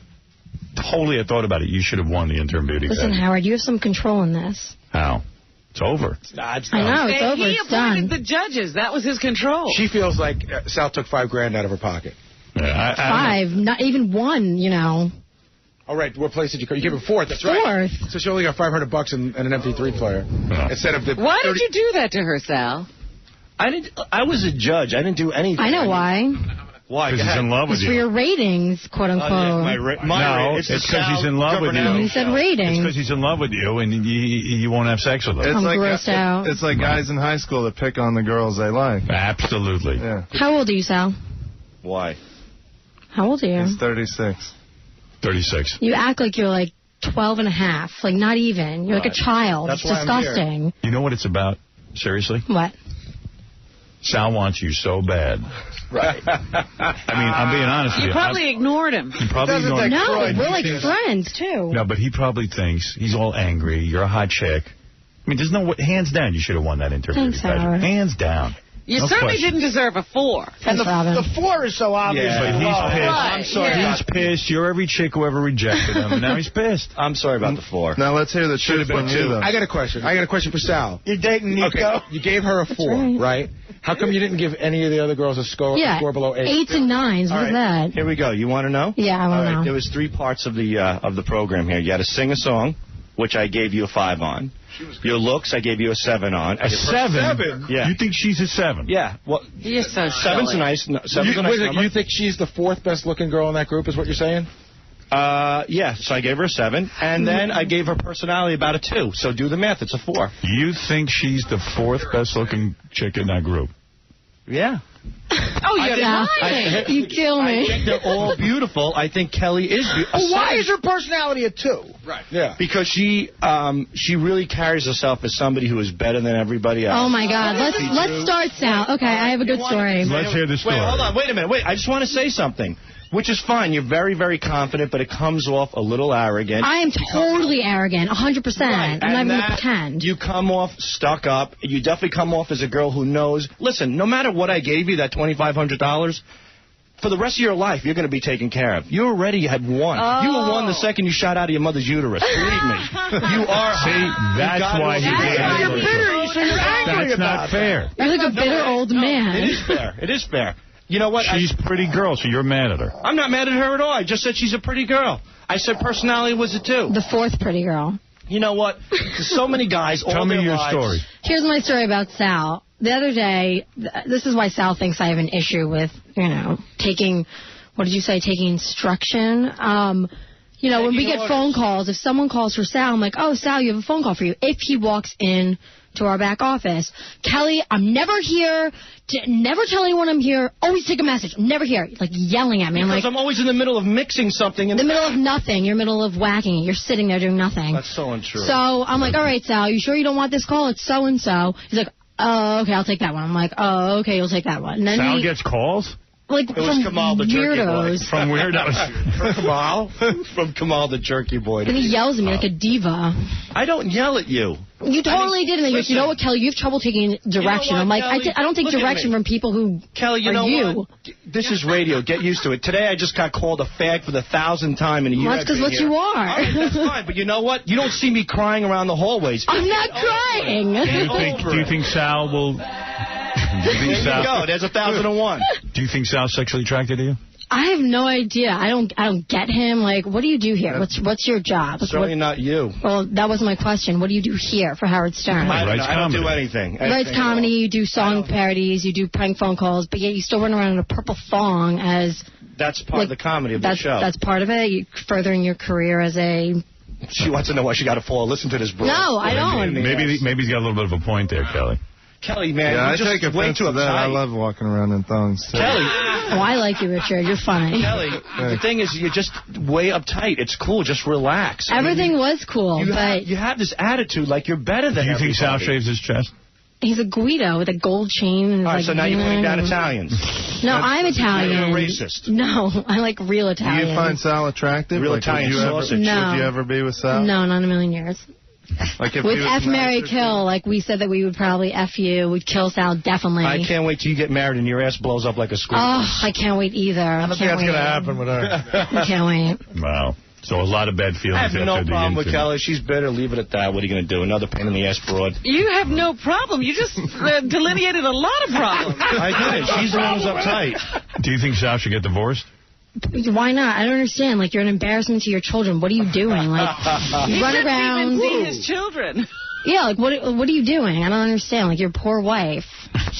totally I thought about it. You should have won the intern beauty Listen, pageant. Howard, you have some control in this. How? It's over. I know, it's over. He It's appointed done. the judges. That was his control. she feels like Sal took $5,000 out of her pocket. Yeah, Five, not even one, you know. All right, what place did you go? You gave her 4th. That's right. 4th. So she only got $500 and an MP3 player instead of the. Why 30. did you do that to her, Sal? I was a judge. I didn't do anything. I know why. Why? Because he's in love with It's for you. your ratings, quote unquote. No, it's because he's in love with you. He said ratings. It's because he's in love with you, and you won't have sex with him. It's I'm like grossed out. It's like guys in high school that pick on the girls they like. Absolutely. Yeah. How old are you, Sal? Why? How old are you? He's 36. 36. You act like you're like 12 and a half. Like, not even. You're like a child. That's It's why I'm here. disgusting. You know what it's about? Seriously? What? Sal wants you so bad. Right. I mean, I'm being honest with You you. probably ignored him. You probably ignored him. No, we're like friends, too. No, but he probably thinks he's all angry. You're a hot chick. I mean, there's no hands down. You should have won that interview. Thanks, Howard. Hands down. You No certainly question. didn't deserve a 4. And the 4 is so obvious. Yeah, but he's pissed. Right, I'm sorry. yeah. He's pissed. You're every chick who ever rejected him, and now he's pissed. I'm sorry about the 4. Now let's hear the truth from you, though. I got a question. for Sal. You're dating Nico. Okay, you gave her a 4, right? How come you didn't give any of the other girls a score below 8? 8s and 9s. All What's right. that? Here we go. You want to know? Yeah, I All want to right. know. There was 3 parts of the program here. You had to sing a song, which I gave you a 5 on. Your looks, I gave you a 7 on. A 7? Yeah. You think she's a 7? Yeah. Well, You're so 7's silly. nice. 7's a nice number. You think she's the 4th best looking girl in that group? Is what you're saying? Yeah. So I gave her a 7, and then I gave her personality about a 2. So do the math. It's a 4. You think she's the 4th best looking chick in that group? Yeah. Oh, you're lying. You kill me. I think they're all beautiful. I think Kelly is beautiful. Why is her personality a 2? Right. Yeah. Because she really carries herself as somebody who is better than everybody else. Oh, my God. Let's start, Sal. Okay, I have a good story. Let's hear the story. Wait, hold on. Wait a minute. Wait, I just want to say something. Which is fine. You're very, very confident, but it comes off a little arrogant. I am totally arrogant, 100%. Right. I'm not even going to that, pretend. You come off stuck up. You definitely come off as a girl who knows. Listen, no matter what I gave you, that $2,500, for the rest of your life, you're going to be taken care of. You already had won. Oh. You were won the second you shot out of your mother's uterus. Believe me. You are. See, that's why he did You're bitter. So you're angry That's not fair. You're like a bitter old man. It is fair. It is fair. You know what? She's a pretty girl, so you're mad at her. I'm not mad at her at all. I just said she's a pretty girl. I said personality was a 2. The 4th pretty girl. You know what? So many guys. Tell me your story. Here's my story about Sal. The other day, this is why Sal thinks I have an issue with, taking, what did you say, taking instruction. When we get phone calls, if someone calls for Sal, I'm like, oh, Sal, you have a phone call for you. If he walks in to our back office, Kelly, I'm never here. Never tell anyone I'm here. Always take a message. I'm never here. Like yelling at me. Because I'm always in the middle of mixing something. In the middle of nothing. You're in the middle of whacking it. You're sitting there doing nothing. That's so untrue. So I'm like, all right, Sal, you sure you don't want this call? It's so-and-so. He's like, oh, okay, I'll take that one. I'm like, oh, okay, you'll take that one. And then Sal gets calls? Like it was Kamal the jerky boy. From weirdos. From Kamal? From Kamal the jerky boy. And he yells at me like a diva. I don't yell at you. You totally did. And he goes, you know what, Kelly, you have trouble taking direction. You know what, I'm like, Kelly? I don't take Look at direction me. from people who Kelly, you are know you. what? This is radio. Get used to it. Today I just got called a fag for the 1,000th time in a year. Well, that's because what you are. All right, that's fine. But you know what? You don't see me crying around the hallways. I'm not crying. Do you think Sal will... There you go. There's 1,001. Do you think Sal's sexually attracted to you? I have no idea. I don't get him. Like, what do you do here? What's your job? Certainly not you. Well, that wasn't my question. What do you do here for Howard Stern? I don't do anything. Writes comedy, you do song parodies, you do prank phone calls, but yet you still run around in a purple thong as... That's part of the comedy of the show. That's part of it? You're furthering your career as a... She wants to know why she got to fall. Listen to this, bro. No, I don't. Maybe he's got a little bit of a point there, Kelly. Kelly, man, yeah, I you're take just way offense too to that. I uptight. love walking around in thongs, too. Kelly. Oh, I like you, Richard. You're funny. Kelly, the thing is, you're just way uptight. It's cool. Just relax. Everything was cool, but... You have this attitude like you're better than everybody. Do you think Sal shaves his chest? He's a Guido with a gold chain. And All right, like, so now you're putting down Italians. No, I'm Italian. You're a racist. No, I like real Do Italian. you find Sal attractive? Real like, Italian sausage. No. Would you ever be with Sal? No, not in a million years. Like if With he was F, marry, nicer kill, like we said that we would probably F you. We'd kill Sal, definitely. I can't wait till you get married and your ass blows up like a squirrel. Oh, I can't wait either. I don't think that's going to happen with her. I can't wait. Wow. So a lot of bad I feelings have after no the problem with incident. Kelly. She's bitter. Leave it at that. What are you going to do? Another pain in the ass broad? You have no problem. You just delineated a lot of problems. I did it. She's the one who's uptight. Do you think Sal should get divorced? Why not? I don't understand. Like, you're an embarrassment to your children. What are you doing? Like, you run around. He see his children. Yeah, like, what are you doing? I don't understand. Like, your poor wife.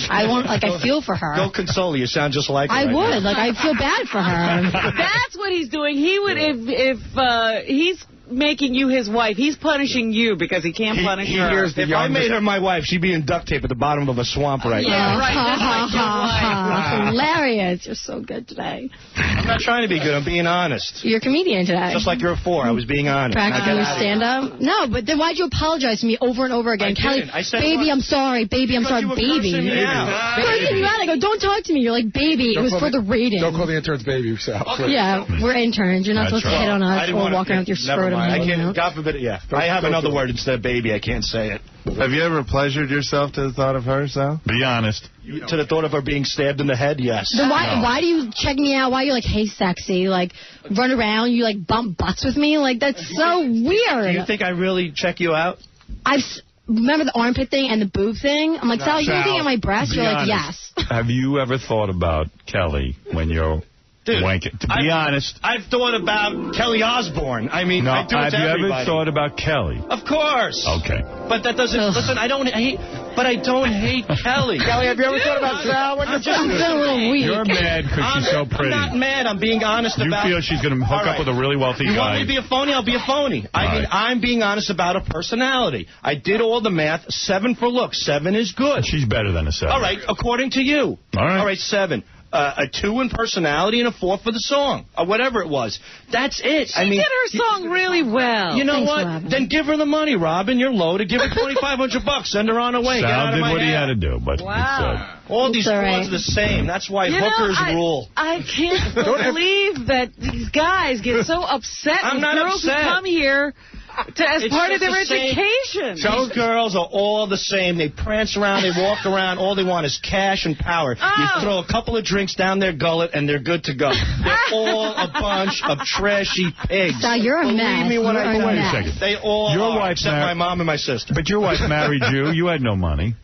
I feel for her. Go console her. You sound just like her. I right would. now. Like, I feel bad for her. That's what he's doing. He would, if he's making you his wife, he's punishing you because he can't punish her. If I made her my wife, she'd be in duct tape at the bottom of a swamp right now. Yeah, right. That's like your wife. Hilarious. You're so good today. I'm not trying to be good. I'm being honest. You're a comedian today. Just like you're a 4. I was being honest. Now Practicing get your out of here. stand-up? No, but then why'd you apologize to me over and over again? I Kelly, didn't. I said baby, what? I'm sorry. Baby, I'm sorry. You were Baby. cursing me out. Cursing you out. I go, don't talk to me. You're like, baby, it was for the ratings. Don't call the interns baby, Sal. Yeah, we're interns. You're not That's supposed to hit on I us didn't or wanna- walk around with your never scrotum mind. I hanging can't. out. God forbid it. Yeah. I have another word instead of baby. I can't say it. Have you ever pleasured yourself to the thought of her, Sal? Be honest. To the thought of her being stabbed in the head, yes. Then why do you check me out? Why you're like, hey, sexy? Like, run around, you like bump butts with me? Like, that's so weird. Do you think I really check you out? Remember the armpit thing and the boob thing? I'm like, Sal, you Sal, looking at my breast? be You're like, honest. yes. Have you ever thought about Kelly when you're wanking? To be honest. I've thought about Kelly Osbourne. I mean, No, I do it have to you everybody. ever thought about Kelly? Of course. Okay. But that doesn't... Listen, I don't hate... But I don't hate Kelly. Kelly, have you ever thought about Sal? I'm feeling a little weak. You're mad because she's so pretty. I'm not mad. I'm being honest You about... feel she's going to hook All up with a really wealthy You want guy. me to be a phony? I'll be a phony. I mean, I'm being honest about her personality. I did all the math. 7 for looks. 7 is good. She's better than a 7. All right, according to you. All right. All right, 7. a 2 in personality, and a 4 for the song, or whatever it was. That's it. She did her song really well. You know Thanks, what? Robin. Then give her the money, Robin. You're loaded. Give her $2,500. Send her on her way. Get Sal out of did my what he hair. had to do, but All these It's all frauds right. are the same. That's why hookers rule. I can't believe that these guys get so upset I'm with not girls upset. who come here as It's part of just their the same. education. Those girls are all the same. They prance around, they walk around. All they want is cash and power. You throw a couple of drinks down their gullet, and they're good to go. They're all a bunch of trashy pigs. Sal, you're a Believe mess. me when You I are tell a you. mess. Wait a second. They all Your are, wife except my mom and my sister. But your wife married you. You had no money.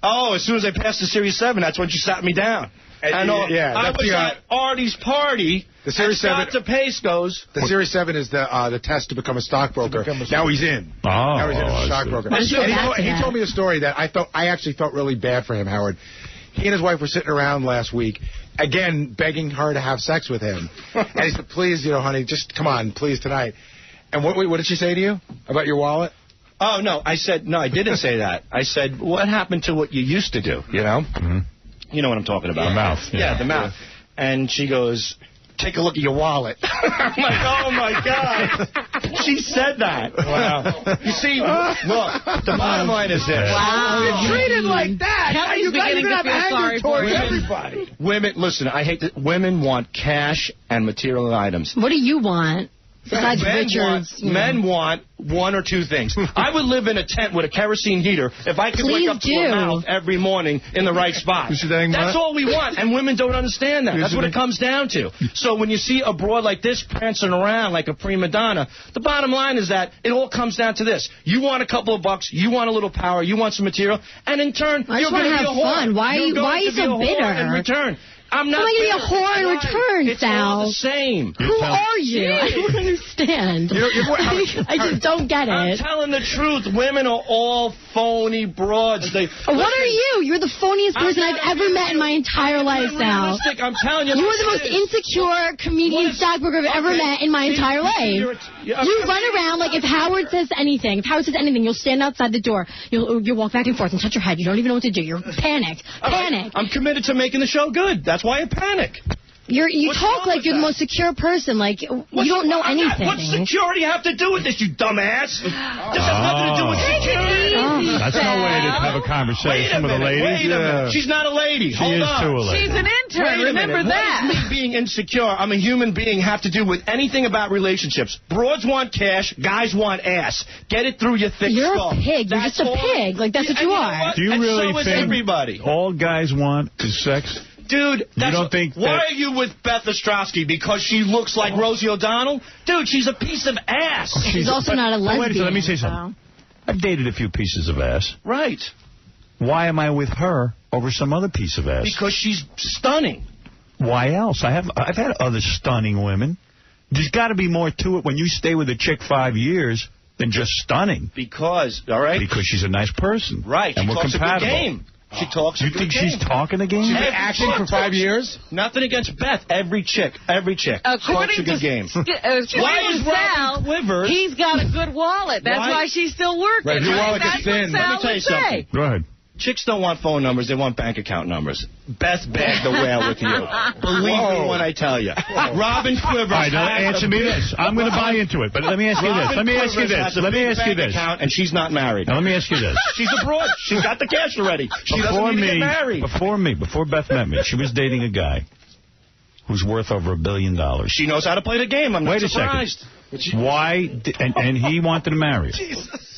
Oh, as soon as I passed the Series 7, that's when she sat me down. And I was at Artie's party. The Series 7. Dr. Pace goes. The Series 7 is the test to become a stockbroker. Now he's in. Oh, Now he's in as a I stockbroker. see. And he told me a story that I actually felt really bad for him, Howard. He and his wife were sitting around last week, again begging her to have sex with him. And he said, "Please, honey, just come on, please tonight." And what did she say to you about your wallet? Oh, no, I didn't say that. I said, what happened to what you used to do, you know? Mm-hmm. You know what I'm talking about. The mouth. Yeah, the mouth. And she goes, take a look at your wallet. I'm like, oh, my God. She said that. Wow. You see, look, the bottom line is this. Wow. You're treated like that. Kelly's You're beginning going to to have feel sorry anger for towards you. everybody. Women, listen, I hate that. Women want cash and material items. What do you want? Besides Richards. Men want one or two things. I would live in a tent with a kerosene heater if I could wake up to a mouth every morning in the right spot. That's all we want, and women don't understand that. That's what it comes down to. So when you see a broad like this prancing around like a prima donna, the bottom line is that it all comes down to this. You want a couple of bucks, you want a little power, you want some material, and in turn, I you're just going to want be to a have whore. fun. Why are you so bitter? In return. I'm not going to be a bitter. whore in return, It's Sal. all the same. Who are you? I don't understand. I just don't get it. I'm telling the truth. Women are all phony broads. What are you? You're the phoniest person I've ever met in my entire life, Sal. I'm telling you. You are the most insecure comedian stockbroker I've ever met in my entire life. You run around like if Howard says anything, you'll stand outside the door. You'll walk back and forth and touch your head. You don't even know what to do. You're panicked. Panic. I'm committed to making the show good. That's why I panic. You talk like you're the most secure person. Like, you don't know anything. What's security have to do with this, you dumbass? This has nothing to do with security. That's no way to have a conversation with a lady. Wait a minute. She's not a lady. She Hold is on. too a lady. She's an intern. Remember that. What does me being insecure, I'm a human being, have to do with anything about relationships? Broads want cash. Guys want ass. Get it through your thick You're skull. a pig. You're just a pig. Like, that's what you are. Do you really so is think everybody. all guys want is sex? Dude, you don't think why that... are you with Beth Ostrowski? Because she looks like Rosie O'Donnell? Dude, she's a piece of ass. She's also not a lesbian. Wait a second, let me say something. I've dated a few pieces of ass. Right. Why am I with her over some other piece of ass? Because she's stunning. Why else? I've had other stunning women. There's got to be more to it when you stay with a chick 5 years than just stunning. Because, all right? Because she's a nice person. Right. And she we're talks compatible. A good game. She talks You a good think game. she's talking a game? She's been acting for 5 years? Nothing against Beth. Every chick. According a good game. Why is Sal? Quivers? He's got a good wallet. That's why she's still working. Right, your wallet gets That's what thin. Sal Let me tell you would say. something. Go ahead. Chicks don't want phone numbers. They want bank account numbers. Beth bagged the whale with you. Believe me when I tell you. Robin Quivers. All right, now answer me this. I'm going to buy into it, but let me ask you this. Let me ask you this. Let me ask you this. Account, and she's not married. Now, let me ask you this. She's abroad. She's got the cash already. She doesn't need to get married. Before Beth met me, she was dating a guy who's worth over $1 billion. She knows how to play the game. I'm not surprised. Wait a second. Why? And he wanted to marry her. Jesus.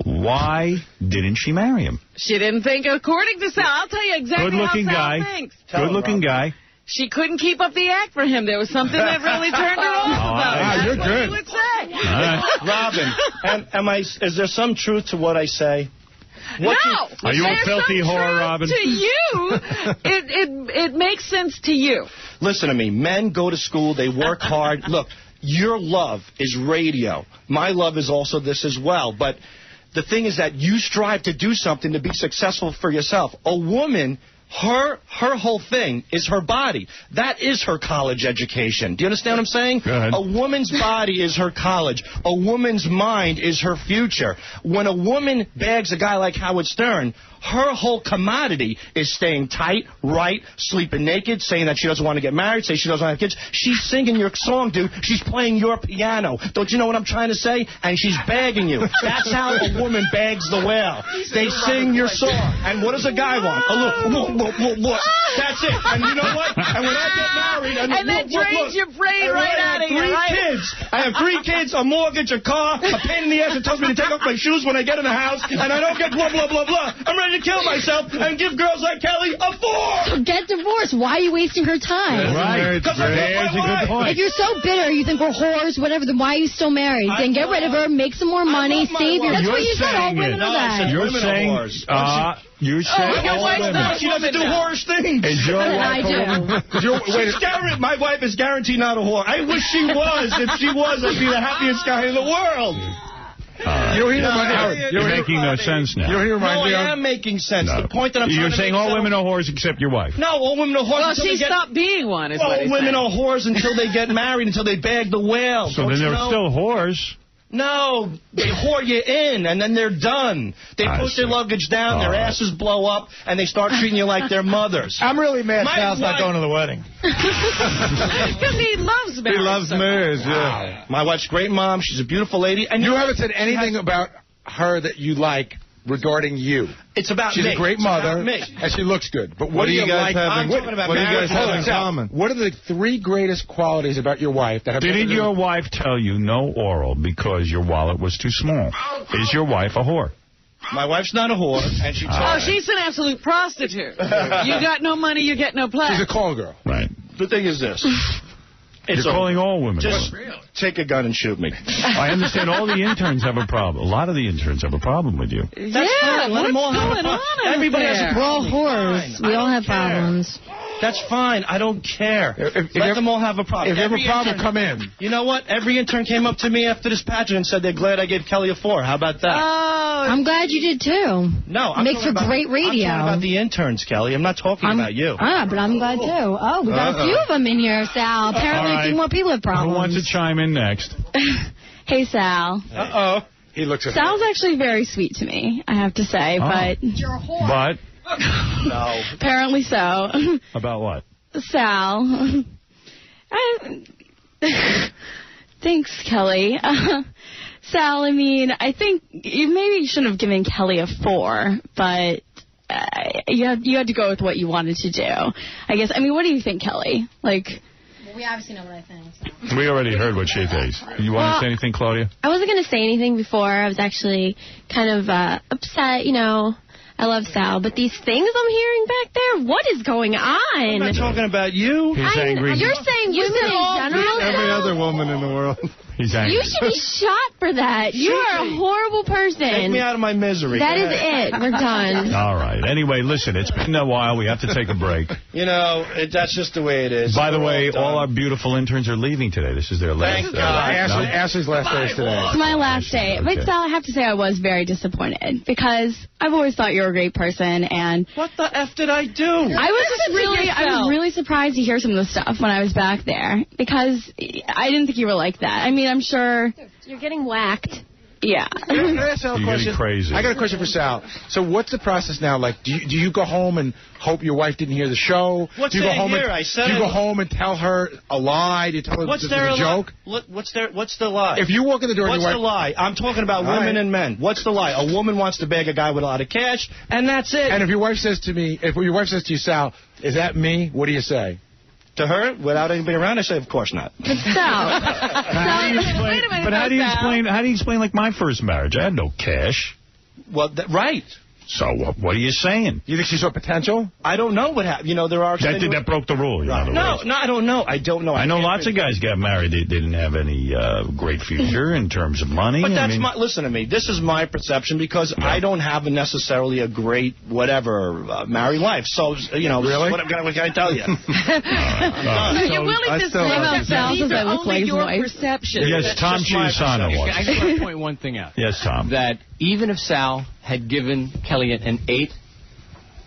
Why didn't she marry him? She didn't think, according to Sal, I'll tell you exactly Good-looking how Sal guy. thinks. Good-looking guy. She couldn't keep up the act for him. There was something that really turned her off about him. That's you're what good. he would say. All right. Robin, is there some truth to what I say? Are you a filthy whore, Robin? To you, it makes sense to you. Listen to me. Men go to school. They work hard. Look, your love is radio. My love is also this as well. But the thing is that you strive to do something to be successful for yourself. A woman, her whole thing is her body. That is her college education. Do you understand what I'm saying? Go ahead. A woman's body is her college. A woman's mind is her future. When a woman bags a guy like Howard Stern, her whole commodity is staying tight, right, sleeping naked, saying that she doesn't want to get married, saying she doesn't want to have kids. She's singing your song, dude. She's playing your piano. Don't you know what I'm trying to say? And she's begging you. That's how a woman begs the whale. They sing your song. And what does a guy want? A little, that's it. And you know what? And when I get married... And that drains your brain right out of you, right? I have 3 kids, a mortgage, a car, a pain in the ass that tells me to take off my shoes when I get in the house, and I don't get blah, blah, blah, blah. I'm ready to kill myself and give girls like Kelly a 4. Get divorced. Why are you wasting her time? Right. Because I love my wife. If you're so bitter, you think we're whores, whatever, then why are you still married? Then get rid of her, make some more money, save your... That's what you said. All women are that. You're saying... You said all women. She doesn't do whorish things. Is your wife a woman? My wife is guaranteed not a whore. I wish she was. If she was, I'd be the happiest guy in the world. You're making no sense now. I am making sense. The point that I'm trying to make... You're saying all women are whores except your wife. No, all women are whores until they get... Well, she stopped being one, is what he's All women saying. are whores until they get married, until they bag the whale. So then they're still whores. No, they whore you in, and then they're done. They put their luggage down, their asses blow up, and they start treating you like their mothers. I'm really mad Sal's not going to the wedding. Because he loves marriage. He loves marriage, yeah. My wife's a great mom. She's a beautiful lady. And you haven't said anything about her that you like regarding you. It's about She's me. a great mother, me. and she looks good. But What do you guys like? have in- I'm talking about what do you marriage. guys have in common? What are the 3 greatest qualities about your wife that have... Didn't your wife tell you no oral because your wallet was too small? Is your wife a whore? My wife's not a whore, and she told Oh, she's an absolute prostitute. You got no money, you get no play. She's a call girl. Right. The thing is this. You're calling all women. Just take a gun and shoot me. I understand all the interns have a problem. A lot of the interns have a problem with you. That's fine. Let them all have a problem. Everybody has a We're all problem. whores. We all have problems. That's fine. I don't care. Let them all have a problem. If you have a problem, come in. You know what? Every intern came up to me after this pageant and said they're glad I gave Kelly a 4. How about that? I'm glad you did, too. No, I'm Makes for talking about, great radio. I'm talking about the interns, Kelly. I'm not talking about you. But I'm glad, too. Oh, we got a few of them in here, Sal. Apparently, a few more people have problems. Who wants to chime in next? Hey, Sal. Uh-oh. He looks at Sal's actually very sweet to me, I have to say, but... You're a whore. But? No. Apparently so. About what? Sal. Thanks, Kelly. Sal, I mean, I think you maybe shouldn't have given Kelly a 4, but you had to go with what you wanted to do. I guess. I mean, what do you think, Kelly? Like... We obviously know what I think. So. We already heard what she thinks. You want to say anything, Claudia? I wasn't going to say anything before. I was actually kind of upset, you know. I love Sal, but these things I'm hearing back there, what is going on? I'm not talking about you. He's angry. You're saying women in general? Every other woman in the world. He's angry. You should be shot for that. You are a horrible person. Take me out of my misery. That is it. We're done. All right. Anyway, listen, it's been a while. We have to take a break. You know, that's just the way it is. By the way, all our beautiful interns are leaving today. This is their last Thank God. Ashley's last day is today. It's my last day. Okay. But Sal, I have to say I was very disappointed because I've always thought you were a great person. And what the F did I do? I was really surprised to hear some of the stuff when I was back there because I didn't think you were like that. I mean, I'm sure You're getting whacked. Yeah. Can I ask Sal a You're question? getting crazy. I got a question for Sal. So what's the process now? Like, do you go home and hope your wife didn't hear the show? What's do you go there home here? and, I said do you it. go home and tell her a lie? Do you tell her What's this there is a joke? What's the lie? If you walk in the door and What's your the wife... lie? I'm talking about women and men. What's the lie? A woman wants to beg a guy with a lot of cash, and that's it. And if your wife says to you, Sal, is that me? What do you say? To her, without anybody around, I say, of course not. But Sal, But how do you explain like my first marriage? I had no cash. Well, right. So what are you saying? You think she saw potential? I don't know what happened. You know, there are... That broke the rule. No, I don't know. I don't know. I know lots of guys got married. They didn't have any great future in terms of money. But that's listen to me. This is my perception because I don't have necessarily a great whatever married life. So, you know, really? What can I tell you? You're willing to say that these are only your perception. Yes, Tom Chiusano was. I just want to point one thing out. Yes, Tom. That even if Sal had given Kelly an 8,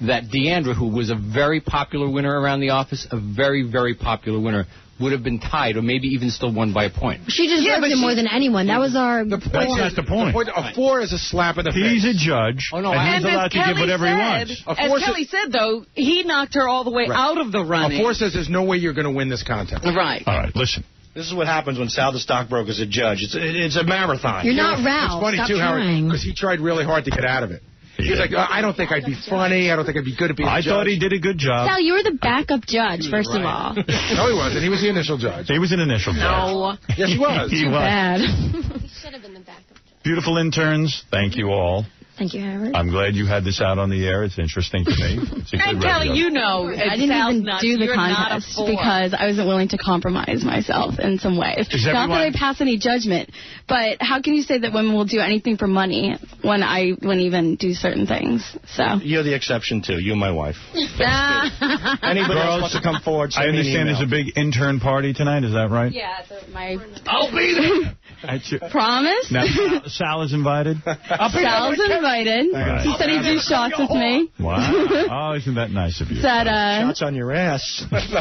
that Deandra, who was a very popular winner around the office, a very, very popular winner, would have been tied or maybe even still won by a point. She deserves it more than anyone. That was our... That's not the point. A 4 is a slap in the face. He's a judge, and he's allowed to give whatever he wants. As Kelly said, though, he knocked her all the way out of the running. A 4 says there's no way you're going to win this contest. Right. All right, listen. This is what happens when Sal the stockbroker is a judge. It's a marathon. You're not Ralph. It's funny, Stop too, Howard, trying. because he tried really hard to get out of it. He was like, I don't think I'd be funny. I don't think I'd be good at being a judge. I thought he did a good job. Sal, you were the backup judge, first of all. No, he wasn't. He was the initial judge. He was an initial judge. No. Yes, he was. He was. Bad. He should have been the backup judge. Beautiful interns. Thank you all. Thank you, Howard. I'm glad you had this out on the air. It's interesting to me. And Kelly, you know, I didn't even do the contest because I wasn't willing to compromise myself in some way. Not that I pass any judgment, but how can you say that women will do anything for money when I wouldn't even do certain things? So You're the exception, too. You and my wife. Anybody else wants to come forward, I understand there's a big intern party tonight. Is that right? yeah, my... I'll be there. Promise? Now, Sal is invited? Sal's invited. Right. He said he'd do shots with me. Wow. Oh, isn't that nice of you? Said, shots on your ass. Remember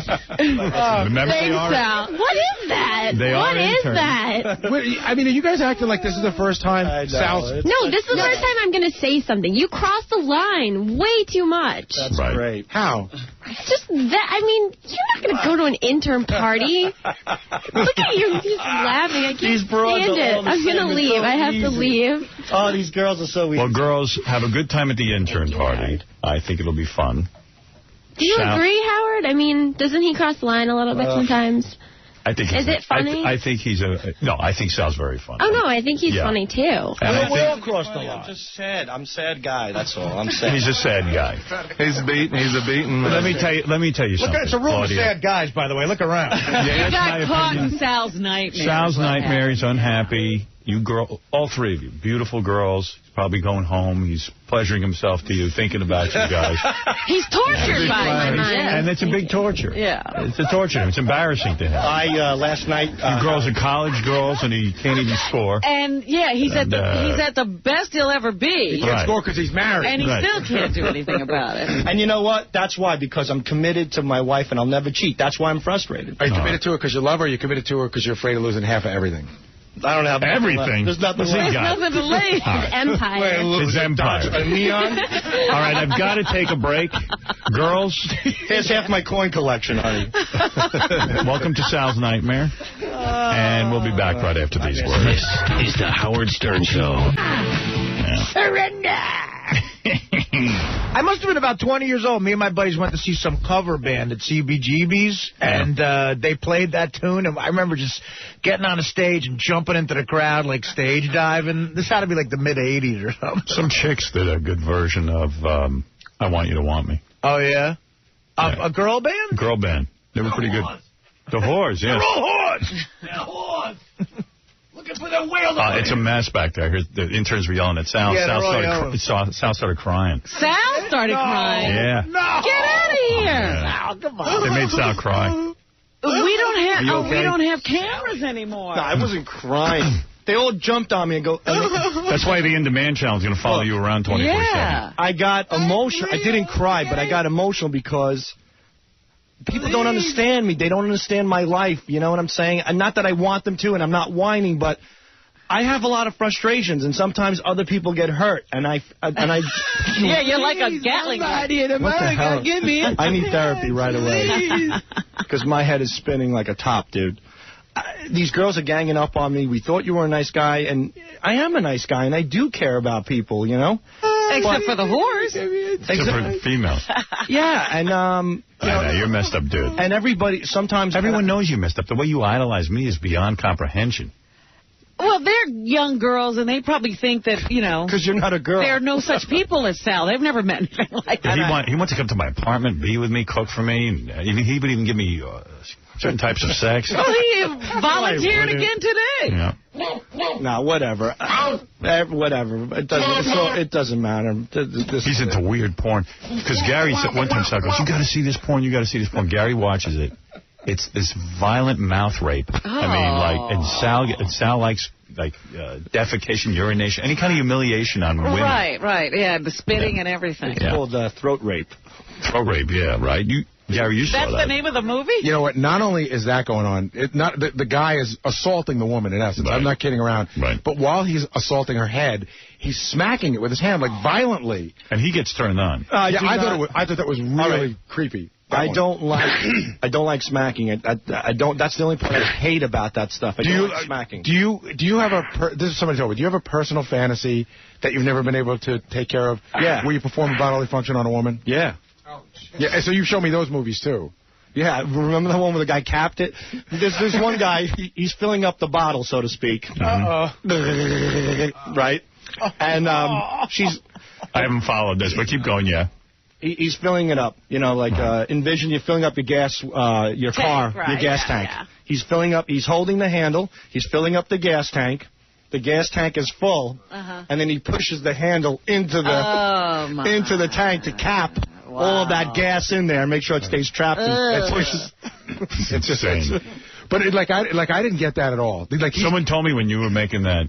thanks, they are, Sal. What is that? They what are is interns. that? Wait, I mean, are you guys acting like this is the first time Sal's... No, this is the first time I'm going to say something. You crossed the line way too much. That's great. How? Just that, I mean, you're not going to go to an intern party. Look at you, he's laughing. I can't stand it. I'm going to leave. I have to leave. Oh, these girls are so easy. Well, girls, have a good time at the intern party. I think it'll be fun. Do you agree, Howard? I mean, doesn't he cross the line a little bit sometimes? I think. Is it funny? I think he's no. I think Sal's very funny. Oh, no, I think he's Yeah. funny, too. And We all crossed the line. I'm just sad. I'm a sad guy. That's all. I'm sad. He's a sad guy. He's beaten. He's a beaten man. Let me tell you Look, something. it's a room of Claudia. sad guys, by the way. Look around. You got caught in Sal's nightmare. Sal's nightmare. He's unhappy. You girl, all three of you, beautiful girls. He's probably going home. He's pleasuring himself to you, thinking about you guys. He's tortured by my mind. And it's a big torture. Yeah. It's a torture. It's embarrassing to him. Last night... You girls are college girls, and he can't even score. And, yeah, he's at the best he'll ever be. He can't score because he's married. And he still can't do anything about it. And you know what? That's why, because I'm committed to my wife and I'll never cheat. That's why I'm frustrated. Are you committed to her because you love her, or are you committed to her because you're afraid of losing half of everything? I don't have everything. There's nothing There's left. Nothing to leave. Empire. It's empire. A neon? All right, I've got to take a break. Girls. Here's half my coin collection, honey. Welcome to Sal's Nightmare. And we'll be back right after these words. This is the Howard Stern Show. Surrender! I must have been about 20 years old. Me and my buddies went to see some cover band at CBGB's, and they played that tune. And I remember just getting on a stage and jumping into the crowd, like stage diving. This had to be like the mid-'80s or something. Some chicks did a good version of I Want You to Want Me. Oh, yeah? A girl band? Girl band. They were pretty good. The Whores, yes. They're all whores! They're whores! Looking for their whale. It's a mess back there. The interns were yelling at Sal. Yeah, Sal started crying. Sal started crying? Yeah. No! Get out of here! Sal, come on. They made Sal cry. We don't have okay? cameras anymore. No, I wasn't crying. They all jumped on me and go... That's why the In Demand channel is going to follow you around 24/7. Yeah. I got emotional. I didn't cry, but I got emotional because... people don't understand me. They don't understand my life. You know what I'm saying? And not that I want them to, and I'm not whining, but I have a lot of frustrations, and sometimes other people get hurt. And I yeah, you're like a Gatling gun. What the hell? Give me it. I need therapy right away. Because my head is spinning like a top, dude. These girls are ganging up on me. We thought you were a nice guy, and I am a nice guy, and I do care about people, you know? Except for the whores. Except for females. Yeah, and, I know, you're messed up, dude. And sometimes... Everyone knows you messed up. The way you idolize me is beyond comprehension. Well, they're young girls, and they probably think that, you know... Because you're not a girl. There are no such people as Sal. They've never met anything like that. He wants to come to my apartment, be with me, cook for me, and he would even give me certain types of sex. Oh, he volunteered again today. Yeah. No, whatever. Whatever. It doesn't matter. He's into weird porn. Because Gary said one time, Sal goes, you got to see this porn, you got to see this porn. Gary watches it. It's this violent mouth rape. Oh. I mean, and Sal likes defecation, urination, any kind of humiliation on women. Right, yeah, the spitting and everything. It's called throat rape. Throat rape, yeah, right. Gary, you saw That's that. the name of the movie? You know what? Not only is that going on, the guy is assaulting the woman, in essence. Right. I'm not kidding around. Right. But while he's assaulting her head, he's smacking it with his hand, like violently. And he gets turned on. I thought that was really creepy. I don't like smacking. I don't. That's the only part I hate about that stuff. I don't like smacking. Do you have this is somebody told me. Do you have a personal fantasy that you've never been able to take care of? Yeah. Where you perform a bodily function on a woman? Yeah. Yeah. So you show me those movies too. Yeah, remember the one where the guy capped it? There's one guy, he's filling up the bottle, so to speak. Mm-hmm. Right? And she's... I haven't followed this, but keep going, yeah. He's filling it up. You know, like, envision you're filling up your gas, your car, your gas tank. Yeah. He's holding the handle, he's filling up the gas tank. The gas tank is full, and then he pushes the handle into the tank to cap all of that gas in there and make sure it stays trapped. And pushes. It's insane. But I didn't get that at all. Like someone told me when you were making the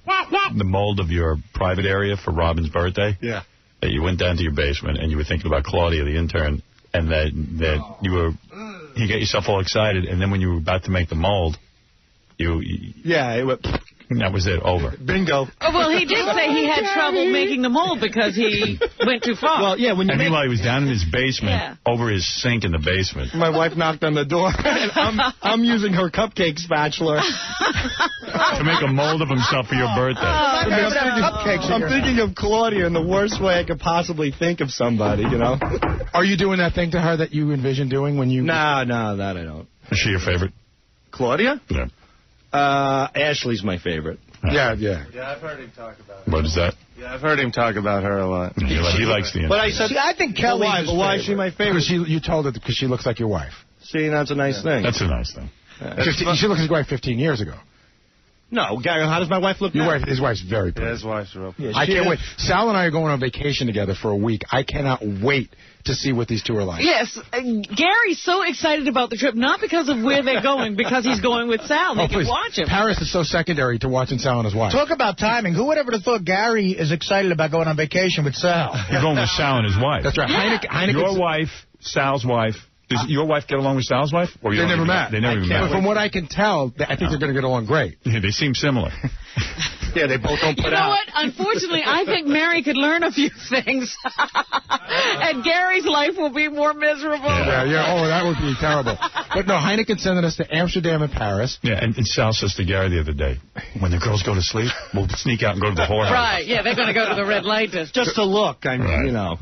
mold of your private area for Robin's birthday. Yeah. That you went down to your basement and you were thinking about Claudia, the intern, and that you got yourself all excited, and then when you were about to make the mold, it went. That was it, over. Bingo. Oh, well, he did say he had trouble making the mold because he went too far. Well, yeah, when you meanwhile, he was down in his basement, over his sink in the basement. My wife knocked on the door, and I'm using her cupcake spatula to make a mold of himself for your birthday. I'm thinking of Claudia in the worst way I could possibly think of somebody, you know. Are you doing that thing to her that you envision doing when you... No, that I don't. Is she your favorite? Claudia? Yeah. Ashley's my favorite. Yeah. Yeah, I've heard him talk about her. What is that? Yeah, I've heard him talk about her a lot. He likes the... But I said, I think Kelly. Why is she my favorite? Because you told her because she looks like your wife. See, that's a nice thing. That's a nice thing. She looked like his wife 15 years ago. No, Gary, how does my wife look now? His wife's very pretty. Yeah, his wife's real pretty. I can't wait. Sal and I are going on vacation together for a week. I cannot wait to see what these two are like. Yes, Gary's so excited about the trip, not because of where they're going, because he's going with Sal. They can watch him. Paris is so secondary to watching Sal and his wife. Talk about timing. Who would ever have thought Gary is excited about going on vacation with Sal? You're going with Sal and his wife. That's right. Yeah. Your wife, Sal's wife. Does your wife get along with Sal's wife? Or They never met. They never met. But from what I can tell, I think they're going to get along great. Yeah, they seem similar. Yeah, they both don't put out. You know what? Unfortunately, I think Mary could learn a few things. And Gary's life will be more miserable. Yeah. Oh, that would be terrible. But no, Heineken's sending us to Amsterdam and Paris. Yeah, and Sal says to Gary the other day, when the girls go to sleep, we'll sneak out and go to the whorehouse. Right, yeah, they're going to go to the red light district. Just to look, I mean, you know.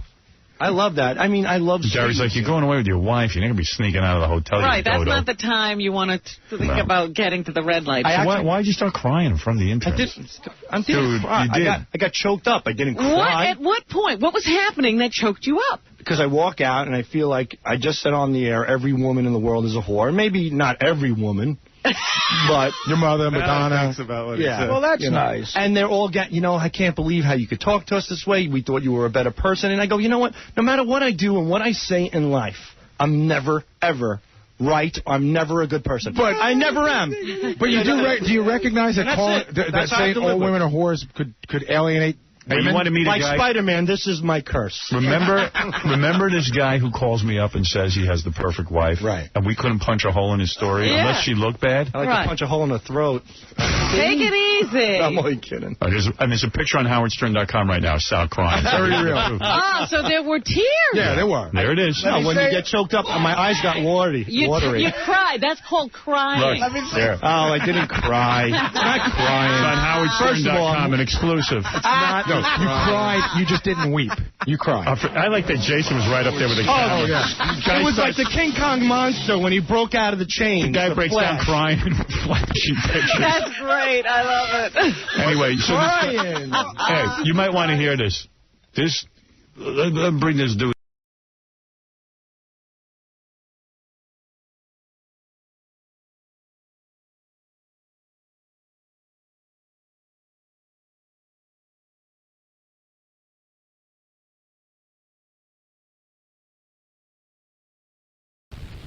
I love that. I mean, I love... Gary's like, you're going away with your wife. You're not going to be sneaking out of the hotel. Right, that's not the time you want to think about getting to the red light. Why did you start crying in front of the intern? I didn't cry. You did. I got choked up. I didn't cry. At what point? What was happening that choked you up? Because I walk out and I feel like I just said on the air, every woman in the world is a whore. Maybe not every woman, but... Your mother, Madonna. About what he said. Well, that's nice. And they're all I can't believe how you could talk to us this way. We thought you were a better person. And I go, you know what? No matter what I do and what I say in life, I'm never, ever right. I'm never a good person. But I never am. But you do you recognize that saying all women are whores could alienate Hey, you want to meet a like guy? Spider-Man, this is my curse. Remember this guy who calls me up and says he has the perfect wife? Right. And we couldn't punch a hole in his story unless she looked bad? I like to punch a hole in her throat. Take it easy. I'm only kidding. There's a picture on howardstern.com right now, Sal crying. Very real. So there were tears. Yeah, there were. There it is. No, when you get choked up, my eyes got watery. You cried. That's called crying. Look, there. Oh, I didn't cry. I'm not crying. It's on howardstern.com, an exclusive. It's not. No, you cried. You just didn't weep. You cried. I like that Jason was right up there with the camera. Oh, yeah. It was like the King Kong monster when he broke out of the chain. The guy breaks down crying and flashing pictures. That's great. I love it. Anyway, so hey, you might want to hear this. Let's bring this dude.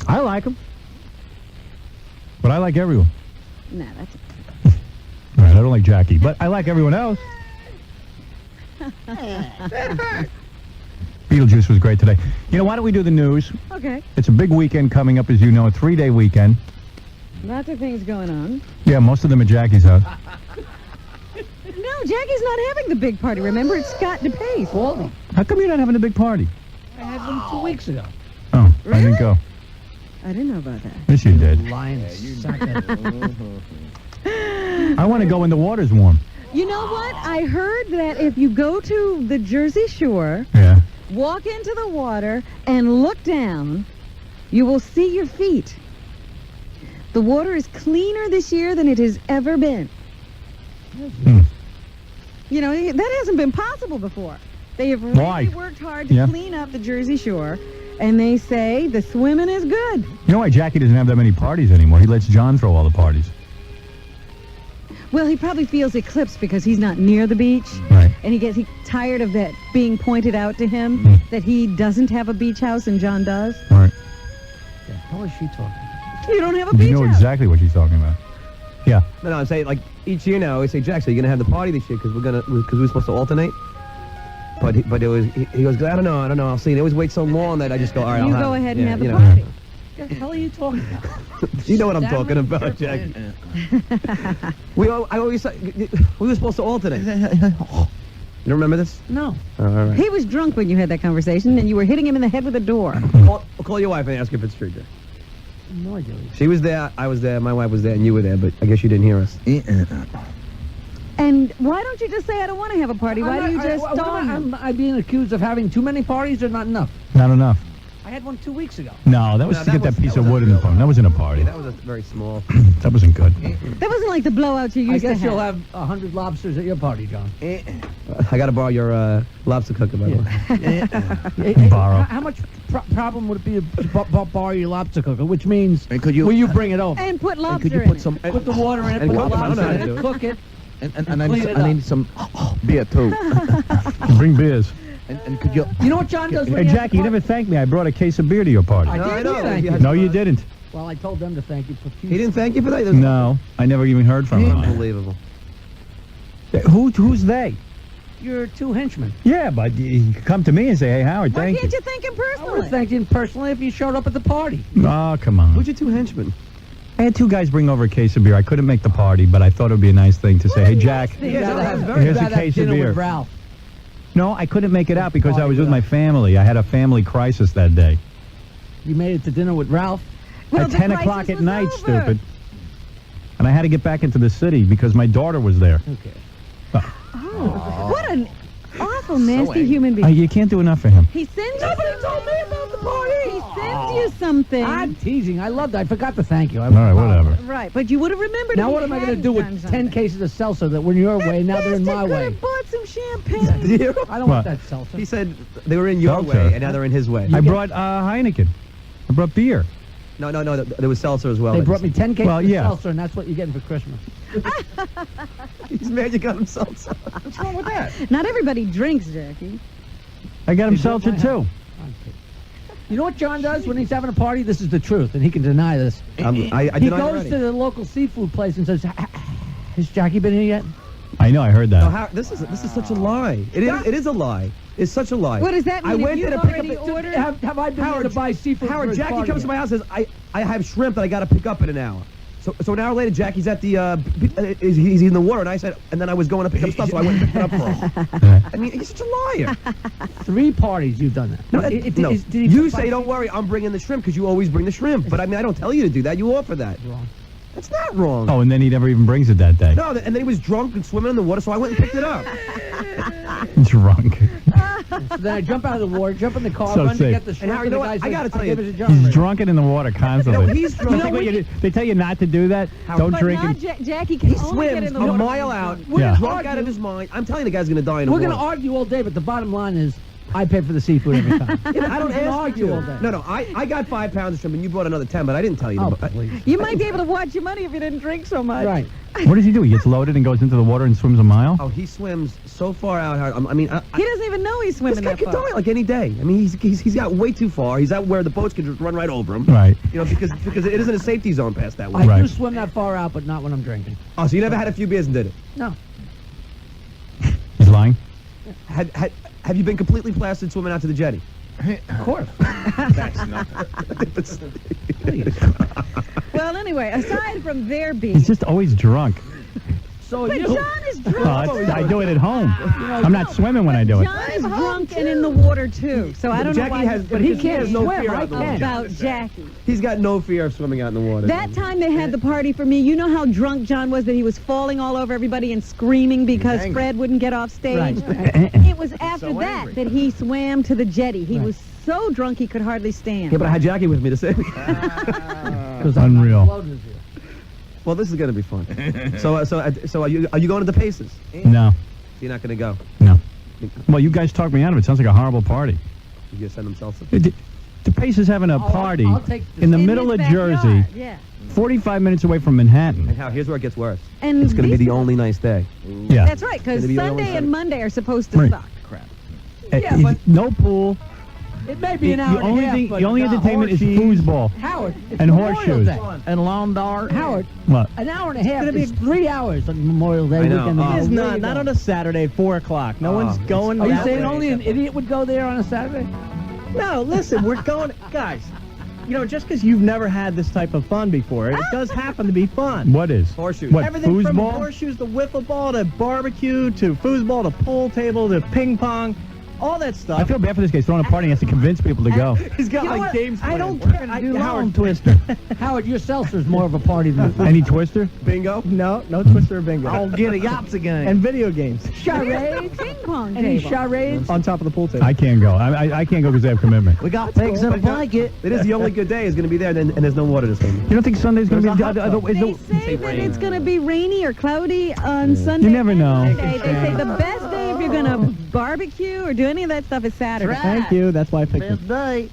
I like him. But I like everyone. No, that's... All right, I don't like Jackie, but I like everyone else. Beetlejuice was great today. You know, why don't we do the news? Okay. It's a big weekend coming up, as you know, a 3-day weekend. Lots of things going on. Yeah, most of them at Jackie's house. No, Jackie's not having the big party. Remember, it's Scott DePace. Well, How come you're not having a big party? I had one 2 weeks ago. Oh, I didn't go. I didn't know about that. Yes, you did. Lion I want to go when the water's warm. You know what? I heard that if you go to the Jersey Shore, Yeah. walk into the water, and look down, you will see your feet. The water is cleaner this year than it has ever been. You know, that hasn't been possible before. They have really worked hard to clean up the Jersey Shore, and they say the swimming is good. You know why Jackie doesn't have that many parties anymore? He lets John throw all the parties. Well, he probably feels eclipsed because he's not near the beach. Right. And he's tired of that being pointed out to him, that he doesn't have a beach house and John does. Right. How is she talking? You don't have a beach You know house. exactly what she's talking about. Yeah. No, I'm saying, like, each year now, we say, Jack, so you're going to have the party this year because we're supposed to alternate? But he goes, I don't know, I'll see. They always wait so long that I just go, all right, You I'll go have it." ahead and Yeah, have the you know. party. What the hell are you talking about? You know what I'm talking about, Jack. We were supposed to alternate. You don't remember this? No. Oh, all right. He was drunk when you had that conversation, and you were hitting him in the head with a door. Call your wife and ask if it's true, Jack. No idea. She was there, I was there, my wife was there, and you were there, but I guess you didn't hear us. And why don't you just say, I don't want to have a party? Why do you just stall him? Am I being accused of having too many parties or not enough? Not enough. I had one 2 weeks ago. No, that was to get that piece of wood in the phone. That wasn't a party. That was a very small. That wasn't good. That wasn't like the blowouts you used to have. I guess you'll have 100 lobsters at your party, John. I got to borrow your lobster cooker, by the way. Borrow. How much problem would it be to borrow your lobster cooker? Which means, will you bring it over? And put lobster Could you in put it. some? Put the water in it, and put the cook 'em. I don't know lobster how to in do it, it. cook it. And clean it I up. need some beer too. Bring beers. And could you? You know what John does? Hey, when he has a Jackie, you party? never thanked me. I brought a case of beer to your party. I did thank you. No, you didn't. Well, I told them to thank you profusely. He didn't thank you for that? No, I never even heard from him. Unbelievable. Who's they? Your two henchmen. Yeah, but you come to me and say, hey, Howard, Why thank can't you. you thank him I would personally? have thanked him personally if you showed up at the party. Oh, come on. Who's your two henchmen? I had two guys bring over a case of beer. I couldn't make the party, but I thought it would be a nice thing to say, hey, Jack, You'd rather have, here's a rather have case of dinner beer. with Ralph. No, I couldn't make it out because I was with my family. I had a family crisis that day. You made it to dinner with Ralph? Well, At the 10 crisis o'clock at was night, over. stupid. And I had to get back into the city because my daughter was there. Okay. Oh, what an awful, nasty human being. You can't do enough for him. He sends you Nobody something. told me about the party. He sends you something. I'm teasing. I loved it. I forgot to thank you. All right, whatever. Right, but you would have remembered. Now if what he am I going to hadn't do done with something. 10 cases of seltzer that were your way, now they're in my Bastard way? could have bought some champagne. I don't want that seltzer. He said they were in your Seltzer. way, and now they're in his way. I brought Heineken. I brought beer. No, there was seltzer as well. They brought me 10 cases Well, yeah. of seltzer, and that's what you're getting for Christmas. He's mad you got him seltzer. What's wrong with that? Not everybody drinks, Jackie. I got him They broke seltzer, my too. You know what John does when he's having a party? This is the truth, and he can deny this. I He deny goes already. to the local seafood place and says, has Jackie been here yet? I know, I heard that. No, this is such a lie. It is a lie. It's such a lie. What does that mean? I If went you've there to pick already up. ordered? Have I been there to buy seafood for Howard, his Jackie party comes to yet? my house and says, I have shrimp that I got to pick up in an hour. So an hour later, Jackie's at the, he's in the water, and I said, and then I was going to pick up stuff, so I went and picked it up for him. I mean, he's such a liar. 3 parties you've done that. No, No, did you say, don't worry, I'm bringing the shrimp, because you always bring the shrimp. But I mean, I don't tell you to do that. You offer that. Wrong. That's not wrong. Oh, and then he never even brings it that day. No, and then he was drunk and swimming in the water, so I went and picked it up. Drunk. So then I jump out of the water, jump in the car, So run to sick. get the shrimp. And Howard, you know what? I gotta tell you, give it to John. He's drunken in the water constantly. No, he's drunk. You think what you do- they tell you not to do that? Don't But drink not and... Jackie can He only get swims in the a water. mile out, Yeah. drunk out of his mind. I'm telling you, the guy's going to die in the We're water. going to argue all day, but the bottom line is I pay for the seafood every time. Yeah, I don't We can ask argue you. all day. No, I got 5 pounds of shrimp, and you brought another 10, but I didn't tell you. Oh, to, please. You might be able to watch your money if you didn't drink so much. Right. What does he do? He gets loaded and goes into the water and swims a mile? Oh, he swims so far out. I mean, He doesn't even know he's this swimming guy that could far. die like any day. I mean, he's got way too far. He's out where the boats can just run right over him. Right. You know, because it isn't a safety zone past that way. I Right. do swim that far out, but not when I'm drinking. Oh, so you never had a few beers and did it? No. He's lying? Have you been completely plastered swimming out to the jetty? Of course. That's Well, anyway, aside from their beef, He's just always drunk. So but John is drunk. Well, I do it at home. I'm not swimming when I do it. John is drunk and in the water too. So I don't know why. But he can't swim, fear I out the can. water. About Jackie. He's got no fear of swimming out in the water. That time they had the party for me. You know how drunk John was that he was falling all over everybody and screaming because Fred wouldn't get off stage. It was after that that he swam to the jetty. He was so drunk he could hardly stand. Yeah, but I had Jackie with me to save me. Unreal. Well, this is going to be fun. So are you going to the Paces? No. You're not going to go? No. Well, you guys talked me out of it. Sounds like a horrible party. You going to send them salsa? The Paces having a party I'll take in the middle of Jersey, 45 minutes away from Manhattan. And here's where it gets worse. And it's going to be these- the only nice day. Yeah. That's right, because It's gonna be the only Sunday and Sunday. Monday are supposed to Right. suck. Yeah, but No pool. it may be an hour and a half. The only entertainment is horseshoes. foosball. Howard, it's And Memorial horseshoes. Day. And lawn dart. Howard, What? an hour and a half. It's 3 hours on Memorial Day I know. weekend. Oh, It's not on a Saturday, 4 o'clock. No one's going. Are you that saying way. only an idiot would go there on a Saturday? No, listen, we're going, guys. You know, just because you've never had this type of fun before, it does happen to be fun. What is? Horseshoes. What, Everything from foosball? horseshoes to wiffle ball to barbecue to foosball to pool table to ping pong, all that stuff. I feel bad for this guy. He's throwing a party and has to convince people to go. He's got You know like what? games. I don't planned. care. Do lawn twister. Howard, your seltzer's more of a party than Any twister? Bingo? No Twister or bingo. I'll get a Yahtzee game. And video games Charades, ping pong Any table. charades? on top of the pool table. I can't go. I can't go because I have commitment. We got pigs in a blanket. It is the only good day is going to be there, and there's no water this time. You don't think Sunday's going to be... They say that it's going to be rainy or cloudy on Sunday. You never and know. Monday. They say the best day if you're going to barbecue or do any of that stuff is Saturday. Thank you. That's why I picked it. Best day.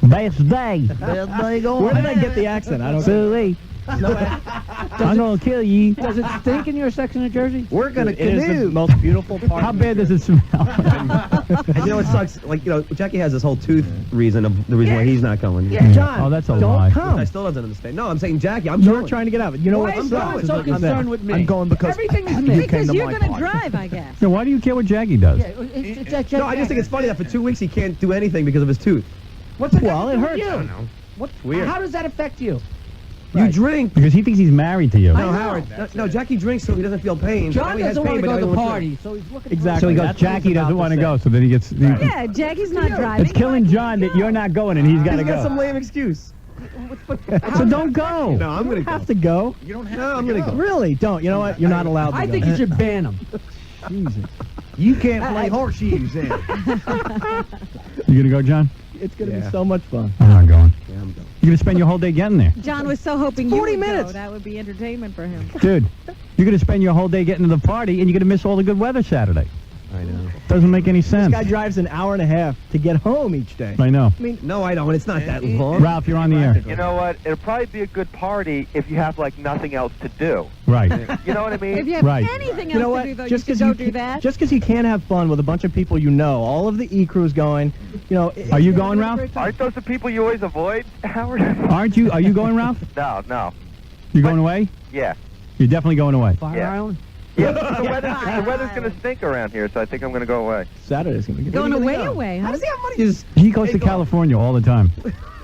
Best day. Best day going. Where did I get the accent? I don't know. Silly. I'm going to kill you. Does it stink in your section of Jersey? We're going to canoe. It is the most beautiful part. How bad does it smell? And you know what sucks? Like, you know, Jackie has this whole tooth reason of the reason why he's not going. Yeah, John, Oh, that's a don't lie. come. I still doesn't understand. No, I'm saying Jackie. I'm You're going. trying to get out of it. You know Why what? is John so I'm concerned there. with me? I'm going because Everything is you me. came Because to you're my going to party. drive, I guess. So why do you care what Jackie does? Yeah, it's No, I just think it's funny that for 2 weeks he can't do anything because of his tooth. What's it Well, got to it do with hurts. you? I don't know. What's weird. How does that affect you? You drink. Because he thinks he's married to you. No, Howard. No, Jackie drinks so he doesn't feel pain. Now John he has doesn't want pain, to but go now to he the wants party, so he's looking Exactly. So he goes, That's what Jackie he's doesn't about want to to go, say. so then he gets... Yeah, Jackie's not driving. It's killing John that you're not going and he's got to He's got go. some lame excuse. So don't go. No, I'm going to go. Have to go. You don't have I'm going to go. Really? Don't. You know what? You're not allowed to I go. think you should ban him. Jesus. You can't play horseshoes then. You going to go, John? It's going to be so much fun. I'm not going. Yeah, I'm going. You're going to spend your whole day getting there. John was so hoping 40 you would minutes. go. That would be entertainment for him. Dude, you're going to spend your whole day getting to the party and you're going to miss all the good weather Saturday. I know. Doesn't make any This sense. guy drives an hour and a half to get home each day. I know. I mean, no, I don't. It's not that long. Ralph, you're on the air. You know what? It'll probably be a good party if you have like nothing else to do. Right. You know what I mean? If you have Right. anything You know else what? to do, though, Just you should because go do that. Just because you can't have fun with a bunch of people you know, all of the E crew's going. You know. Are you going, Ralph? Aren't those the people you always avoid, Howard? Aren't you? Are you going, Ralph? No. You going away? Yeah. You're definitely going away. Fire Yeah. Island? Yeah, the weather's going to stink around here, so I think I'm going to go away. Saturday's going to be good. Going away, go? away, huh? How does he have money? He goes to California all the time.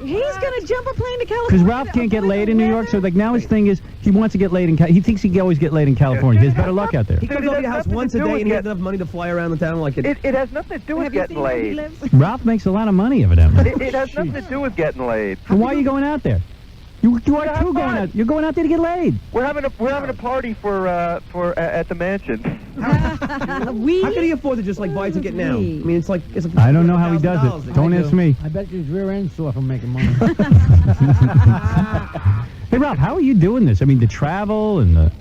He's going to jump a plane to California. Because Ralph can't get laid in New York, so like now his thing is he wants to get laid in he thinks he can always get laid in California. He has better luck out there. He comes over to your house once a day and he has enough money to fly around the town like it. It has nothing to do with Have you getting seen where he laid. lives? Ralph makes a lot of money, evidently. It has nothing to do with getting laid. So why are you going out there? You are too going out. You're going out there to get laid. We're having a party for at the mansion. How can he afford to just like buy a ticket now? I mean, it's like I don't know how he does it. Don't ask me. I bet his rear end's sore from making money. Hey, Ralph, how are you doing this? I mean, the travel and the...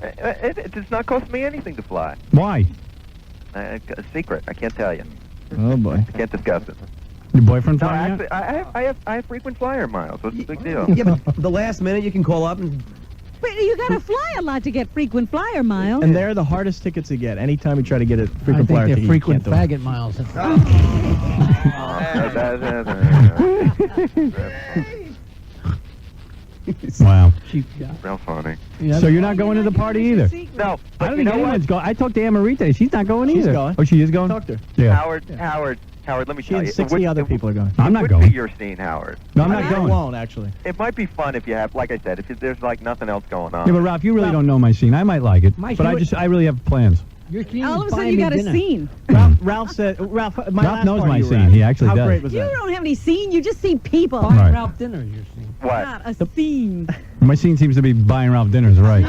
It does not cost me anything to fly. Why? A secret. I can't tell you. Oh boy. I can't discuss it. Your boyfriend No, flying actually, out? I have frequent flyer miles. What's the big deal? Yeah, but the last minute you can call up and. But you got to fly a lot to get frequent flyer miles. And they're the hardest tickets to get. Anytime you try to get a I frequent think flyer they're ticket, frequent you can't do it. faggot miles. Wow. Real funny. So you're not going to the party either? No. I don't think anyone's going. I talked to Anne-Marie today. She's not going She's either. going. Oh, she is going? Talked to her. Yeah. Howard, let me She tell and you. 60 other people are going. I'm not It going. would be your scene, Howard. No, I'm not going. I won't, actually. It might be fun if you have, like I said, if there's like nothing else going on. Yeah, but Ralph, you really don't know my scene. I might like it, Mike, but I really have plans. All of a sudden, you got a scene. Ralph said, Ralph Ralph knows my scene. He actually How does. great was You that? don't have any scene. You just see people. Buying Right. Ralph dinner, you're seeing. What? Not a scene. My scene seems to be buying Ralph dinners, right?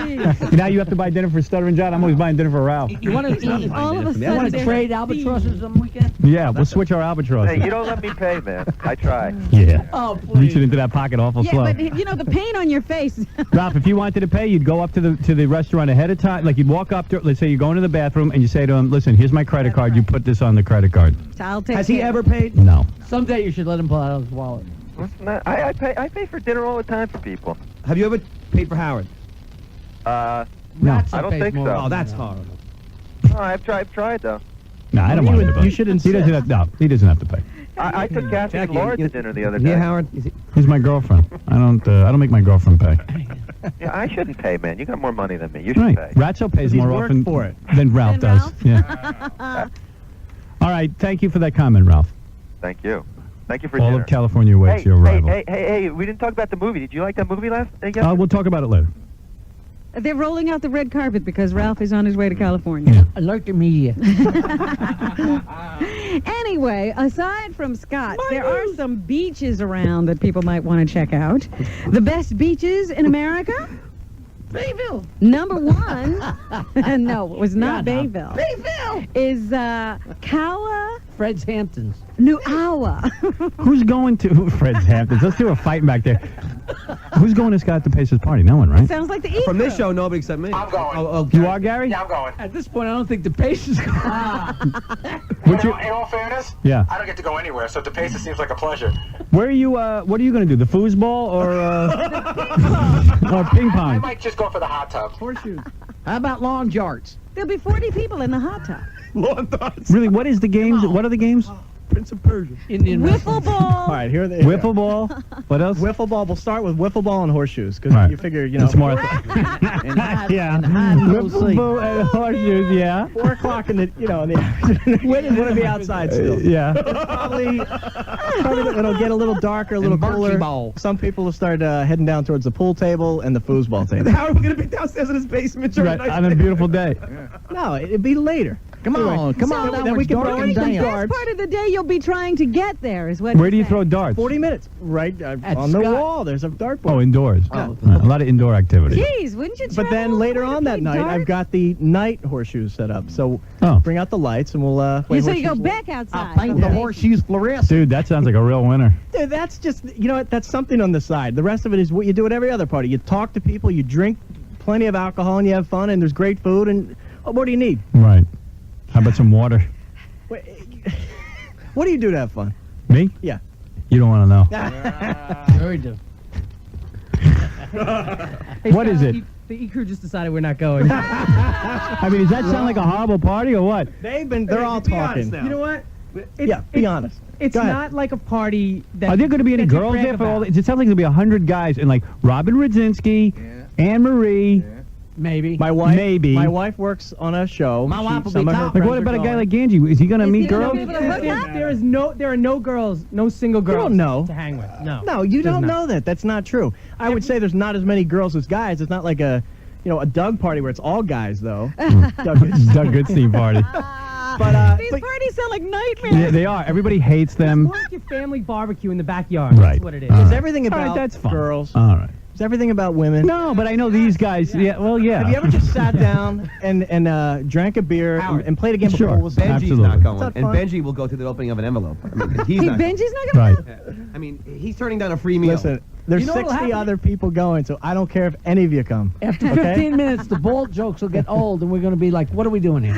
Now you have to buy dinner for Stuttering John. I'm always buying dinner for Ralph. You want to All of a you want sudden, to trade albatrosses some weekend? Yeah, we'll switch our albatross. Hey, you don't let me pay, man. I try. Yeah. Oh, Reach it into that pocket awful Yeah, slow. but you know the pain on your face. Ralph, if you wanted to pay, you'd go up to the restaurant ahead of time. Like you'd walk up to, let's say you go into the bathroom and you say to him, "Listen, here's my credit card. You put this on the credit card." I'll take Has he care. ever paid? No. Someday you should let him pull out his wallet. I pay for dinner all the time for people. Have you ever paid for Howard? No. I don't think so. Oh, that's horrible. No, I've tried though. No, I don't want him to pay. You should He doesn't have, no, he doesn't have to pay. I took Kathy and Laura to dinner the other day. Yeah, Howard. He's my girlfriend. I don't make my girlfriend pay. Yeah, I shouldn't pay, man. You got more money than me. You should Right. pay. Ratso pays He's more worked often for it. than Ralph Than does. Ralph? Yeah. All right. Thank you for that comment, Ralph. Thank you. Thank you for All dinner. of California waits Hey, your arrival. hey, we didn't talk about the movie. Did you like that movie last night? We'll talk about it later. They're rolling out the red carpet because Ralph is on his way to California. Alert the media. Anyway, aside from Scott, there are some beaches around that people might want to check out. The best beaches in America? Bayville. Number one, no, it was not Bayville. Bayville. Is Kawa Fred's Hamptons. Nuawa. Who's going to Fred's Hamptons? Let's do a fight back there. Who's going to Scott to Pace's party? No one, right? Sounds like the From this show, nobody except me. I'm going. Oh, You are, Gary? Yeah, I'm going. At this point, I don't think the pace is going. In all fairness, Yeah. I don't get to go anywhere, so the pace seems like a pleasure. Where are you? What are you going to do? The foosball or or ping I pong? might just go for the hot tub. Horseshoes. How about lawn jarts? There'll be 40 people in the hot tub. Really? What is the games? What are the games? Prince of Persia. Indian Wiffle ball. All right, here they Wiffle ball. What else? Wiffle ball. We'll start with wiffle ball and horseshoes because Right. you figure, you know, It's more. Yeah. Wiffle ball and horseshoes. Yeah. 4 o'clock in the, you know, in the afternoon. When want to be outside still. Yeah. Probably it'll get a little darker, a little cooler. ball. Some people will start heading down towards the pool table and the foosball table. How are we going to be downstairs in his basement? Right. On a beautiful day. No, it'd be later. Come on, come So, on. then we can dark throw and in some The down. best part of the day you'll be trying to get there is what Where do you say. throw darts? 40 minutes. Right At on the Scott. wall. There's a dartboard. Oh, indoors. Oh. Right. A lot of indoor activity. Jeez, wouldn't you But then later on that night, I've got the night horseshoes set up. So bring out the lights and we'll play So you go horseshoes. back outside. Paint the horseshoes fluorescent. Dude, that sounds like a real winner. Dude, that's just, you know what, that's something on the side. The rest of it is what you do at every other party. You talk to people, you drink plenty of alcohol, and you have fun, and there's great food, and what do you need? Right. How about some water? What do you do to have fun? Me? Yeah. You don't want to know. Sure we do. What is it? The E-Crew just decided we're not going. I mean, does that sound like a horrible party or what? They're all talking. You know what? Be honest. It's Go ahead. not like a party that. Are there going to be any that you girls brag there for all? about. It sounds like there'll be 100 guys and like Robin Radzinski, Anne Marie. Maybe. My wife. Maybe. My wife works on a show. My wife will some be of her top. Like, friends what are about a guy going. like Angie? Is he going to meet girls? There are no single girls. don't know. To hang with. No. No, you There's don't not. know that. That's not true. I would say there's not as many girls as guys. It's not like a Doug party where it's all guys though. Doug Goodstein party. But These parties sound like nightmares. Yeah, they are. Everybody hates them. It's like your family barbecue in the backyard. Right. That's what it is. Is everything All about right, that's fun. girls? All right. Is everything about women? No, but I know these guys. Yeah, well, yeah. Have you ever just sat down and drank a beer and played a game Sure. of pool? Benji's Absolutely. not going, That's and fun. Benji will go to the opening of an envelope. I mean, he's not Benji's not going to Right. I mean, he's turning down a free meal. Listen, there's You know what'll 60 happen? other people going, so I don't care if any of you come. After Okay? 15 minutes, the bald jokes will get old, and we're going to be like, what are we doing here?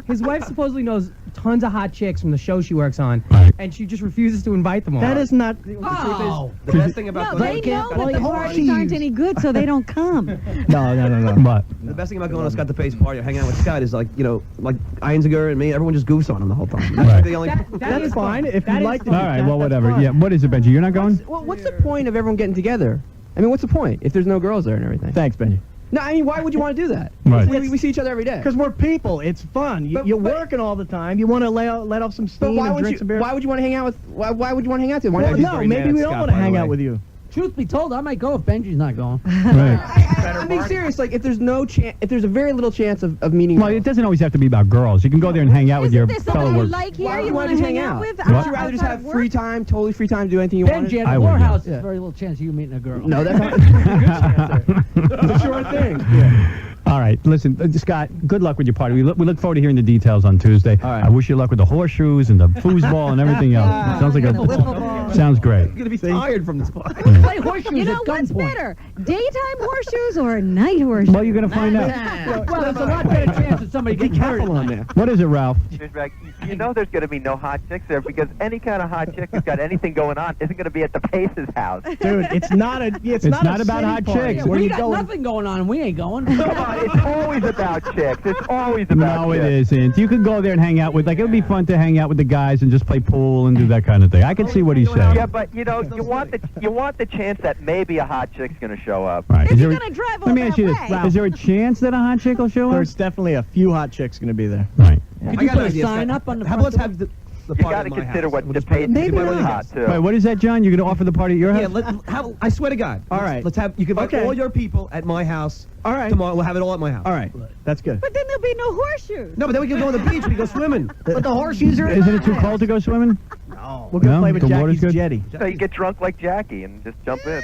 His wife supposedly knows tons of hot chicks from the show she works on, and she just refuses to invite them all. That is not. Oh. The best thing about No, going they know that the parties aren't any good, so they don't come. No. But the best thing about going to Scott DePace party or hanging out with Scott is like Einziger and me. Everyone just goofs on him the whole time. That's Right. the only. That's fine. If you like to. all right, well, whatever. Yeah, what is it, Benji? You're not going? Well, what's the point of everyone getting together? I mean, what's the point if there's no girls there and everything? Thanks, Benji. No, I mean, why would you want to do that? Right. We see each other every day. Because we're people. It's fun. You're working all the time. You want to let off some steam and drink some beer. Why would you want to hang out with? Why would you want to hang out with? Well, no, maybe we don't want to hang out with you. Truth be told, I might go if Benji's not going. I'm being serious. Like, if there's no chance, if there's a very little chance of meeting. Well, it doesn't always have to be about girls. You can go there and hang out with your fellow workers. Like here, Why you would want you to hang hang out out with? Would you rather just have free time, totally free time, do anything you want? Benji, at the whorehouse, there's very little chance of you meeting a girl. No, that's not a good chance there. It's a sure thing. Yeah. All right, listen, Scott, good luck with your party. We look forward to hearing the details on Tuesday. All right. I wish you luck with the horseshoes and the foosball and everything else. It sounds like sounds great. You're going to be tired from this party. Play horseshoes You know at what's gunpoint. better, daytime horseshoes or night horseshoes? Well, you're going to find out. Well, there's a lot better chance of somebody getting hurt on there. What is it, Ralph? You know there's going to be no hot chicks there because any kind of hot chick who's got anything going on isn't going to be at the Pace's house. Dude, it's not about hot chicks. We got nothing going on, and we ain't going. Come on, it's always about chicks. It's always about No, chicks. it isn't. You could go there and hang out with, like, it would be fun to hang out with the guys and just play pool and do that kind of thing. I can see what he's saying. Yeah, but you know, you want the chance that maybe a hot chick's going to show up. Right. If you're going to drive all Let me that ask you this. way. Is there a chance that a hot chick will show up? There's definitely a few hot chicks going to be there. Right. Could you put a sign up on the How front about door? let's have the You party got to at my consider house. what We'll the just put it- Pace maybe is not. hot too. Wait, what is that, John? You're going to offer the party at your Yeah, house? I swear to God. All right. Let's have, you can invite Okay. all your people at my house. All right. Tomorrow, we'll have it all at my house. All right. That's good. But then there'll be no horseshoes. No, but then we can go on the beach, we go swimming. But the horseshoes are Isn't it too cold to go swimming? No. We're going to play with the water's Jackie's good? jetty. So you get drunk like Jackie and just jump in.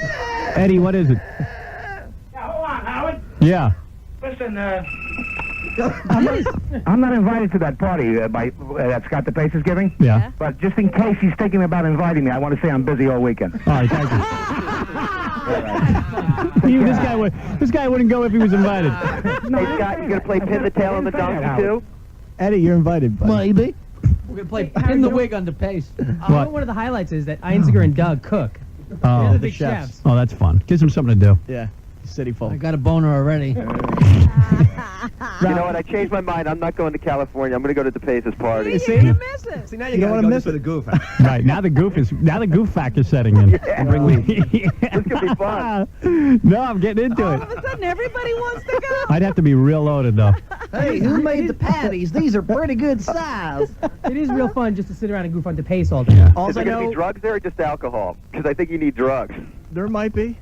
Eddie, what is it? Hold on, Howard. Yeah. Listen, I'm not invited to that party that Scott the Pace is giving. Yeah. But just in case he's thinking about inviting me, I want to say I'm busy all weekend. All right, thank you. This guy wouldn't go if he was invited. Hey, Scott, you going to play pin the tail on the donkey too? Eddie, you're invited, buddy. Maybe. We're going to play pin the wig on the Pace. One of the highlights is that Einziger and Doug cook. Oh, They're the big chefs. Oh, that's fun. Gives him something to do. Yeah. City folk. I got a boner already. You know what? I changed my mind. I'm not going to California. I'm going to go to the Pace's party. See, now you don't gotta wanna go miss just for the goof. Right, now the goof factor's setting in. Yeah. Bring weed. This could be fun. No, I'm getting into All it. of a sudden, everybody wants to go. I'd have to be real loaded, though. Hey, who made the patties? These are pretty good size. It is real fun just to sit around and goof on the Pace all day. Is Also, there going to be drugs there or just alcohol? Because I think you need drugs. there might be.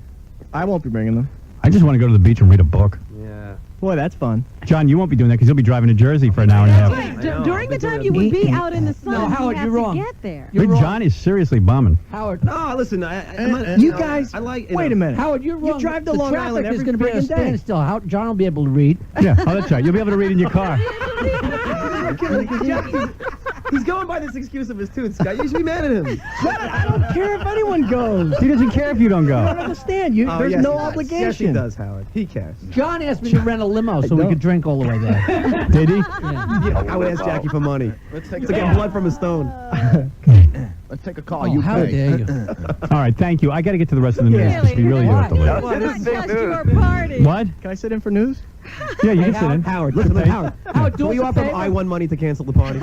I won't be bringing them. I just want to go to the beach and read a book. Yeah. Boy, that's fun. John, you won't be doing that because you'll be driving to Jersey for an hour and a half. Right. During the time you would be out in the sun, No, Howard, you have you're wrong. to get there. You're wrong. John is seriously bumming. Howard, No, listen, You guys, I like. wait a minute. Howard, you're wrong. You drive to the Long traffic Island is every going to be at a friggin' day. standstill. John will be able to read. Yeah, oh, that's right. You'll be able to read in your car. He's going by this excuse of his tooth, Scott. You should be mad at him. I don't care if anyone goes. He doesn't care if you don't You don't go. understand. There's yes, no he does. obligation. Yes, he does, Howard. He cares. John asked me to rent a limo so we don't. could drink all the way there. Did he? Yeah. I would ask Jackie for money. Let's take blood from a stone. Let's take a call. Oh, how dare you? All right, thank you. I got to get to the rest of the news. Really? We really do have to leave. This is Not big just news. your party. What? Can I sit in for news? Yeah, you can sit in. Howard, listen, Howard. Howard, do Will us you a offer favor. I won money to cancel the party?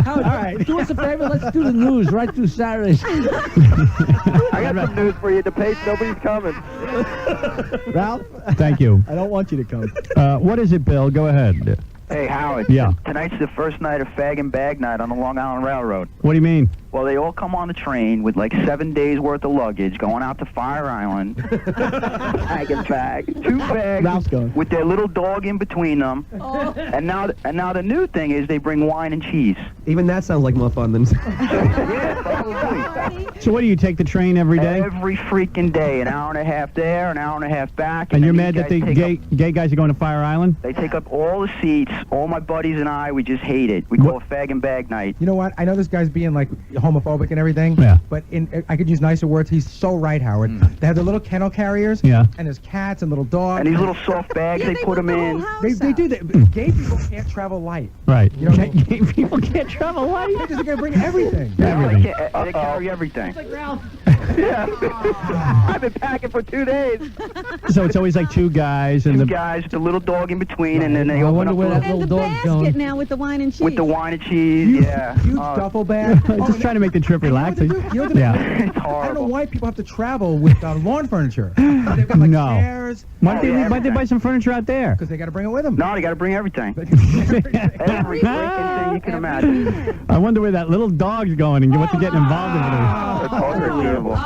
Howard, do us a favor. Let's do the news right through Saturdays. I got some news for you. The Pace, nobody's coming. Ralph? Thank you. I don't want you to come. What is it, Bill? Go ahead. Hey, Howard. Yeah. Tonight's the first night of Fag and Bag Night on the Long Island Railroad. What do you mean? Well, they all come on the train with like 7 days worth of luggage going out to Fire Island. Fag and bag. 2 bags with their little dog in between them. Oh. And now the new thing is they bring wine and cheese. Even that sounds like more fun than... So what do you take the train every day? Every freaking day. An hour and a half there, an hour and a half back. And you're then mad these that the guys take gay guys are going to Fire Island? They take up all the seats. All my buddies and I, we just hate it. We call it Fag and Bag Night. You know what? I know this guy's being like homophobic and everything. Yeah. But I could use nicer words. He's so right, Howard. They have the little kennel carriers. Yeah. And there's cats and little dogs. And these little soft bags, they put them in. They do that. Gay people can't travel light. Right. You know, Gay people can't travel light. They're just going to bring everything. They carry everything. Like Ralph. Yeah. I've been packing for 2 days. So it's always like two guys and Two guys, the little dog in between, and then they open up And the basket now with the wine and cheese. with the wine and cheese. Yeah. Huge duffel bag. just trying to make the trip relaxing. Yeah. It's I don't know horrible. why people have to travel with lawn furniture. They've got like No. chairs. Why don't they buy some furniture out there? Because they got to bring it with them. No, they got to bring everything. Every freaking thing you can imagine. I wonder where that little dog's going and what they're getting involved in. It's unbelievable.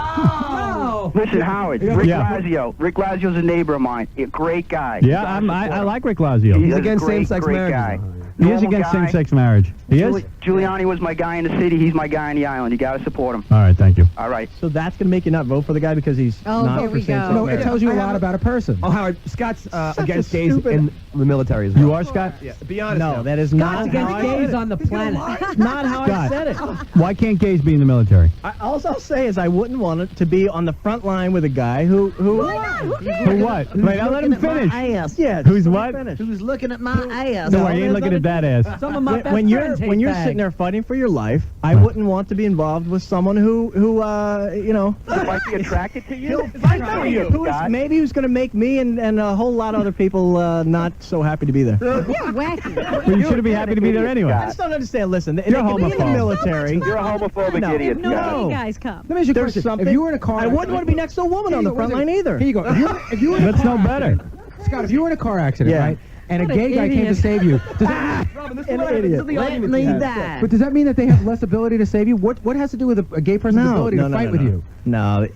Listen, Howard, Rick Lazio. Rick Lazio's a neighbor of mine. A great guy. Yeah, I like Rick Lazio. He's against same-sex marriage. Guy. He is against same-sex marriage. He is? Giuliani was my guy in the city. He's my guy on the island. You got to support him. All right, thank you. All right. So that's going to make you not vote for the guy because he's not for same-sex No, it marriage. tells you a lot about a person. Oh, Howard, Scott's against gays stupid- in the military as well. You are, Scott? Yeah, be honest. No, now. that is Scott's not against how I gays said on the planet. It's not how I Scott, said it. Why can't gays be in the military? All I'll say is I wouldn't want it to be on the front line with a guy who Why not? Who cares? Who what? Wait, I'll let him finish. Ass. Yeah. Who's just what? finish. Who's looking at my ass? No, you ain't looking at that ass. Some of my best When you're friends hate when you're bags. sitting there fighting for your life, I wouldn't want to be involved with someone who you know, Might be attracted to you. he'll fight for you. Maybe who's going to make me and a whole lot of other people not so happy to be there. You're wacky. Well, you should be happy to be there anyway. I just don't understand. Listen, they You're can be in the homophobe. military. You're a homophobic No. idiot, No Scott. gay guys come. Let me ask you a There's question. something. If you were in a car I wouldn't want to be next to a woman on the front line either. Here you go. If you were in a That's car no better. Scott, if you were in a car accident, Yeah. right, and a What gay an guy came to idiot. save you, does that, An idiot. Let me die. but does that mean that they have less ability to save you? What has to do with a gay person's ability to fight with you? No.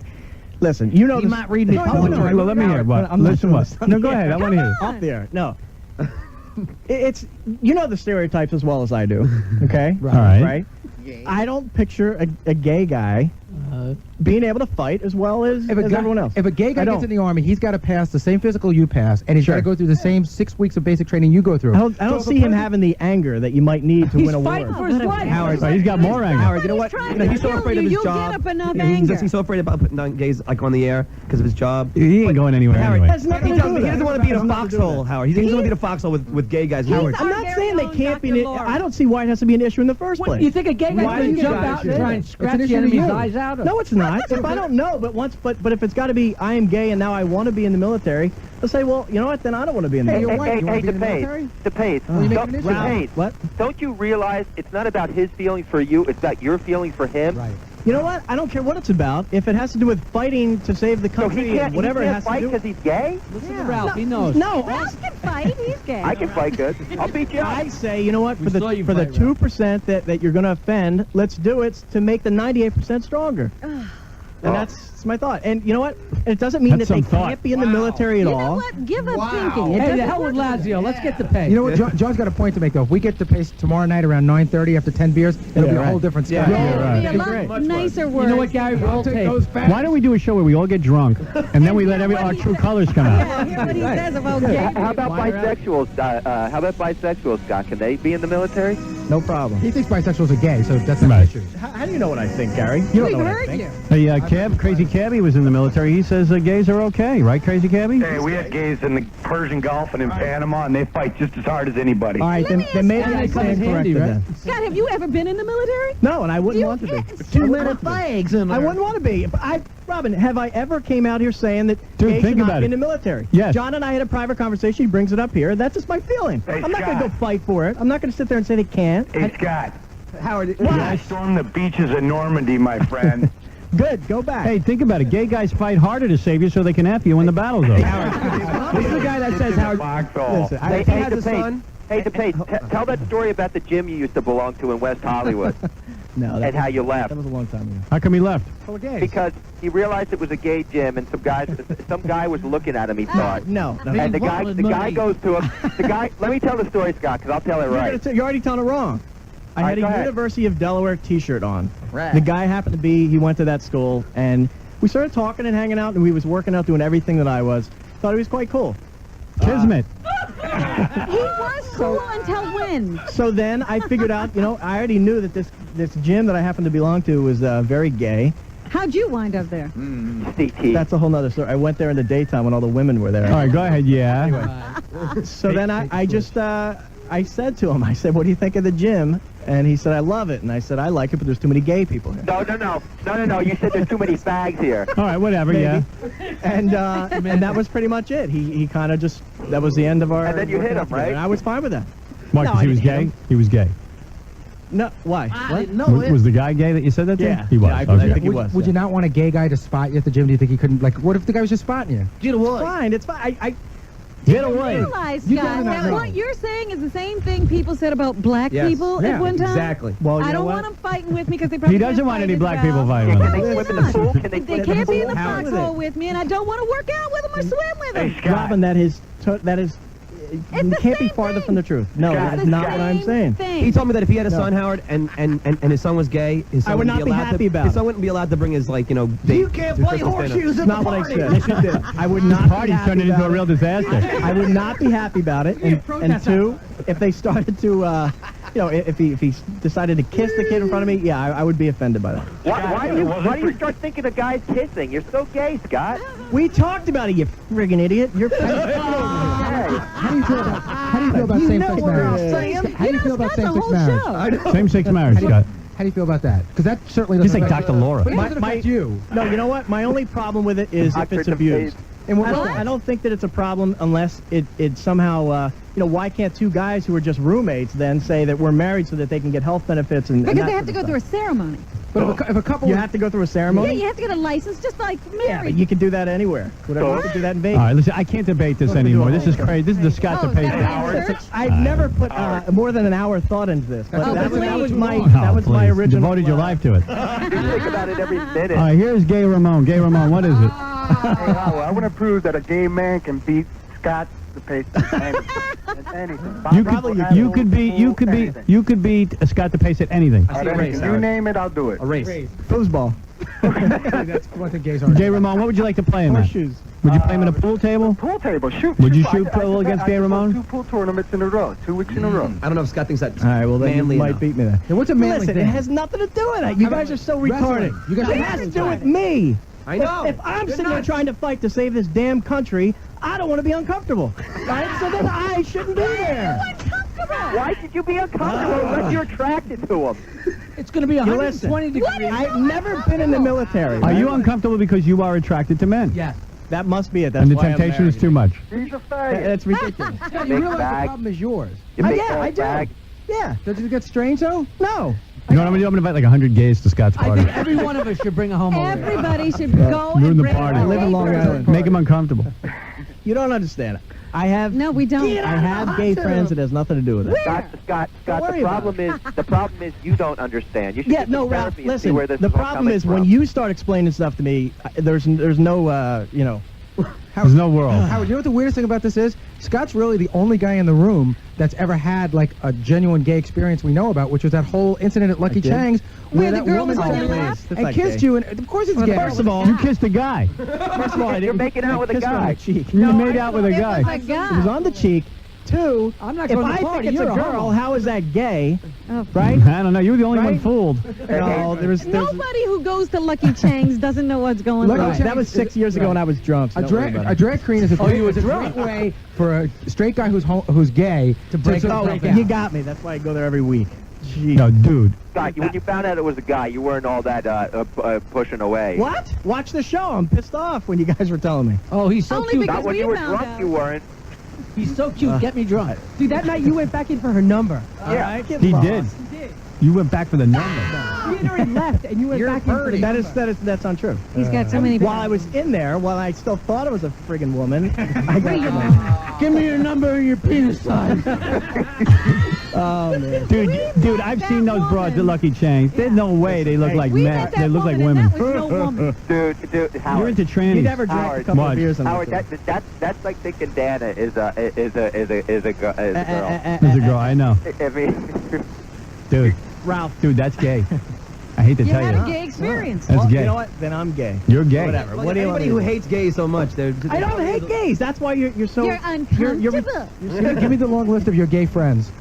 Listen, you know You this- might read me poetry. Well, let me hear what. I'm not Listen doing what. this. No, go ahead. I want to hear it. Off the air. No. It's you know the stereotypes as well as I do. Okay. All right. Right. I don't picture a gay guy being able to fight as well as everyone else. If a gay guy I gets don't. in the army, he's got to pass the same physical you pass, and he's got Sure. to go through the same 6 weeks of basic training you go through. I don't see him having the anger that you might need to He's win a war. fighting for his life. Howard, So he's got more anger. Howard, you know Nobody's what? trying You know, to he's so kill afraid you. of his You'll job. get up enough He's so afraid about putting gays like on the air because of his job. He ain't going anywhere Howard, anyway. Has nothing he to do with doesn't that. want to be in a Has nothing to do with foxhole, that. Howard. He doesn't want to be in a foxhole with gay guys. Howard. I'm not saying they can't be. I don't see why it has to be an issue in the first What, place. you think a gay Why guy's going do to you jump guys out do and try that? and It's scratch an the issue to enemy's you. eyes out? No, it's not. If I don't know, but if it's got to be I am gay and now I want to be in the military, they'll say, well, you know what? Then I don't want to be in the Hey, military. hey, You hey, wanna be in the military? DePace. Well, you make Don't- an issue. DePace, What? don't you realize it's not about his feeling for you, it's about your feeling for him? Right. You know what? I don't care what it's about. If it has to do with fighting to save the So country he and whatever it can't has to fight do. because he's gay? Listen to Ralph. He knows. No, Ralph can fight. He's gay. I can fight good. I'll beat you up. I say, you know what? We For the saw you for the fight, Ralph. 2% that you're going to offend, let's do it to make the 98% stronger. And that's my thought. And you know what? It doesn't mean That's that they some thought. can't be in the military at You know all. what? Give up thinking. It Hey, the doesn't hell with work. Lazio. Let's get the pay. You know what? John's got a point to make, though. If we get to pace tomorrow night around 9:30 after 10 beers, it'll be a whole different story. It'll be a Great. lot nicer words. You know what, Gary? We'll take. Why don't we do a show where we all get drunk and then we let our true colors come out? Yeah, hear what he says about gay How about people. bisexuals? How about bisexuals, Scott? Can they be in the military? No problem. He thinks bisexuals are gay, so that's not Right. an issue. How do you know what I think, Gary? You don't We know what I heard think. you. Hey, Crazy Cabby was in the military. He says gays are okay, right, Crazy Cabby? Hey, we had gays in the Persian Gulf and in Panama, and they fight just as hard as anybody. All right, then maybe ask I you- stand Handy, corrected right? then. Scott, have you ever been in the military? No, and I wouldn't want to be. Too many things in there. I wouldn't want to be. Robin, have I ever came out here saying that Dude, gays think should not about be it. in the military? Yes. John and I had a private conversation. He brings it up here. That's just my feeling. Hey, I'm not going to go Scott. fight for it. I'm not going to sit there and say they can't. Hey, Scott. Howard, I stormed the beaches of Normandy, my friend. Good, go back. Hey, think about it. Gay guys fight harder to save you so they can F you when the battle's over. This is the guy that says Howard. Listen, Hey, he hey, has a DePace. son. Hey, DePace, tell that story about the gym you used to belong to in West Hollywood No, and how you left. That was a long time ago. How come he left? Full of gays. Because he realized it was a gay gym, and some guy was looking at him. He thought. No. And the guy goes to him. The guy. Let me tell the story, Scott, because I'll tell it right. You're already telling it wrong. I All had right, go a ahead. University of Delaware T-shirt on. Right. The guy happened to be, he went to that school, and we started talking and hanging out, and we was working out, doing everything that I was. Thought he was quite cool. Kismet. He was cool until when? So then I figured out, I already knew that this gym that I happened to belong to was very gay. How'd you wind up there? CT. That's a whole nother story. I went there in the daytime when all the women were there. All right, go ahead, yeah. So then I just, I said to him, I said, what do you think of the gym? And he said, I love it. And I said, I like it, but there's too many gay people here. No. You said there's too many fags here. All right, whatever, yeah. And that was pretty much it. He kind of just, that was the end of our... And then you hit him, right? And I was fine with that. Why, because he was gay? He was gay. No, why? I didn't know it. Was the guy gay that you said that to? Yeah. He was. Yeah, I Okay. think he was. Would you not want a gay guy to spot you at the gym? Do you think he couldn't, like, what if the guy was just spotting you? Get away. Fine, it's fine. Get away. Realize, You Scott, gotta that know. what you're saying is the same thing people said about black Yes. people Yeah, at one time? Exactly. Well, you I know don't what? want them fighting with me because they probably He doesn't can't want fight any as black well. people fighting Can with they him. swim in the pool? Can they They can't be in the How is foxhole it? with me, and I don't want to work out with them or swim with them. Hey, Scott. Robin, that is It's the can't be same farther thing. from the truth. No, Scott, that It's is the not what I'm same saying. thing. He told me that if he had a No. son, Howard, and his son was gay, his son I would wouldn't not be allowed happy to, about his it. son wouldn't be allowed to bring his, like, date. You can't play horseshoes at Not the what I party. said. Yes, you did. I would not be Party's happy turning into about a real it. disaster. I would not be happy about it. And two, if they started to, if he decided to kiss the kid in front of me, yeah, I would be offended by that. Why do you start thinking of guys kissing? You're so gay, Scott. We talked about it, you friggin' idiot. You're How do you feel about same-sex marriage? How do you feel about Scott's a same-sex whole marriage? show. Same-sex marriage, Scott. How do you feel about that? Because that certainly Just doesn't like affect Dr. Laura. But it doesn't affect you. No, you know what? My only problem with it is if it's abused. And what I don't think that it's a problem unless it somehow, why can't two guys who are just roommates then say that we're married so that they can get health benefits and Because that they have sort to of go through a stuff. ceremony. But if a couple... You have to go through a ceremony? Yeah, you have to get a license just like Yeah, but married. you can do that anywhere. Whatever, you can do that in All Vegas. right, listen, I can't debate this anymore. This is crazy. This is the Scott Oh, debate. is that church? I've never put more than an hour thought into this. But Oh, that was please. my Oh, that was my please. You original. devoted your life to it. You think about it every minute. All right, here's Gay Ramon. Gay Ramon, what is it? Hey, Howard, I want to prove that a gay man can beat Scott the pace at anything. You could beat Scott the Pace at anything. You name it, I'll do it. A race. Foosball. That's one thing gays aren't. Gay Ramon, what would you like to play him at? Horseshoes. Would you play him at a pool table? Pool table, shoot. Would you I- shoot I- pool I- against I- Gay I Ramon? 2 pool tournaments in a row, 2 weeks in a row. I don't know if Scott thinks that's All right, well then you manly might enough. beat me then. Now, what's a manly Listen, thing? it has nothing to do with it. You guys are so retarded. Wrestling. You guys it are has to do wrestling. with me. I know. If I'm sitting there trying to fight to save this damn country, I don't want to be uncomfortable. Right? So then I shouldn't be there. Why should you be uncomfortable unless you're attracted to him? It's going to be You 120 listen, degrees. I've never been in the military. Are you uncomfortable because you are attracted to men? Yes. That must be it. That's And the why I'm temptation is married. too much. He's a faggot. That's ridiculous. Scott, you Big realize bag. the problem is yours. You big Yeah, old I do. fag. Yeah. Does it get strange, though? No. You know what I'm going to do? I'm going to invite like 100 gays to Scott's I party. think every one of us should bring a homo. Everybody should go Ruin and the bring party. a I live in gay Long person. Island. Make him uncomfortable. You don't understand. I have No, we don't. I have gay friends. It has nothing to do with it. Scott, Don't worry the about problem is you don't understand. You should Yeah, get no, some Ralph. therapy and see Listen, where this the is all problem coming is when from. you start explaining stuff to me, there's no There's no world. Howard, you know what the weirdest thing about this is? Scott's really the only guy in the room that's ever had like a genuine gay experience we know about, which was that whole incident at Lucky did? Chang's Where the that girl woman was on came your in lap? and That's kissed gay. you, and of course it's gay. First of all, You kissed a guy. first of all, I You're didn't making out with a kiss her on guy. the cheek. You made out with a It guy. was a guy. It was on the cheek. Two, I'm not if going to I the party. think it's You're a girl, homo. how is that gay? Oh. Right? I don't know. You were the only one Right? fooled. No, there's Nobody who goes to Lucky Chang's doesn't know what's going Lucky on. Chang's that was 6 years ago when I was drunk. So A don't worry drag, about a it. drag queen is a, you was is a drunk. great way for a straight guy who's gay to break Oh, out. you got me. That's why I go there every week. Jeez. No, dude. Scott, when you found out it was a guy, you weren't all that pushing away. What? Watch the show. I'm pissed off when you guys were telling me. Oh, he's so Only cute. because Not when we you were found drunk, out. you weren't. He's so cute. Get me drunk. Dude, that night you went back in for her number. Yeah. He did. You went back for the number. He had already left, and you went back in for the That's untrue. He's got so many. While I was in there, while I still thought it was a friggin' woman, I got the number. Give me your number and your penis size. Oh man, Dude, I've seen those broads at Lucky Chang's. There's no way they look like We men. met that They look like woman, women. and that was no woman. Dude, Howard. You're into trannies. you never drank a Howard, couple What? of beers on Howard, this. that's like thinking Dana is a girl. There's a girl, I know. I mean, Dude, Ralph. dude, that's gay. I hate to You tell had you. a gay experience. That's Well, gay. you know what? Then I'm gay. You're gay. Whatever. What do you want Anybody me who to do? hates gays so much, they're... I don't hate gays. That's why you're so. You're uncomfortable. Give me the long list of your gay friends.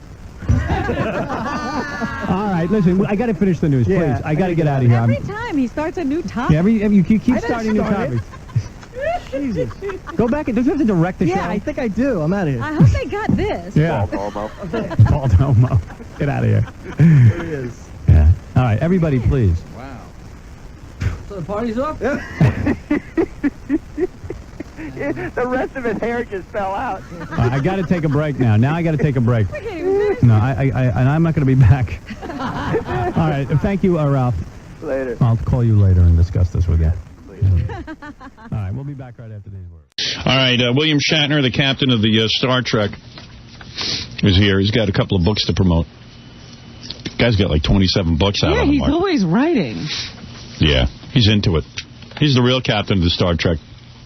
All right, listen, I got to finish the news, please. Yeah, I got to get out of here. Every time he starts a new topic. You keep I didn't starting new start it. topics. Jesus. Go back and don't you have to direct the show? Yeah, I think I do. I'm out of here. I hope they got this. Yeah. Bald homo. Get out of here. There he is. Yeah. All right, everybody, please. Wow. So the party's up? The rest of his hair just fell out. I got to take a break now. Now I got to take a break. No, and I'm not going to be back. All right. Thank you, Ralph. Later. I'll call you later and discuss this with you. All right. We'll be back right after these words. All right, William Shatner, the captain of the Star Trek, is here. He's got a couple of books to promote. The guy's got like 27 books out on the he's market. always writing. Yeah, he's into it. He's the real captain of the Star Trek.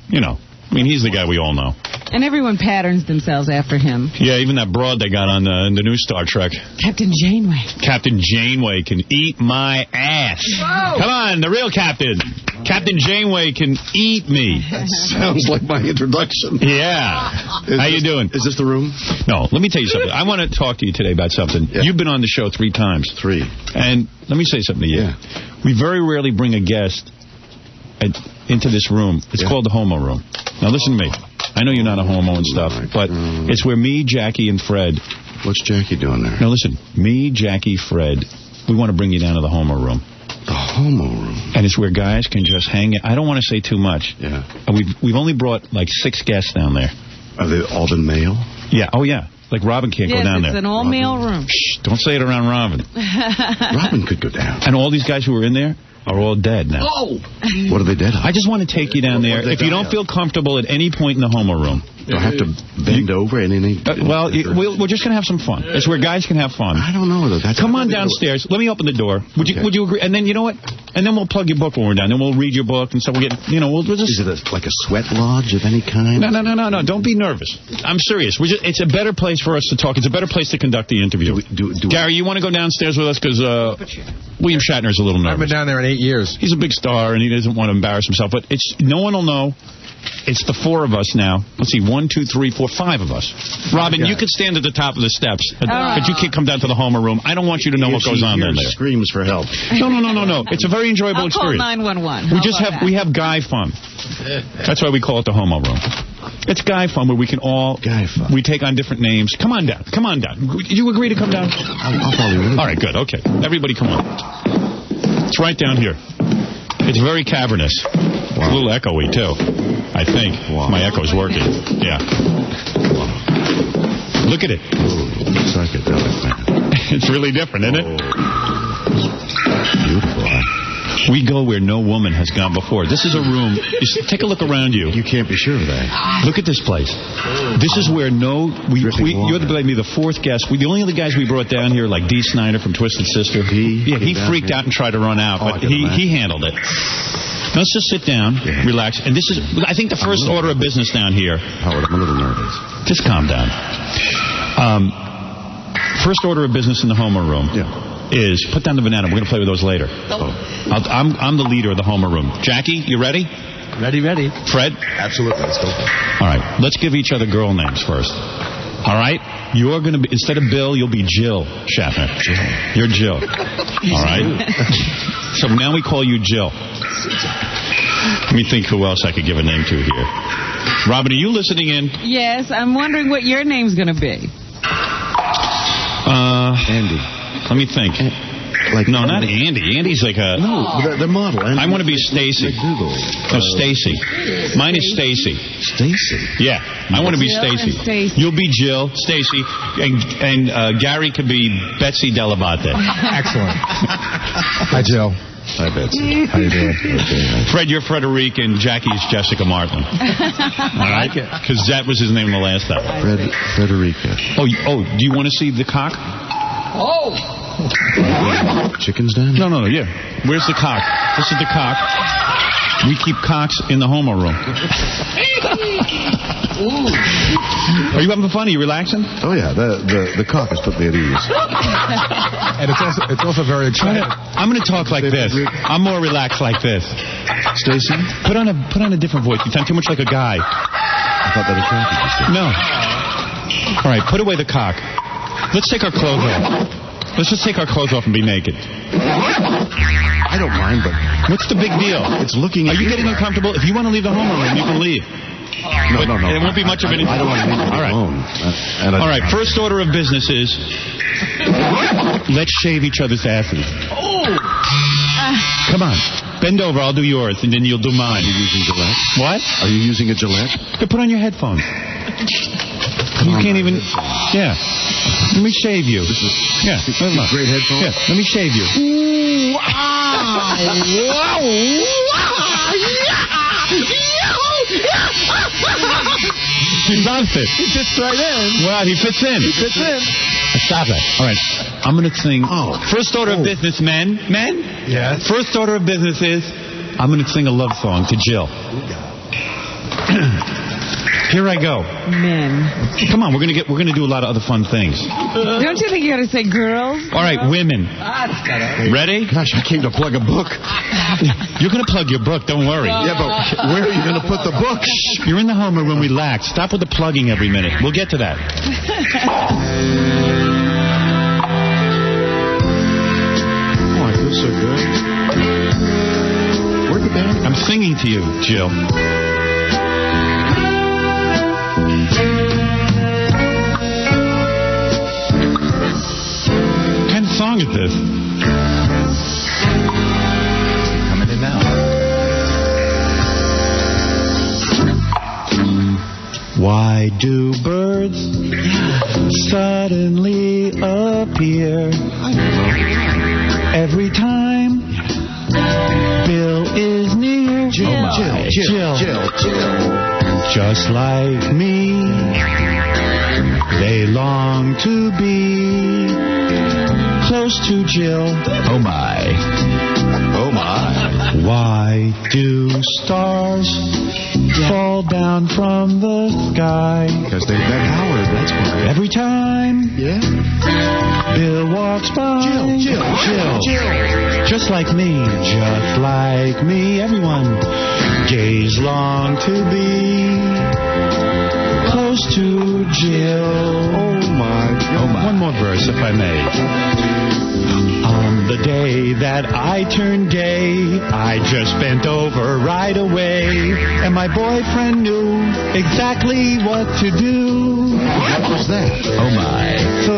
You know, I mean, he's the guy we all know. And everyone patterns themselves after him. Yeah, even that broad they got on the new Star Trek. Captain Janeway. Captain Janeway can eat my ass. Whoa. Come on, the real captain. Captain Janeway can eat me. That sounds like my introduction. Yeah. How you doing? Is this the room? No, let me tell you something. I want to talk to you today about something. Yeah. You've been on the show 3 times. 3. And let me say something to you. Yeah. We very rarely bring a guest into this room. It's called the homo room. Now listen to me. I know you're not a homo and stuff, but it's where me, Jackie, and Fred... What's Jackie doing there? Now listen, me, Jackie, Fred, we want to bring you down to the homo room. The homo room? And it's where guys can just hang out. I don't want to say too much. Yeah. We've only brought like 6 guests down there. Are they all been male? Yeah. Oh, yeah. Like Robin can't go down there. It's an all-male room. Shh, don't say it around Robin. Robin could go down. And all these guys who are in there are all dead now. Oh! What are they dead of? I just want to take you down there. If you don't feel comfortable at any point in the homo room. Do I have to bend over in any... we're just going to have some fun. It's where guys can have fun. I don't know. Come on downstairs. Let me open the door. Would you agree? And then, you know what? And then we'll plug your book when we're done. Then we'll read your book and so we'll get, we'll just... Is it like a sweat lodge of any kind? No. Don't be nervous. I'm serious. It's a better place for us to talk. It's a better place to conduct the interview. Gary, you want to go downstairs with us? Because William Shatner's a little nervous. I've been down there in 8 years. He's a big star and he doesn't want to embarrass himself. But no one will know. It's the 4 of us now. Let's see, 1, 2, 3, 4, 5 of us. Robin, you could stand at the top of the steps, but you can't come down to the homo room. I don't want you to know what goes on down there. Screams for help. No. It's a very enjoyable experience. I'll call 911. We have guy fun. That's why we call it the homo room. It's guy fun where we can all... Guy fun. We take on different names. Come on down. Do you agree to come down? I'll follow you. All right, good. Okay. Everybody come on. It's right down here. It's very cavernous. Wow. It's a little echoey, too. I think. Wow. My echo's working. Yeah. Wow. Look at it. Ooh, psychedelic, man. It's really different, isn't it? Beautiful. We go where no woman has gone before. This is a room. Take a look around you. You can't be sure of that. Look at this place. This is where you're the 4th guest. The only other guys we brought down here, like Dee Snider from Twisted Sister. He freaked out and tried to run out, but he handled it. Let's just sit down, relax, and this is, I think, the first order of business down here. Howard, I'm a little nervous. Just calm down. First order of business in the homo room is put down the banana. We're going to play with those later. I'm the leader of the homo room. Jackie, you ready? Ready. Fred? Absolutely. Let's go. All right. Let's give each other girl names first. All right? You're going to be, instead of Bill, you'll be Jill Shatner. You're Jill. All right? So now we call you Jill. Let me think who else I could give a name to here. Robin, are you listening in? Yes, I'm wondering what your name's going to be. Andy. Let me think. No, not Andy. Andy's like a... No, the model. Andy. I want to be Stacy. Google. No, Stacy. Mine is Stacy. Stacy? Yeah, I want to be Stacy. You'll be Jill, Stacy, and Gary could be Betsy Delabate. Excellent. Hi, Jill. Hi, Betsy. How you doing? Okay. Fred, you're Frederic, and Jackie's Jessica Martin. All right? Because that was his name the last time. Frederica. Oh, do you want to see the cock? Oh! Chickens down? No, yeah. Where's the cock? This is the cock. We keep cocks in the homo room. Are you having fun? Are you relaxing? Oh, yeah. The cock has put me at ease. And it's also very exciting. I'm going to talk like this. I'm more relaxed like this. Stacy? Put on a different voice. You sound too much like a guy. I thought that attracted you. No. All right, put away the cock. Let's take our clothes off. Let's just take our clothes off and be naked. I don't mind, but... What's the big deal? It's looking at Are you getting uncomfortable? If you want to leave the homeroom room, you can leave. No. It won't be much of anything. I don't want to leave it alone. All right, first order of business is let's shave each other's asses. Come on. Bend over, I'll do yours, and then you'll do mine. Are you using Gillette? What? Are you using a Gillette? Put on your headphones. You can't even... Yeah. Let me shave you. Yeah. Great headphones? Yeah. Let me shave you. He loves it. He fits right in. Well, he fits in. Stop it. All right. I'm going to sing. First order of business, men. Men? Yes. First order of business is I'm going to sing a love song to Jill. Here I go. Men. Come on, we're gonna do a lot of other fun things. Don't you think you got to say girls? All right, women. Ready? Gosh, I came to plug a book. You're gonna plug your book. Don't worry. Yeah, but where are you gonna put the book? You're in the homeroom. Relax. Stop with the plugging every minute. We'll get to that. Oh, I feel so good. Where'd the band? I'm singing to you, Jill. What kind of song is this? Coming in now. Why do birds suddenly appear every time Bill is near? Jill. Just like me, they long to be close to Jill. Oh my. Why do stars fall down from the sky? Because they met Howard, that's why. Every time Bill walks by. Jill. Just like me. Everyone gaze long to be close to Jill. Oh my. One more verse, if I may. On the day that I turned gay, I just bent over right away, and my boyfriend knew exactly what to do. What was that? Oh my. So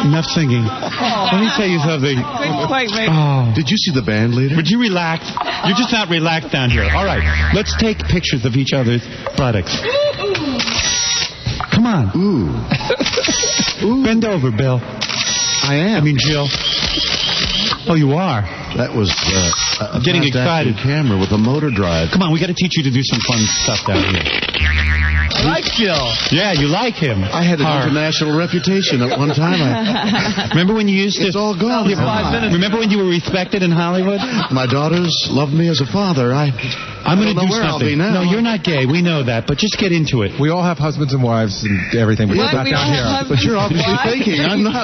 enough singing. Let me tell you something. Couldn't quite make Did you see the band leader? Would you relax? You're just not relaxed down here. All right. Let's take pictures of each other's buttocks. Come on. Ooh. Bend over, Bill. I am. I mean, Jill. Oh, you are? That was I'm getting excited. Camera with a motor drive. Come on, we got to teach you to do some fun stuff down here. I like Jill. Yeah, you like him. I had an international reputation at one time. Remember when you used to... It's all gone. Remember when you were respected in Hollywood? My daughters loved me as a father. I'm going to do where I'll be something. now. No, you're not gay. We know that. But just get into it. We all have husbands and wives and everything. But not down here. But you're obviously thinking. I'm not.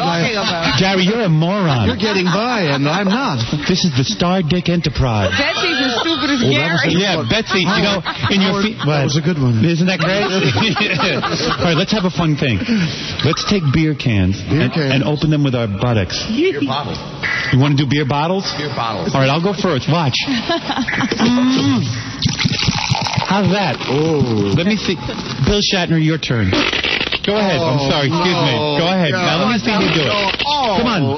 Gary, you're a moron. You're getting by, and I'm not. This is the Star Dick Enterprise. Betsy's as stupid as Gary. Yeah, Betsy, you know, in your feet. That was a good one. Isn't that great? All right, let's have a fun thing. Let's take beer cans and open them with our buttocks. Beer bottles. You want to do beer bottles? Beer bottles. All right, I'll go first. Watch. How's that? Oh. Let me see. Bill Shatner, your turn. Go ahead. I'm sorry. Excuse me. Go ahead. Now let me see you do it. Come on.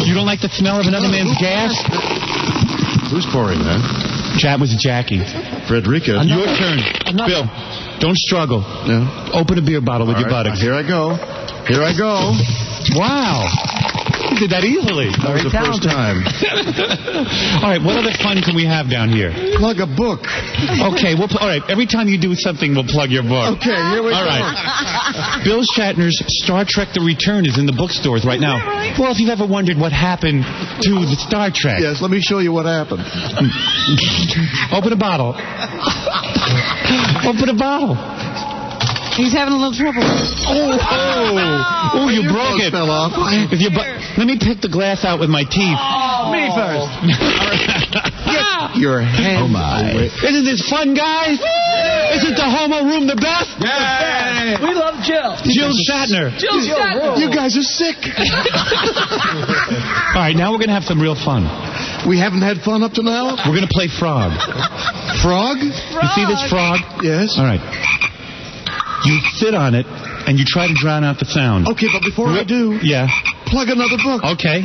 You don't like the smell of another man's gas? Who's pouring that? That was Jackie. Frederica. Your turn. Bill, don't struggle. No. Open a beer bottle with your buttocks. Here I go. Wow. You did that easily. That was the first time. All right, what other fun can we have down here? Plug a book. Okay, all right, every time you do something, we'll plug your book. Okay, here we go. All right. Bill Shatner's Star Trek The Return is in the bookstores right now. Really? Well, if you've ever wondered what happened to the Star Trek. Yes, let me show you what happened. Open a bottle. Open a bottle. He's having a little trouble. Oh, you broke it. Fell off. Let me pick the glass out with my teeth. Me first. Get your hand away. Isn't this fun, guys? Isn't the homo room the best? Yay! We love Jill. Jill Shatner. Jill Shatner. You guys are sick. All right, now we're going to have some real fun. We haven't had fun up to now? We're going to play frog. Frog? You see this frog? Yes. All right. You sit on it, and you try to drown out the sound. Okay, but before I do, Yeah. plug another book. Okay.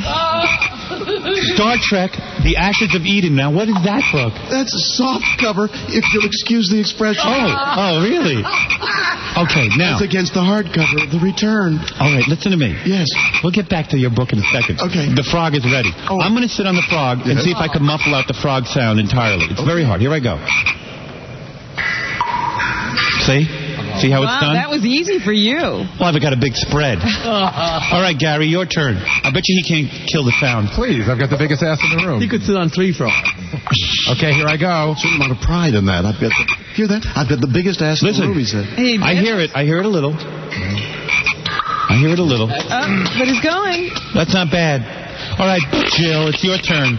Star Trek, The Ashes of Eden. Now, what is that book? That's a soft cover, if you'll excuse the expression. Oh, really? Okay, now. That's against the hardcover, The Return. All right, listen to me. Yes. We'll get back to your book in a second. Okay. The frog is ready. Oh. I'm going to sit on the frog and see if I can muffle out the frog sound entirely. It's very hard. Here I go. See? See how it's done? That was easy for you. Well, I've got a big spread. All right, Gary, your turn. I bet you he can't kill the sound. Please, I've got the biggest ass in the room. He could sit on 3 frogs. Okay, here I go. Certain amount of pride in that. Hear that? I've got the biggest ass in the room, he said. I hear it. I hear it a little. I hear it a little. But it's going. That's not bad. All right, Jill, it's your turn.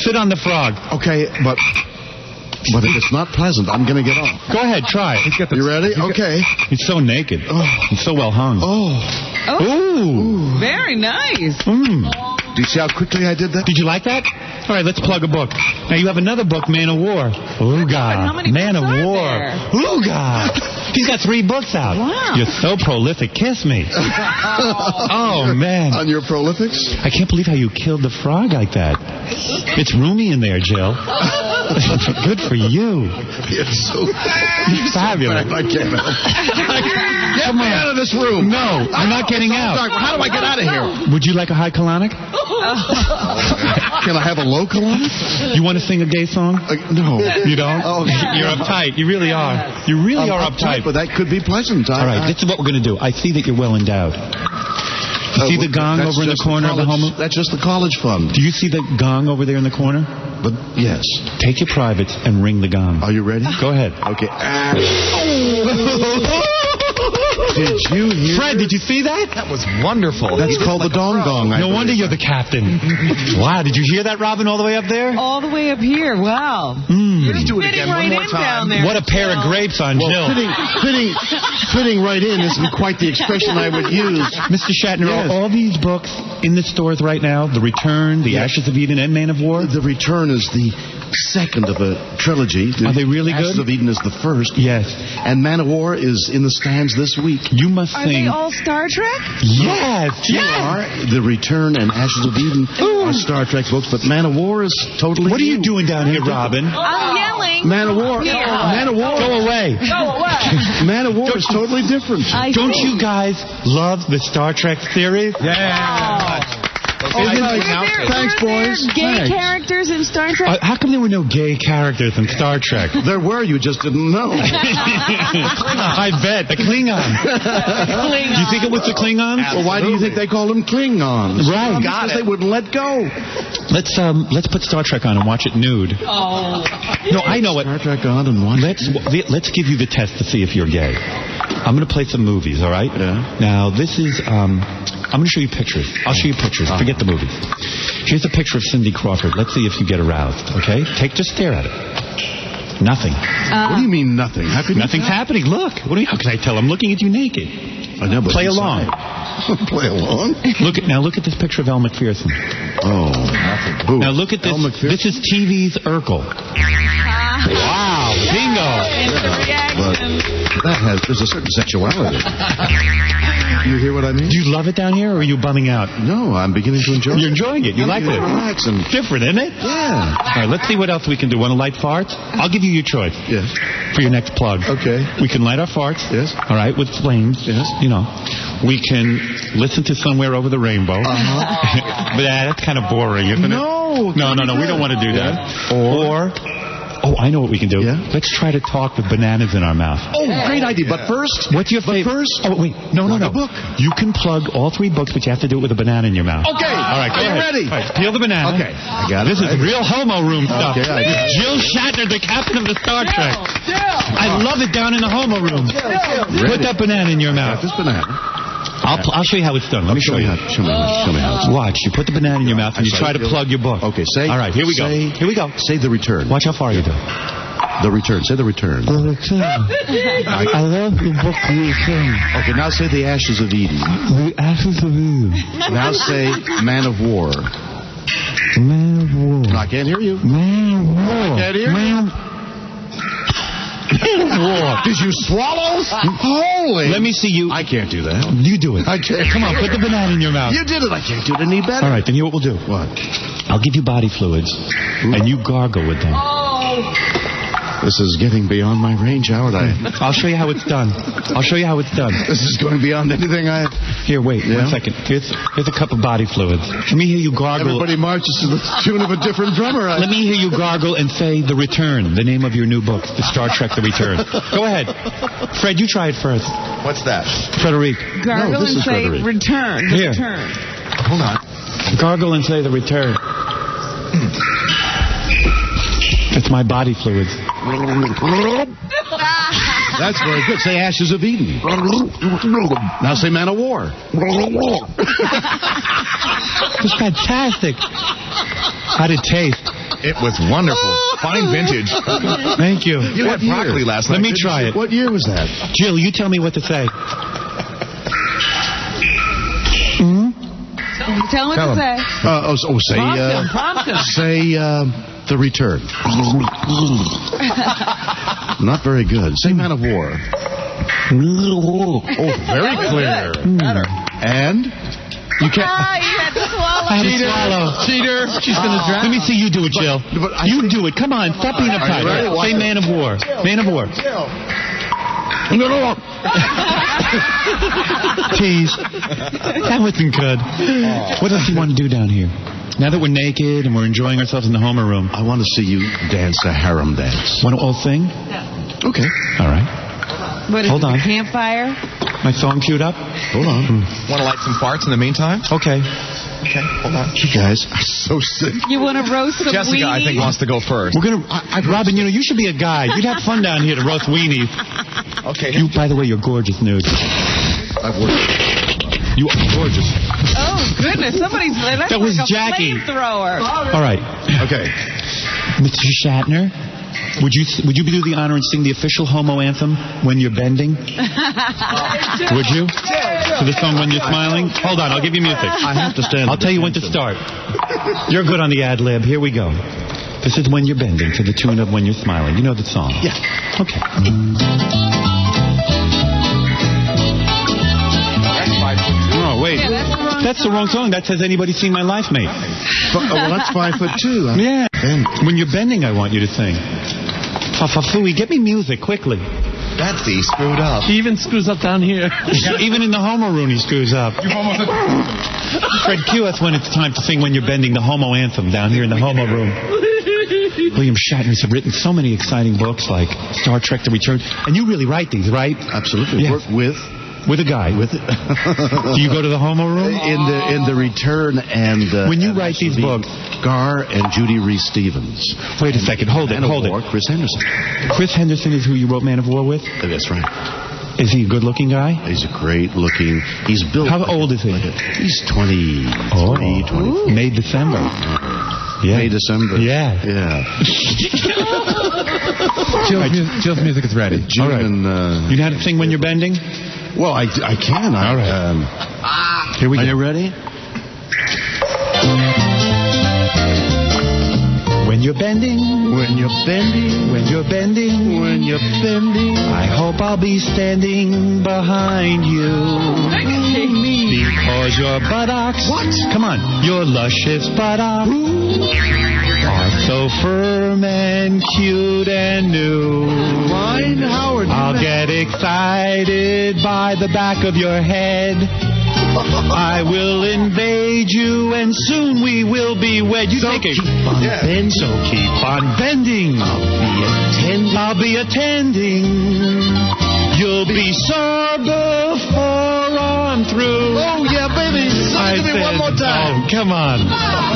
Sit on the frog. Okay, but if it's not pleasant, I'm going to get off. Go ahead, try. You ready? Okay. He's so naked. He's so well hung. Ooh. Very nice. Do you see how quickly I did that? Did you like that? All right, let's plug a book. Now, you have another book, Man of War. Ooga. How many Man of books are War. there? Ooga. He's got 3 books out. Wow. You're so prolific. Kiss me. Oh, man. On your prolifics? I can't believe how you killed the frog like that. It's roomy in there, Jill. Good for you. You're so fabulous. I can't help it. Get me out of this room. No, I'm not getting out. How do I get out of here? Would you like a high colonic? Can I have a low colonic? You want to sing a gay song? No. You don't? Oh, You're uptight. You really are. You really are uptight. But that could be pleasant. All right, this is what we're going to do. I see that you're well endowed. You see the gong over in the corner of the home? That's just the college fund. Do you see the gong over there in the corner? But yes. Take your privates and ring the gong. Are you ready? Go ahead. Okay. Did you hear? Fred, did you see that? That was wonderful. That's called the dong gong. No wonder you're the captain. Wow, did you hear that, Robin, all the way up there? All the way up here. Wow. Let's do it again right one more time. down there. What a pair of grapes on Jill. Fitting right in isn't quite the expression I would use. Mr. Shatner, Yes. are all these books in the stores right now? The Return, The Ashes of Eden, and Man of War? The Return is the second of a trilogy. Are they really good? Ashes of Eden is the first. Yes. And Man of War is in the stands this week. You must Are sing. they all Star Trek? Yes. You are. The Return and Ashes of Eden are Star Trek books, but Man of War is totally What are you new. doing down here, Robin? I'm yelling. Man of War. Man of War. Go away. Man of War is totally different. Don't you guys love the Star Trek series? Yeah. Thanks, boys. Gay characters in Star Trek? How come there were no gay characters in Star Trek? There were, you just didn't know. I bet. The Klingons. Do you think it was the Klingons? Well, why do you think they called them Klingons? Right. Because they wouldn't let go. Let's put Star Trek on and watch it nude. Oh. No, I know it. Star Trek on and watch. Let's give you the test to see if you're gay. I'm going to play some movies, all right? Yeah. Now, this is, I'm going to show you pictures. I'll show you pictures. Forget the movies. Here's a picture of Cindy Crawford. Let's see if you get aroused, okay? Just stare at it. Nothing. What do you mean nothing? Nothing's happening. Look. How can I tell? I'm looking at you naked. I know, but Play along. Play along? Look at this picture of Elle McPherson. Oh. Who? Now look at this. This is TV's Urkel. Wow. Bingo. But there's a certain sexuality. You hear what I mean? Do you love it down here, or are you bumming out? No, I'm beginning to enjoy it. You're enjoying it. You like it. Relaxing. Different, isn't it? Yeah. All right, let's see what else we can do. Want to light farts? I'll give you your choice. Yes. For your next plug. Okay. We can light our farts. Yes. All right, with flames. Yes. You know. We can listen to Somewhere Over the Rainbow. Uh-huh. But that's kind of boring, isn't it? No. No, we don't want to do that. Or I know what we can do. Yeah? Let's try to talk with bananas in our mouth. Oh, great idea. But first... What's your favorite? Oh, wait. No. A book. You can plug all 3 books, but you have to do it with a banana in your mouth. Okay. All right, go Are you ahead. ready? All right, peel the banana. Okay. I got it. This is real homo room stuff. Okay, I got it. Jill Shatner, the captain of the Star Trek. I love it down in the homo room. Put that banana in your mouth. This banana. I'll show you how it's done. Let me show you. Show me how it's done. Watch. You put the banana in your mouth and you try to plug your book. Okay, All right, here we go. Here we go. Say The Return. Watch how far you do. The Return. Say The Return. The Return. I love the book The Return. Okay, now say The Ashes of Eden. The Ashes of Eden. Now say Man of War. Man of War. No, I can't hear you. Man of War. I can't hear you. War. Did you swallow? Holy. Let me see you. I can't do that. You do it. I can't. Come on, put the banana in your mouth. You did it. I can't do it any better. All right, then you know what we'll do. What? I'll give you body fluids, and you gargle with them. This is getting beyond my range, Howard. I'll show you how it's done. I'll show you how it's done. This is going beyond anything I... Here, wait, 1 second. Here's a cup of body fluids. Let me hear you gargle. Everybody marches to the tune of a different drummer. Let me hear you gargle and say The Return, the name of your new book, The Star Trek The Return. Go ahead. Fred, you try it first. What's that? Frederic. Gargle and say Frederic. return. Here. Return. Hold on. Gargle and say The Return. It's my body fluids. That's very good. Say Ashes of Eden. Now say Man of War. It's fantastic. How'd it taste? It was wonderful. Fine vintage. Thank you. You had broccoli last night. Let me try it. What year was that? Jill, you tell me what to say. Tell him what to say. Say, Prompt him. say, The Return. Not very good. Say Man of War. Oh, very clear. Better. And you can't. You had to swallow. I had to swallow. Cheater. She's going to drown. Let me see you do it, Jill. You do it. Come on. Stop being uptight. Say Man of War. Man of War. Jeez. That wasn't good. What else do you want to do down here? Now that we're naked and we're enjoying ourselves in the Homer room. I want to see you dance a harem dance. Want to all sing? Okay. All right. What is Hold it, on. the campfire? My song queued up? Hold on. Want to light some farts in the meantime? Okay. Okay, hold on. You guys are so sick. You want to roast some Jessica, weenies? I think, wants to go first. We're gonna. Robin, you know, you should be a guy. You'd have fun down here to roast weenies. Okay. You, by the way, you're gorgeous, nude. I've worked. You are gorgeous. Oh, goodness. Somebody's... That was like a Jackie. flamethrower. All right. Okay. Mr. Shatner, would you do the honor and sing the official homo anthem when you're bending? Would you? To the song When You're Smiling? Hold on, I'll give you music. I have to stand. I'll tell you when to start. You're good on the ad lib. Here we go. This is When You're Bending to the tune of When You're Smiling. You know the song? Yeah. Okay. Oh, wait. Yeah, that's the wrong song. That says Anybody Seen My Life, mate. Well, that's 5'2". Yeah. When you're bending, I want you to sing. Fafafui, get me music, quickly. Betsy screwed up. He even screws up down here. Even in the homo room, he screws up. Fred, cue us when it's time to sing When You're Bending, the homo anthem down here in the homo room. William Shatner's written so many exciting books like Star Trek The Return. And you really write these, right? Absolutely. Yeah. Work with a guy. Do you go to the homo room? In the Return and when you write these books, Gar and Judy Reese Stevens. Wait a second. Hold it. Chris Henderson. Chris Henderson is who you wrote Man of War with? That's right. Is he a good-looking guy? He's a great-looking. He's built. How old is he? He's 23, 24. May, December. Yeah. May, December. Yeah. Jill's music is ready. All right. You know how to sing When You're Bending? Well, I can. All right. Here we go. Are you ready? When you're bending, when you're bending, when you're bending, when you're bending, I hope I'll be standing behind you. Because your buttocks, come on, your luscious buttocks are so firm and cute and new. Fine, Howard. I'll get excited by the back of your head. I will invade you, and soon we will be wed. You take it. So keep on bending. I'll be attending. You'll be sore before I'm through. Oh, yeah, baby. Sing to me one more time. Oh, come on.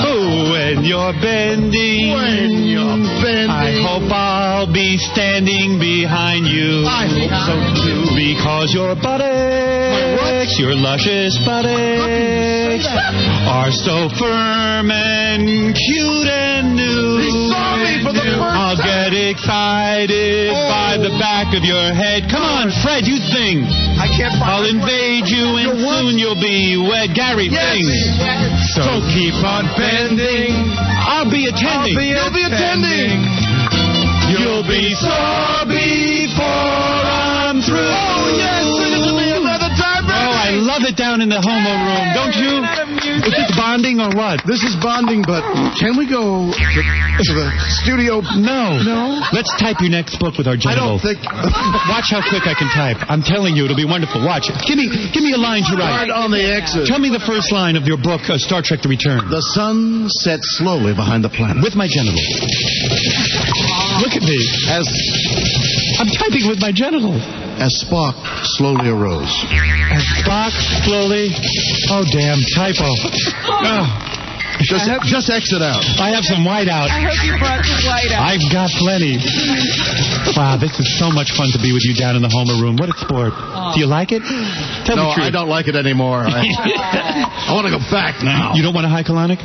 Oh, when you're bending. When you're bending. I hope I'll be standing behind you. I hope so, too. Because your buttocks buttocks, your luscious buttocks are so firm and cute and new. He saw me for the first I'll time. get excited by the back of your head. Come on, Fred, you sing. I can't I'll invade you and soon you'll be wed. Gary, sing. So keep on bending. I'll be attending. You'll be attending. You'll be sore before I'm through. Oh, yes, sing it to me another time, baby. Oh, I love it down in the homo room, don't you? Is this bonding or what? This is bonding, but can we go to the studio? No. No? Let's type your next book with our genitals. I don't think... Watch how quick I can type. I'm telling you, it'll be wonderful. Watch. Give me a line to write. Hard on the exit. Tell me the first line of your book, Star Trek The Return. The sun sets slowly behind the planet. With my genitals. Look at me. I'm typing with my genitals. As Spock slowly arose. As Spock slowly... Oh, damn. Typo. Oh. Just exit out. I have some white out. I hope you brought some white out. I've got plenty. Wow, this is so much fun to be with you down in the Homer room. What a sport. Do you like it? Tell No, the truth. I don't like it anymore. I want to go back now. You don't want a high colonic?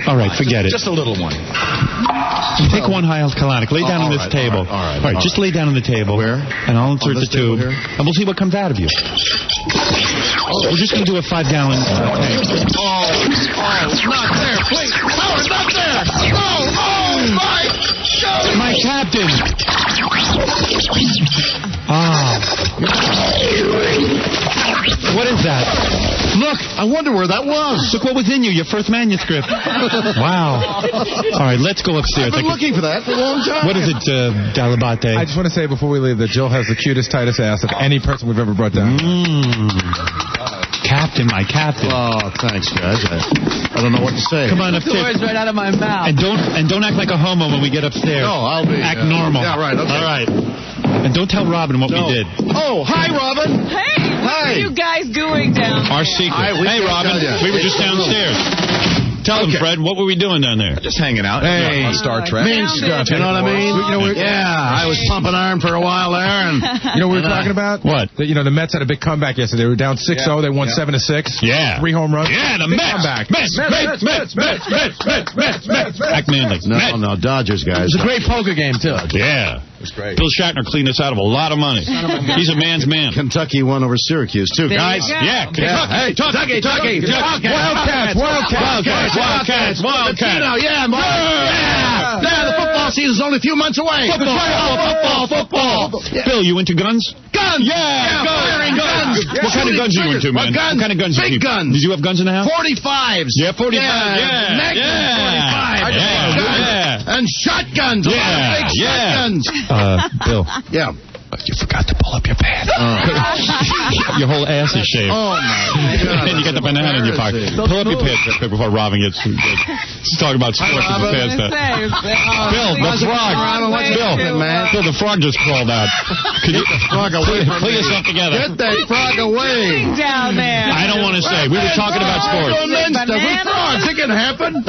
All right, forget it. Just a little one. Take one high colonic. Lay down on this table. All right. Just lay down on the table. Where? And I'll insert the tube. Here? And we'll see what comes out of you. We're just going to do a 5-gallon tank. Oh, not there, please. No, it's not there. Oh, my God. My captain. What is that? Look, I wonder where that was. Look what was in you, your first manuscript. Wow. All right, let's go upstairs. I've been looking for that for a long time. What is it, Dalabate? I just want to say before we leave that Jill has the cutest, tightest ass of any person we've ever brought down. Captain, my captain. Oh, thanks, guys. I don't know what to say. Come on upstairs. Words right out of my mouth. And don't act like a homo when we get upstairs. No, I'll be. Act normal. Yeah, right. Okay. All right. And don't tell Robin what we did. Oh, hi, Robin. Hey, what are you guys doing down Our there? secret. We Hey, can't Robin. tell ya. We were just downstairs. Tell him, Fred, what were we doing down there? Just hanging out. Hey, on Star Trek. Main stuff, you know what I mean? Yeah, I was pumping iron for a while there. And You know what we were talking about? What? That, the Mets had a big comeback yesterday. They were down 6-0. They won 7-6. Yeah. 3 home runs. Yeah, the Big Mets. comeback. Mets. Act manly. no, Dodgers, guys. It was a great poker game, too. Yeah. It was great. Bill Shatner cleaned us out of a lot of money. He's a man's man. Kentucky won over Syracuse, too, There guys. you go. Yeah, Kentucky. Wildcats. Yeah, the football season's only a few months away. Football. Bill, you into guns? Guns. Yeah, firing guns. What kind of guns are you into, man? What guns? What kind of guns? Big guns. Did you have guns in the house? 45s. Yeah, 45. Magnum 45. Yeah. And shotguns. A lot of big shotguns. Bill. Yeah. You forgot to pull up your pants. Your whole ass is shaved. Oh, my God. And you got the banana in your pocket. Pull up your pants real quick before Robin gets talking about sports with the pants down. Bill, the frog. Bill, the frog just crawled out. Can you pull yourself together? Get that frog away. Down there. I don't want to say. We were talking about sports. Man stuff with frogs. It can happen.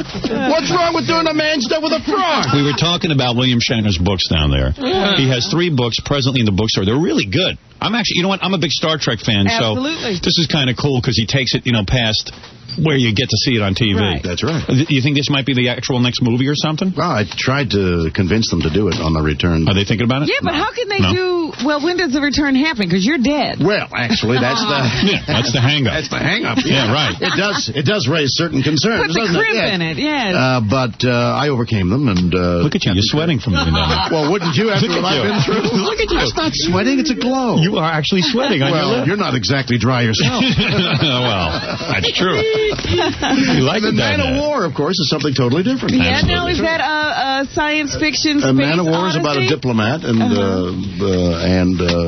What's wrong with doing a man stuff with a frog? We were talking about William Shatner's books down there. He has 3 books presently in the bookstore. They're really good. I'm actually, you know what? I'm a big Star Trek fan, Absolutely. so this is kind of cool because he takes it, past where you get to see it on TV. Right. That's right. You think this might be the actual next movie or something? Well, I tried to convince them to do it on the return. Are they thinking about it? Yeah, but how can they do... Well, when does the return happen? Because you're dead. Well, actually, that's that's the hang-up. That's the hang-up. Yeah, right. It does raise certain concerns. Put the crimp in it, yes. But I overcame them, and look at you. You're sweating from doing that. Well, wouldn't you after what I've been through? Look at you. It's not sweating; it's a glow. You are actually sweating on your lip. You're not exactly dry yourself. Well, that's true. You like the it Man of War, of course, is something totally different. Yeah, now is that a science fiction space Man of War is about a diplomat and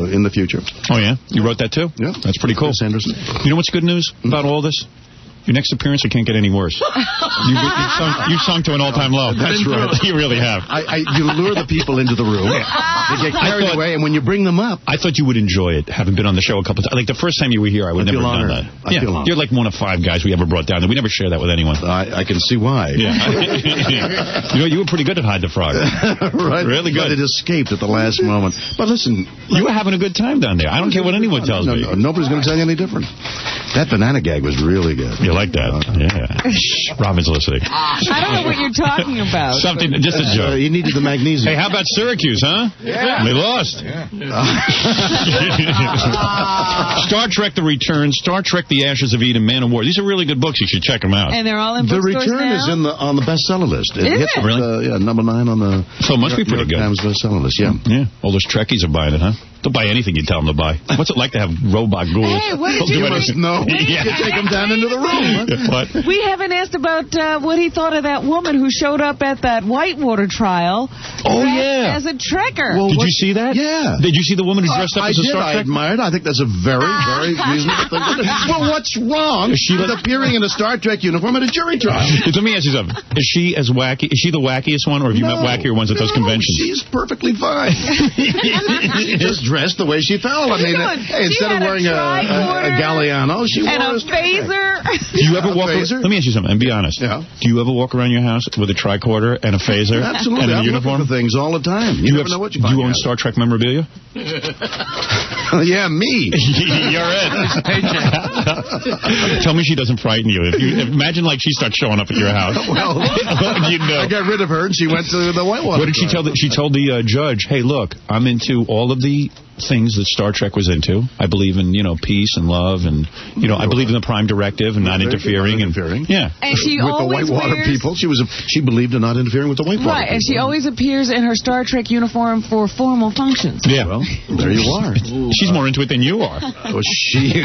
in the future. Oh, yeah? You wrote that, too? Yeah. That's pretty cool. Sanderson. You know what's good news about all this? Your next appearance, it can't get any worse. You've sung to an all-time low. That's right. You really have. You lure the people into the room. They get carried away, and when you bring them up... I thought you would enjoy it, having been on the show a couple times. Like, the first time you were here, I would never have done that. I feel honored. You're like one of 5 guys we ever brought down there. We never share that with anyone. I can see why. Yeah. You were pretty good at Hide the Frog. Right. Really good. But it escaped at the last moment. But listen... You were having a good time down there. I don't care what anyone tells me. No, nobody's going to tell you any different. That banana gag was really good. You like that? Yeah. Robin's listening. I don't know what you're talking about. Something, just a joke. He needed the magnesium. Hey, how about Syracuse, huh? Yeah. They lost. Yeah. Star Trek The Return, Star Trek The Ashes of Eden, Man of War. These are really good books. You should check them out. And they're all in The bookstores Return now? is on the bestseller list. Is hit it? Really? Number 9 on the So it must be pretty New York good. Times bestseller list, yeah. Yeah. All those Trekkies are buying it, huh? They'll buy anything you tell them to buy. What's it like to have robot ghouls? Hey, what did you must know. Yeah. You take them down into the room. Huh? What? We haven't asked about what he thought of that woman who showed up at that Whitewater trial. Oh, yeah. As a Trekker. Did you see that? Yeah. Did you see the woman who dressed up as a Star I Trek? admired. I think that's a very, very reasonable thing to do. Well, what's wrong with appearing in a Star Trek uniform at a jury trial? Let me ask you something. Is she as wacky? Is she the wackiest one, or have you met wackier ones at those conventions? She's perfectly fine. She just dressed the way she felt. I mean, hey, instead of wearing a Galliano, she wore and a a Star Trek. phaser. Do you ever walk? Phaser? Let me ask you something, and be honest. Yeah. Do you ever walk around your house with a tricorder and a phaser Absolutely. and a I'm uniform? looking for things all the time. You never know what you find. Do you own Star Trek memorabilia? Yeah, me. You're it. Tell me she doesn't frighten you. Imagine like she starts showing up at your house. Well, you know. I got rid of her and she went to the Whitewater. What did she tell? She told the judge, "Hey, look, I'm into all of the things that Star Trek was into. I believe in peace and love, and I believe in the Prime Directive and not interfering. Yeah. And she with the always Whitewater wears... people, she believed in not interfering with the Whitewater Right, people. and she always appears in her Star Trek uniform for formal functions. Yeah. Well, there you are. She's more into it than you are. Was she?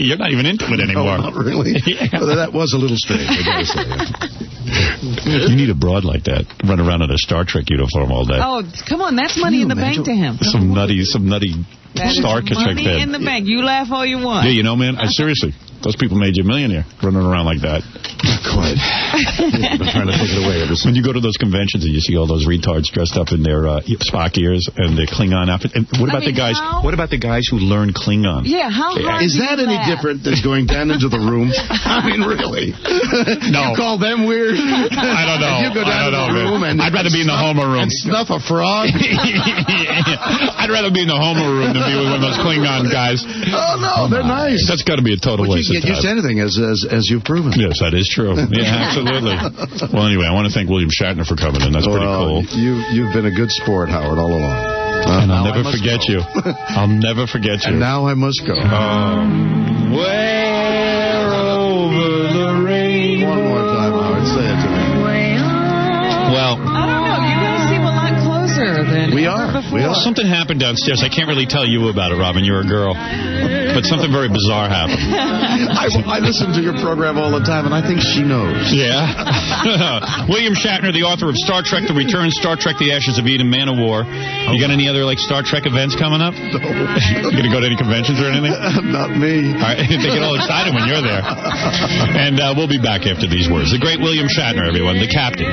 You're not even into it anymore. No, not really. Yeah. Well, that was a little strange, I gotta say. You need a broad like that. Run around in a Star Trek uniform all day. Oh, come on, that's money in the bank to him. Some nutty That is Star Trek money fan. in the bank. You laugh all you want. Yeah, man, seriously, those people made you a millionaire running around like that. Quite. I've been trying to take it away ever since. When you go to those conventions and you see all those retards dressed up in their Spock ears and their Klingon outfit, and what about the guys? What about the guys who learn Klingon? Yeah, how hard is that any different than going down into the room? I mean, really? No. You call them weird? I don't know. You go down to the room and I'd rather be in the Homer room and snuff a frog. I'd rather be in the Homer room than be with one of those Klingon guys. Oh no, they're nice. That's got to be a total waste of time. You can get used to anything, as you've proven. Yes, that is true. Yeah, absolutely. Well, anyway, I want to thank William Shatner for coming in. That's pretty cool. You've been a good sport, Howard, all along. And I'll never forget you. I'll never forget you. And now I must go. Where over the rain. One more time, Howard. Say it to me. Well, I don't know. You're going to seem a lot closer than we are. Something happened downstairs. I can't really tell you about it, Robin. You're a girl. But something very bizarre happened. I listen to your program all the time, and I think she knows. Yeah. William Shatner, the author of Star Trek The Return, Star Trek The Ashes of Eden, Man of War. You got any other Star Trek events coming up? No. You going to go to any conventions or anything? Not me. All right. They get all excited when you're there. And we'll be back after these words. The great William Shatner, everyone, the captain.